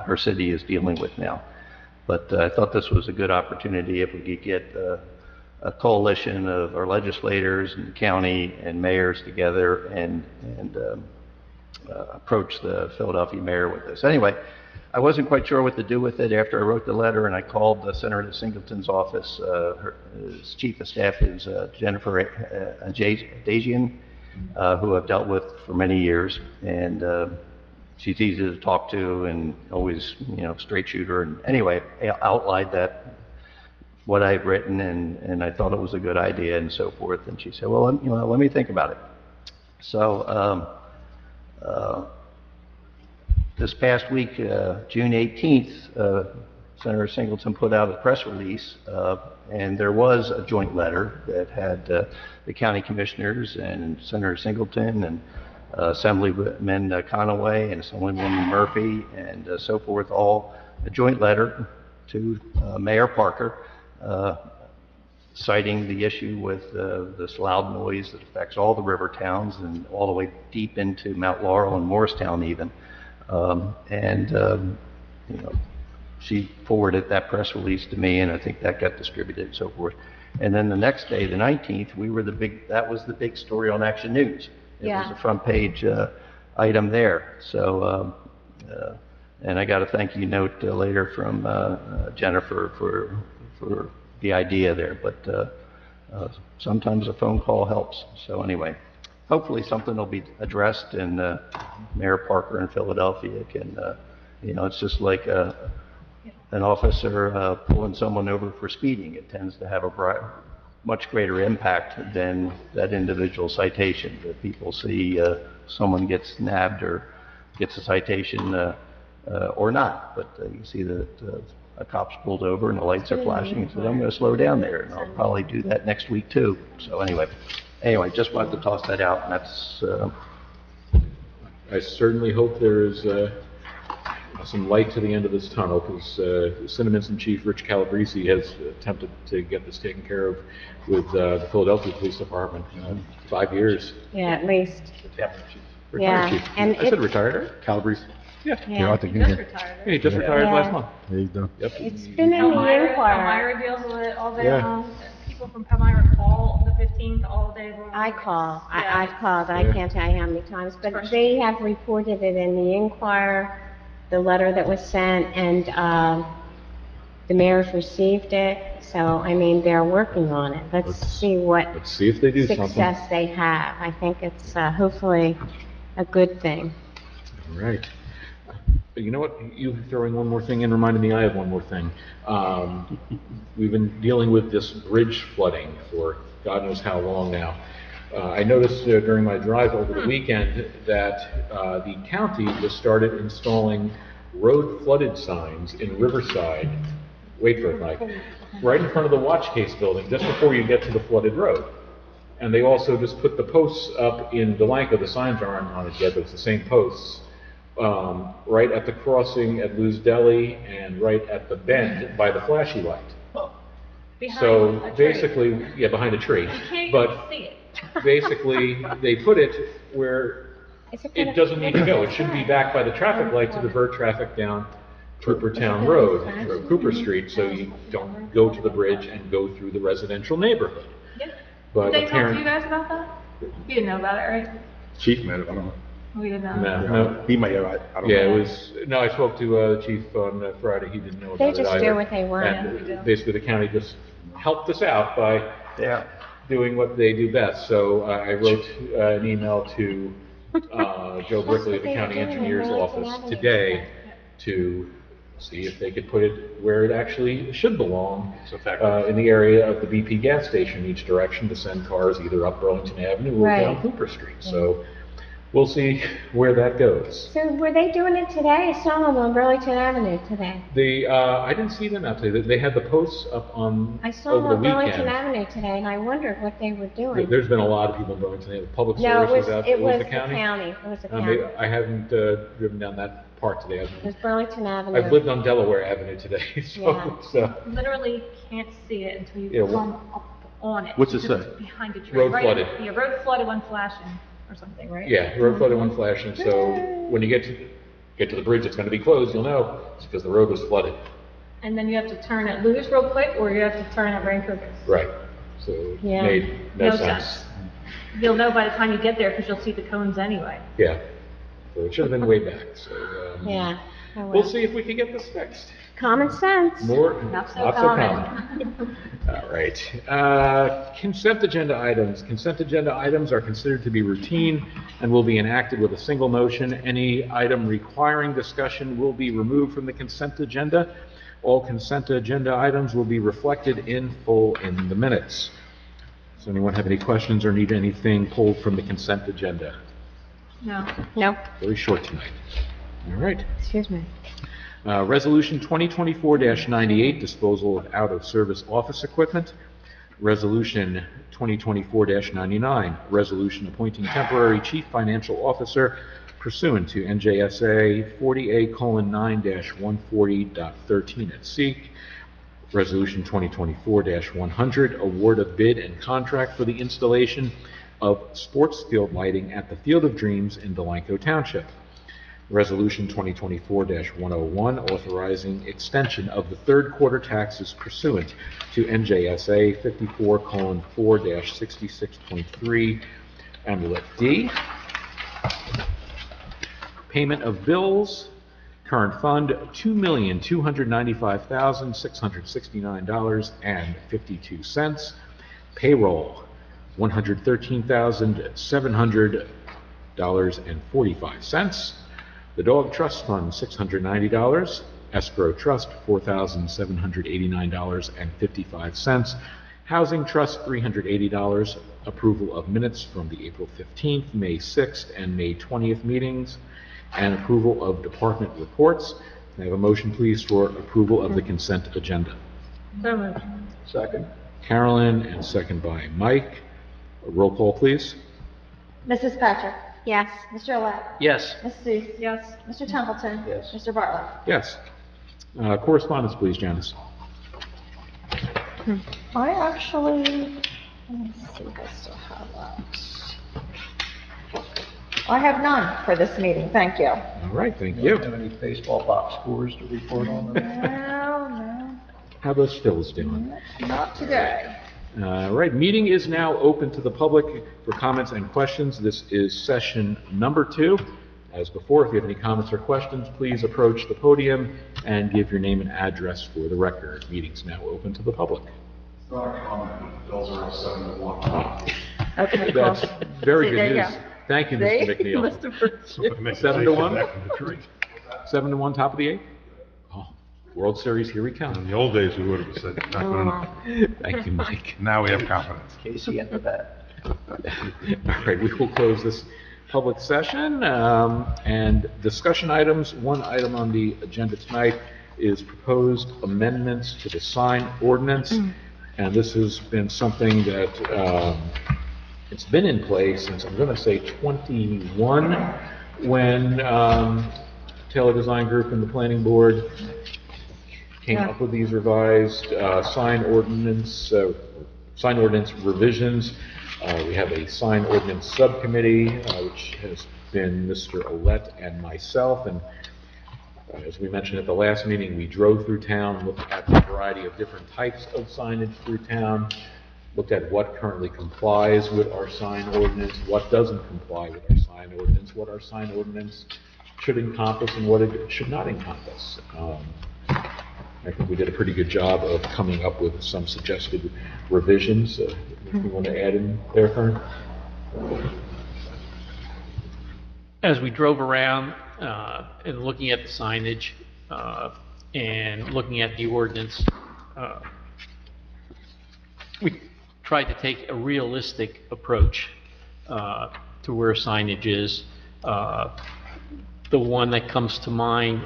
her city is dealing with now. But I thought this was a good opportunity if we could get a coalition of our legislators and county and mayors together and approach the Philadelphia mayor with this. Anyway, I wasn't quite sure what to do with it after I wrote the letter, and I called Senator Singleton's office. His chief of staff is Jennifer Dajian, who I've dealt with for many years, and she's easy to talk to and always, straight shooter. And anyway, I outlined what I had written, and I thought it was a good idea and so forth. And she said, well, let me think about it. So this past week, June 18th, Senator Singleton put out a press release, and there was a joint letter that had the county commissioners and Senator Singleton and Assemblyman Conaway and Assemblywoman Murphy and so forth, all a joint letter to Mayor Parker citing the issue with this loud noise that affects all the river towns and all the way deep into Mount Laurel and Morristown even. You know, she forwarded that press release to me, and I think that got distributed and so forth. And then the next day, the 19th, that was the big story on Action News. It was a front page item there. So, and I got a thank you note later from Jennifer for the idea there, but sometimes a phone call helps. So anyway, hopefully something will be addressed, and Mayor Parker in Philadelphia can, you know, it's just like an officer pulling someone over for speeding. It tends to have a much greater impact than that individual citation. That people see someone gets nabbed or gets a citation or not, but you see that a cop's pulled over and the lights are flashing and said, I'm going to slow down there, and I'll probably do that next week too. So anyway, just wanted to toss that out, and that's... I certainly hope there is some light to the end of this tunnel, because Cinnaminson Chief Rich Calabrese has attempted to get this taken care of with the Philadelphia Police Department. 5 years. Yeah, at least. Retired chief. And I said retired. Calabrese. Yeah. I think He just retired. Yeah, he just retired last month. There you go. Yep. It's been in the inquiry. Palmyra deals with it all day long. People from Palmyra call the 15th all day long. I call. Yeah. I've called. I can't tell you how many times, but they have reported it in the Inquirer, the letter that was sent, and the mayor's received it. So, I mean, they're working on it. Let's see if they do success something. they have. I think it's hopefully a good thing. All right. You know what? You throwing one more thing in reminded me I have one more thing. We've been dealing with this bridge flooding for God knows how long now. I noticed during my drive over the weekend that the county just started installing road flooded signs in Riverside. Wait for it, Mike. Right in front of the watch case building, just before you get to the flooded road. And they also just put the posts up in Delanco. The signs aren't on it yet, but it's the same posts. Right at the crossing at Lou's Deli and right at the bend by the flashy light. So basically, behind a tree. You can't But see it. basically, they put it where it doesn't need to go. It should be back by the traffic light to divert traffic down Coopertown Road, or Cooper Street, so you don't go to the bridge and go through the residential neighborhood. Yeah. But Did they talk to apparently, you guys about that? You didn't know about it, right? Chief met it, I don't know. We didn't know. no. He may have, I don't know. Yeah, it was, no, I spoke to the chief on Friday, he didn't know about They it just either. do what they want. And basically, the county just helped us out by doing what they do best. So I wrote an email to Joe Brickley of the county engineer's office today to see if they could put it where it actually should belong, in the area of the BP gas station in each direction to send cars either up Burlington Avenue or down Cooper Street. So we'll see where that goes. So were they doing it today? I saw them on Burlington Avenue today. I didn't see them out today. They had the posts up on I saw them over the on Burlington weekend. Avenue today, and I wondered what they were doing. There's been a lot of people in Burlington. The public No, service was out. it was the the county. It was the county. I haven't driven down that part today. It was Burlington Avenue. I've lived on Delaware Avenue today, so it's, Literally can't see it until you Yeah, come up on it. What's it because say? it's behind a tree. Road right? flooded. Yeah, road flooded when flashing or something, right? yeah, road flooded one flashing. So when you get to the bridge, it's going to be closed. You'll know it's because the road was flooded. And then you have to turn at Lou's real quick, or you have to turn at Rancokus. Right. So it made no sense. You'll know by the time you get there because you'll see the cones anyway. Yeah. So it should have been way back. So Yeah. Oh, well. we'll see if we can get this fixed. Common sense. More, Not so common. All right. Consent agenda items. Consent agenda items are considered to be routine and will be enacted with a single motion. Any item requiring discussion will be removed from the consent agenda. All consent agenda items will be reflected in full in the minutes. Does anyone have any questions or need anything pulled from the consent agenda? No. No. Very short tonight. All right. Excuse me. Resolution 2024-98, disposal of out-of-service office equipment. Resolution 2024-99, resolution appointing temporary chief financial officer pursuant to NJSA 40A:9-140.13 at SEEK. Resolution 2024-100, award of bid and contract for the installation of sports field lighting at the Field of Dreams in Delanco Township. Resolution 2024-101, authorizing extension of the third quarter taxes pursuant to NJSA 54:4-66.3, Amulet D. Payment of bills, current fund $2,295,669.52. Payroll, $113,700.45. The Dog Trust Fund, $690. Escrow Trust, $4,789.55. Housing Trust, $380. Approval of minutes from the April 15th, May 6th, and May 20th meetings, and approval of department reports. Can I have a motion, please, for approval of the consent agenda? So moved. Second. Carolyn, and second by Mike. A roll call, please. Mrs. Patrick? Yes. Mr. Allette? Yes. Ms. Seuss? Yes. Mr. Templeton? Yes. Mr. Bartlett? Yes. Correspondence, please, Janice. I actually, let me see if I still have that. I have none for this meeting, thank you. All right, thank You you. don't have any baseball box scores to report on them? No, How those Phils doing? not today. All right, meeting is now open to the public for comments and questions. This is session number 2. As before, if you have any comments or questions, please approach the podium and give your name and address for the record. Meeting's now open to the public. Not a comment, bills are 7 to 1. Okay, That's cool. very See, there good you news. go. Thank you, See? Mr. McNeil. Must have forgotten. 7 to 1? 7 to 1, top of the 8th? Oh, World Series, here we come. In the old days, we would have said, not good enough. Thank you, Mike. Now we have confidence. Casey at the bat. All right, we will close this public session, and discussion items. One item on the agenda tonight is proposed amendments to the sign ordinance, and this has been something that it's been in place since, I'm going to say, 21, when Taylor Design Group and the Planning Board came up with these revised sign ordinance revisions. We have a sign ordinance subcommittee, which has been Mr. Allette and myself, and as we mentioned at the last meeting, we drove through town, looked at a variety of different types of signage through town, looked at what currently complies with our sign ordinance, what doesn't comply with our sign ordinance, what our sign ordinance should encompass and what it should not encompass. I think we did a pretty good job of coming up with some suggested revisions. If you want to add in there, Fern? As we drove around and looking at the signage and looking at the ordinance, we tried to take a realistic approach to where signage is. The one that comes to mind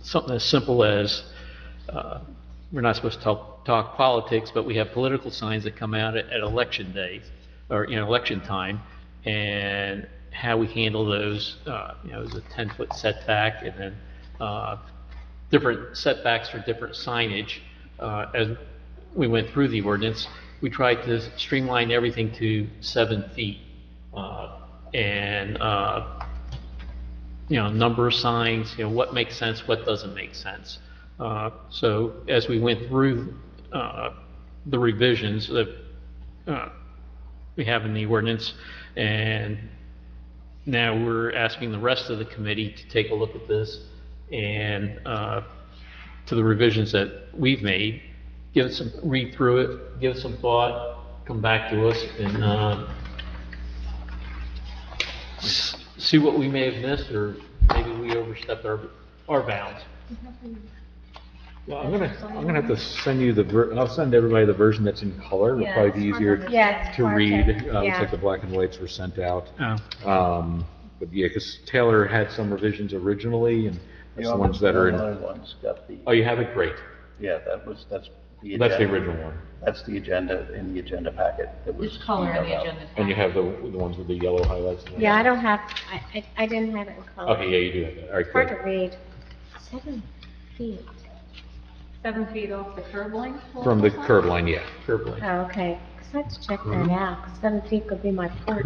something as simple as we're not supposed to talk politics, but we have political signs that come out at election day or election time, and how we handle those. There's a 10-foot setback, and then different setbacks for different signage. As we went through the ordinance, we tried to streamline everything to 7 feet, and number of signs, what makes sense, what doesn't make sense. So as we went through the revisions that we have in the ordinance, and now we're asking the rest of the committee to take a look at this and to the revisions that we've made, read through it, give it some thought, come back to us, and see what we may have missed, or maybe we overstepped our bounds. Well, I'm gonna have to send you I'll send everybody the version that's in color. It'll probably be easier to read. Looks like the black and whites were sent out. But yeah, because Taylor had some revisions originally, and that's the ones that are in. One's got the. Oh, you have it? Great. Yeah, that's That's the original one. That's the agenda, in the agenda packet that was. Which color in the emailed out. agenda? And you have the ones with the yellow highlights? Yeah, I don't have, I didn't have it in color. Okay, yeah, you do have that. All right, It's hard good. to read. 7 feet. 7 feet off the curb line? From the curb line, yeah. Curb line. Oh, okay. Because I have to check that out, because 7 feet could be my porch.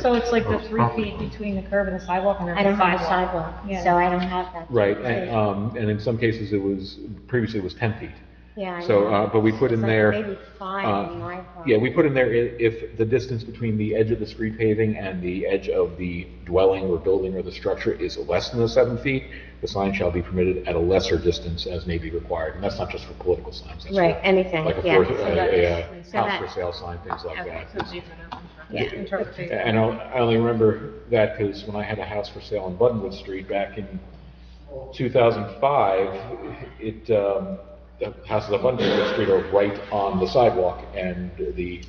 So it's like the 3 feet between the curb and the sidewalk and then I the don't have a sidewalk. sidewalk, Yeah. so I don't have that. Right, and in some cases previously it was 10 feet. Yeah, I So, know. but we put in It's like there. maybe 5 in my part. Yeah, we put in there if the distance between the edge of the street paving and the edge of the dwelling or building or the structure is less than the 7 feet, the sign shall be permitted at a lesser distance as may be required. And that's not just for political signs. That's Right, for, anything, like yeah. a So house that- for sale sign, things like Okay, that. so leave it open for Yeah. interpretation. And I only remember that because when I had a house for sale on Buttonwood Street back in 2005, the houses on Buttonwood Street are right on the sidewalk, and the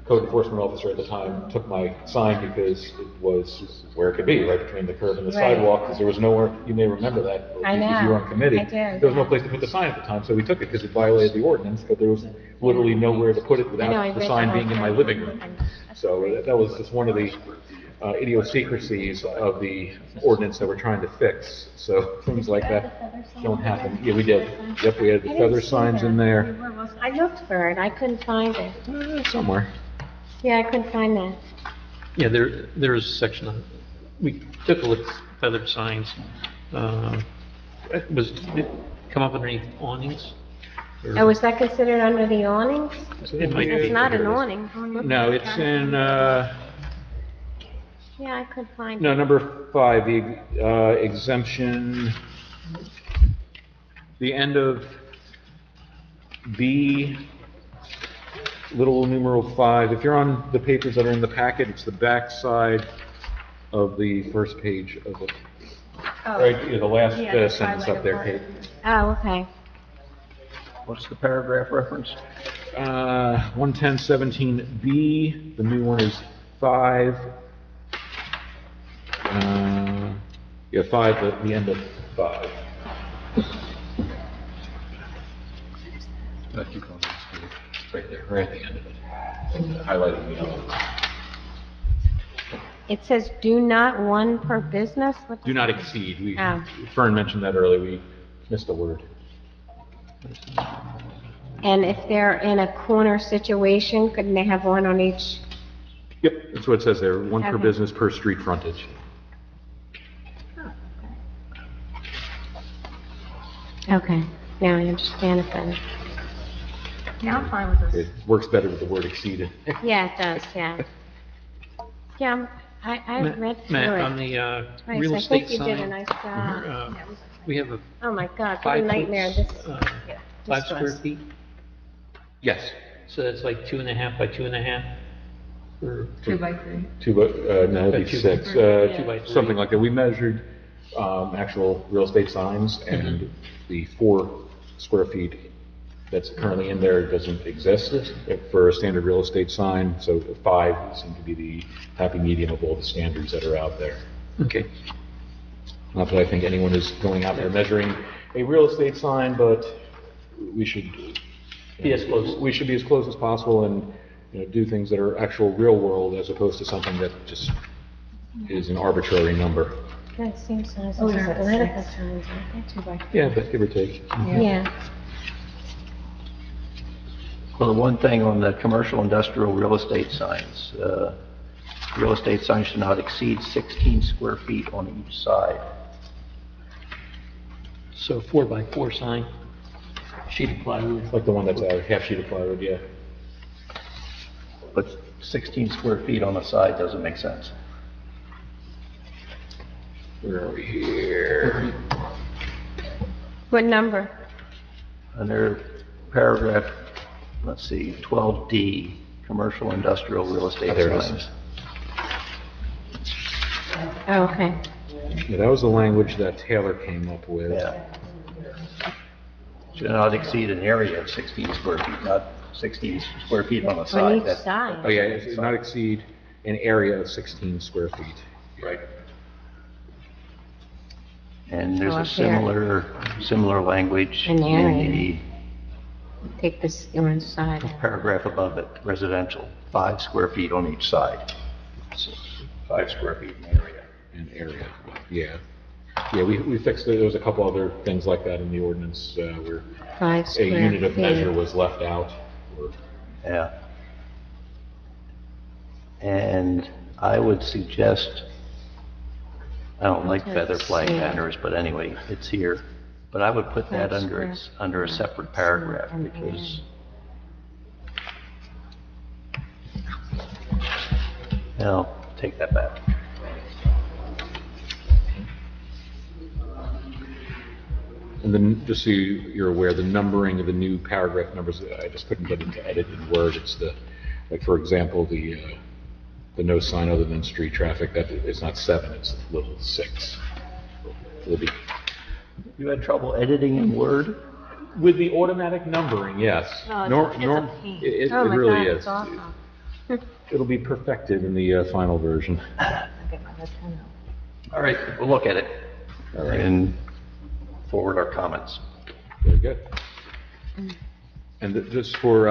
code enforcement officer at the time took my sign because it was where it could be, right between the curb and the Right. sidewalk, because there was nowhere, you may remember that. I Because you were on know. committee. I do, There was no yeah. place to put the sign at the time, so we took it because it violated the ordinance, but there was literally nowhere to put it I know, without I the read sign the being whole in my thing. living room. So that was just one of the idiosyncrasies of the ordinance that we're trying to fix. So things like that don't happen. Yeah, we did. Yep, we had the I didn't feather see signs that. in there. I looked for it, I couldn't find it. Somewhere. Yeah, I couldn't find that. Yeah, there's a section on, we took a look at feathered signs. Did it come up underneath awnings? Or- Oh, was that considered under the awnings? It might be. It's not an Here it is. awning. No, it's in, Yeah, I couldn't find no, it. number 5, the exemption, the end of B, little numeral 5. If you're on the papers that are in the packet, it's the back side of the first page of it. Oh. Right, yeah, the last Yeah, the sentence up there, Kate. Oh, okay. What's the paragraph reference? 11017B, the new one is 5. Yeah, 5, the end of 5. Right there, right at the end of it. Highlighted in yellow. It says do not one per business? What Do does not that mean? exceed. Oh. Fern mentioned that earlier, we missed a word. And if they're in a corner situation, couldn't they have one on each? Yep, that's what it says there, 1 per Okay. business per street frontage. Okay, now I understand it better. Yeah, I'm fine with this. It works better with the word exceeded. Yeah, it does, yeah. Yeah, I've read through Matt, it. on the Twice. real I estate think you did a sign, nice job. we have a Oh my God, what a 5 foot, nightmare this, 5 this square was. feet. Yes. So that's like 2.5 by 2.5? Or 2 by 3. No, it'd be 2 by 6, 3. 2 by 3. something like that. We measured actual real estate signs, and the 4 square feet that's currently in there doesn't exist for a standard real estate sign, so 5 seemed to be the happy medium of all the standards that are out there. Okay. Not that I think anyone is going out there measuring a real estate sign, but we should Be as close. We should be as close as possible and, do things that are actual real world as opposed to something that just is an arbitrary number. That seems nice. Oh, It's they're at political 6. signs, aren't they? 2 by 3. Yeah, but give or take. Yeah. Well, the one thing on the commercial industrial real estate signs, real estate signs should not exceed 16 square feet on each side. So 4 by 4 sign, sheet of plywood. Like the one that's a half sheet of plywood, yeah. But 16 square feet on the side doesn't make sense. Where are we here? What number? Under paragraph, let's see, 12D, commercial industrial real estate There it is. signs. Oh, okay. Yeah, that was the language that Taylor came up with. Yeah. Should not exceed an area of 16 square feet, not 16 square feet on the side. On each That's- side. Oh, yeah, it should not exceed an area of 16 square feet. Right. And there's Oh, a up here. similar language An in area. Take this one side out. Paragraph above it, residential, 5 square feet on each side. So 5 square feet in area. In area, yeah. Yeah, we fixed it. There was a couple other things like that in the ordinance where 5 a square unit of feet. measure was left out. Or, Yeah. And I would suggest, I don't like feather flag see. banners, but anyway, it's here. But I would put that That's under, where- its under a separate paragraph because, no, take that back. and then, just so you're aware, the numbering of the new paragraph numbers, I just couldn't get into edit in Word. It's the, like, for example, the no sign other than street traffic, that it's not 7, it's little 6. It'll be, You had trouble editing in Word? with the automatic numbering, yes. No, it's Nor- a nor- pain. It Oh my really God, is. it's awesome. It'll be perfected in the final version. I'll get my left hand out. All right, we'll look at it All right. and forward our comments. Very good. And just for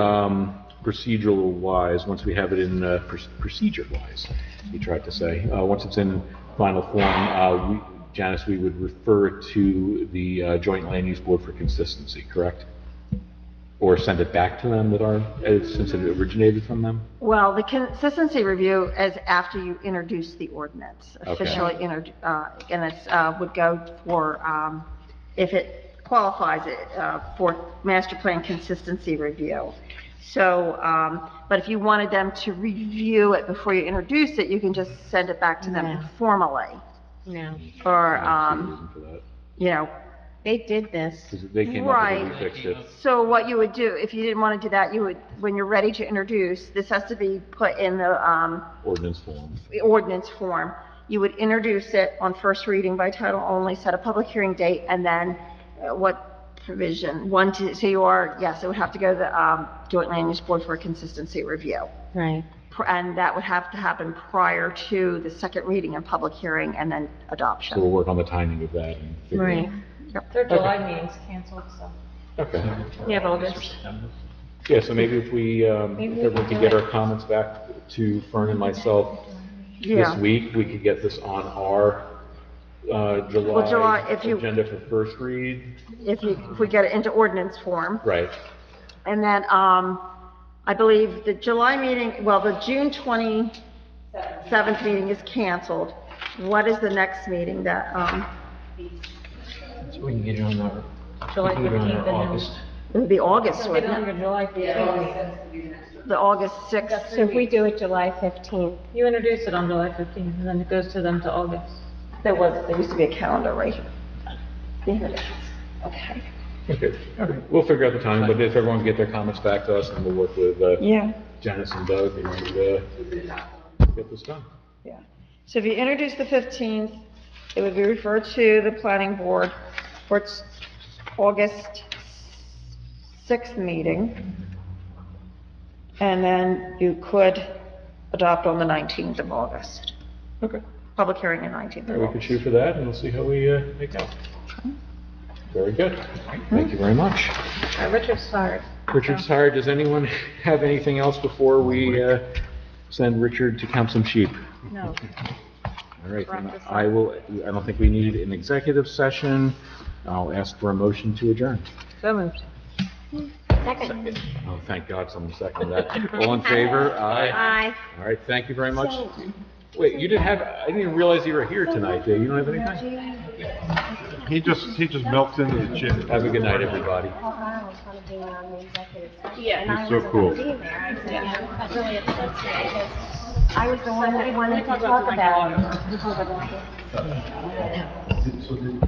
procedural wise, once we have it in procedure wise, we tried to say, once it's in final form, Janice, we would refer to the Joint Land Use Board for consistency, correct? Or send it back to them with our, since it originated from them? Well, the consistency review is after you introduce the ordinance, Okay. officially, and it's, would go for, if it qualifies it, for master plan consistency review. So, but if you wanted them to review it before you introduce it, you can just send it back to them Yeah. formally. No, Or, For that. you know, they did this. 'Cause they came up with it, we Right. fixed it. so what you would do, if you didn't want to do that, you would, when you're ready to introduce, this has to be put in the, Ordinance form. ordinance form. You would introduce it on first reading by title only, set a public hearing date, and then what provision? So you are, yes, it would have to go to the Joint Land Use Board for a consistency review. Right. And that would have to happen prior to the second reading and public hearing and then So we'll adoption. work on the timing of that and figure Right. out. Their July meeting's canceled, so. Okay. You have August. Yeah, so maybe if we, if Maybe we everyone could could do get it. our comments back to Fern and myself this Yeah. week, we could get this on our July, July if you- agenda for first read. If we get it into ordinance form. Right. And then, I believe the July meeting, well, the June 27th meeting is canceled. What is the next meeting that, So we can get it on our, July we can get it on 15th our and then- August. it would be August, So get it on wouldn't your it? July 15th. The August 6th. So if we do it July 15th, You introduce it on July 15th, and then it goes to them to August. There used to be a calendar, right? There it is. Okay. Okay. All right. We'll figure out the time, but if everyone can get their comments back to us, and we'll work with Yeah, Janice and Doug and get this done. yeah. So if you introduce the 15th, it would be referred to the planning board for its August 6th meeting. And then you could adopt on the 19th of August. Okay. Public hearing on 19th All of right, we could August. shoot for that, and we'll see how we make out. Very good. Thank you very much. Richard's tired. Richard's tired. Does anyone have anything else before we send Richard to count some sheep? No. All right, then I don't think we need an executive session. I'll ask for a motion to adjourn. So moved. second. Oh, thank God someone seconded that. All in favor? Aye. Aye. All right, thank you very much. Wait, you didn't have, I didn't even realize you were here tonight. You don't have anything? He just melts into the chip. Have a good night, everybody. I was going to be on the executive session. Yeah. And I He's so wasn't cool. going to be there. I said, that really upsets me because I was the one that wanted to talk talk about about it. So did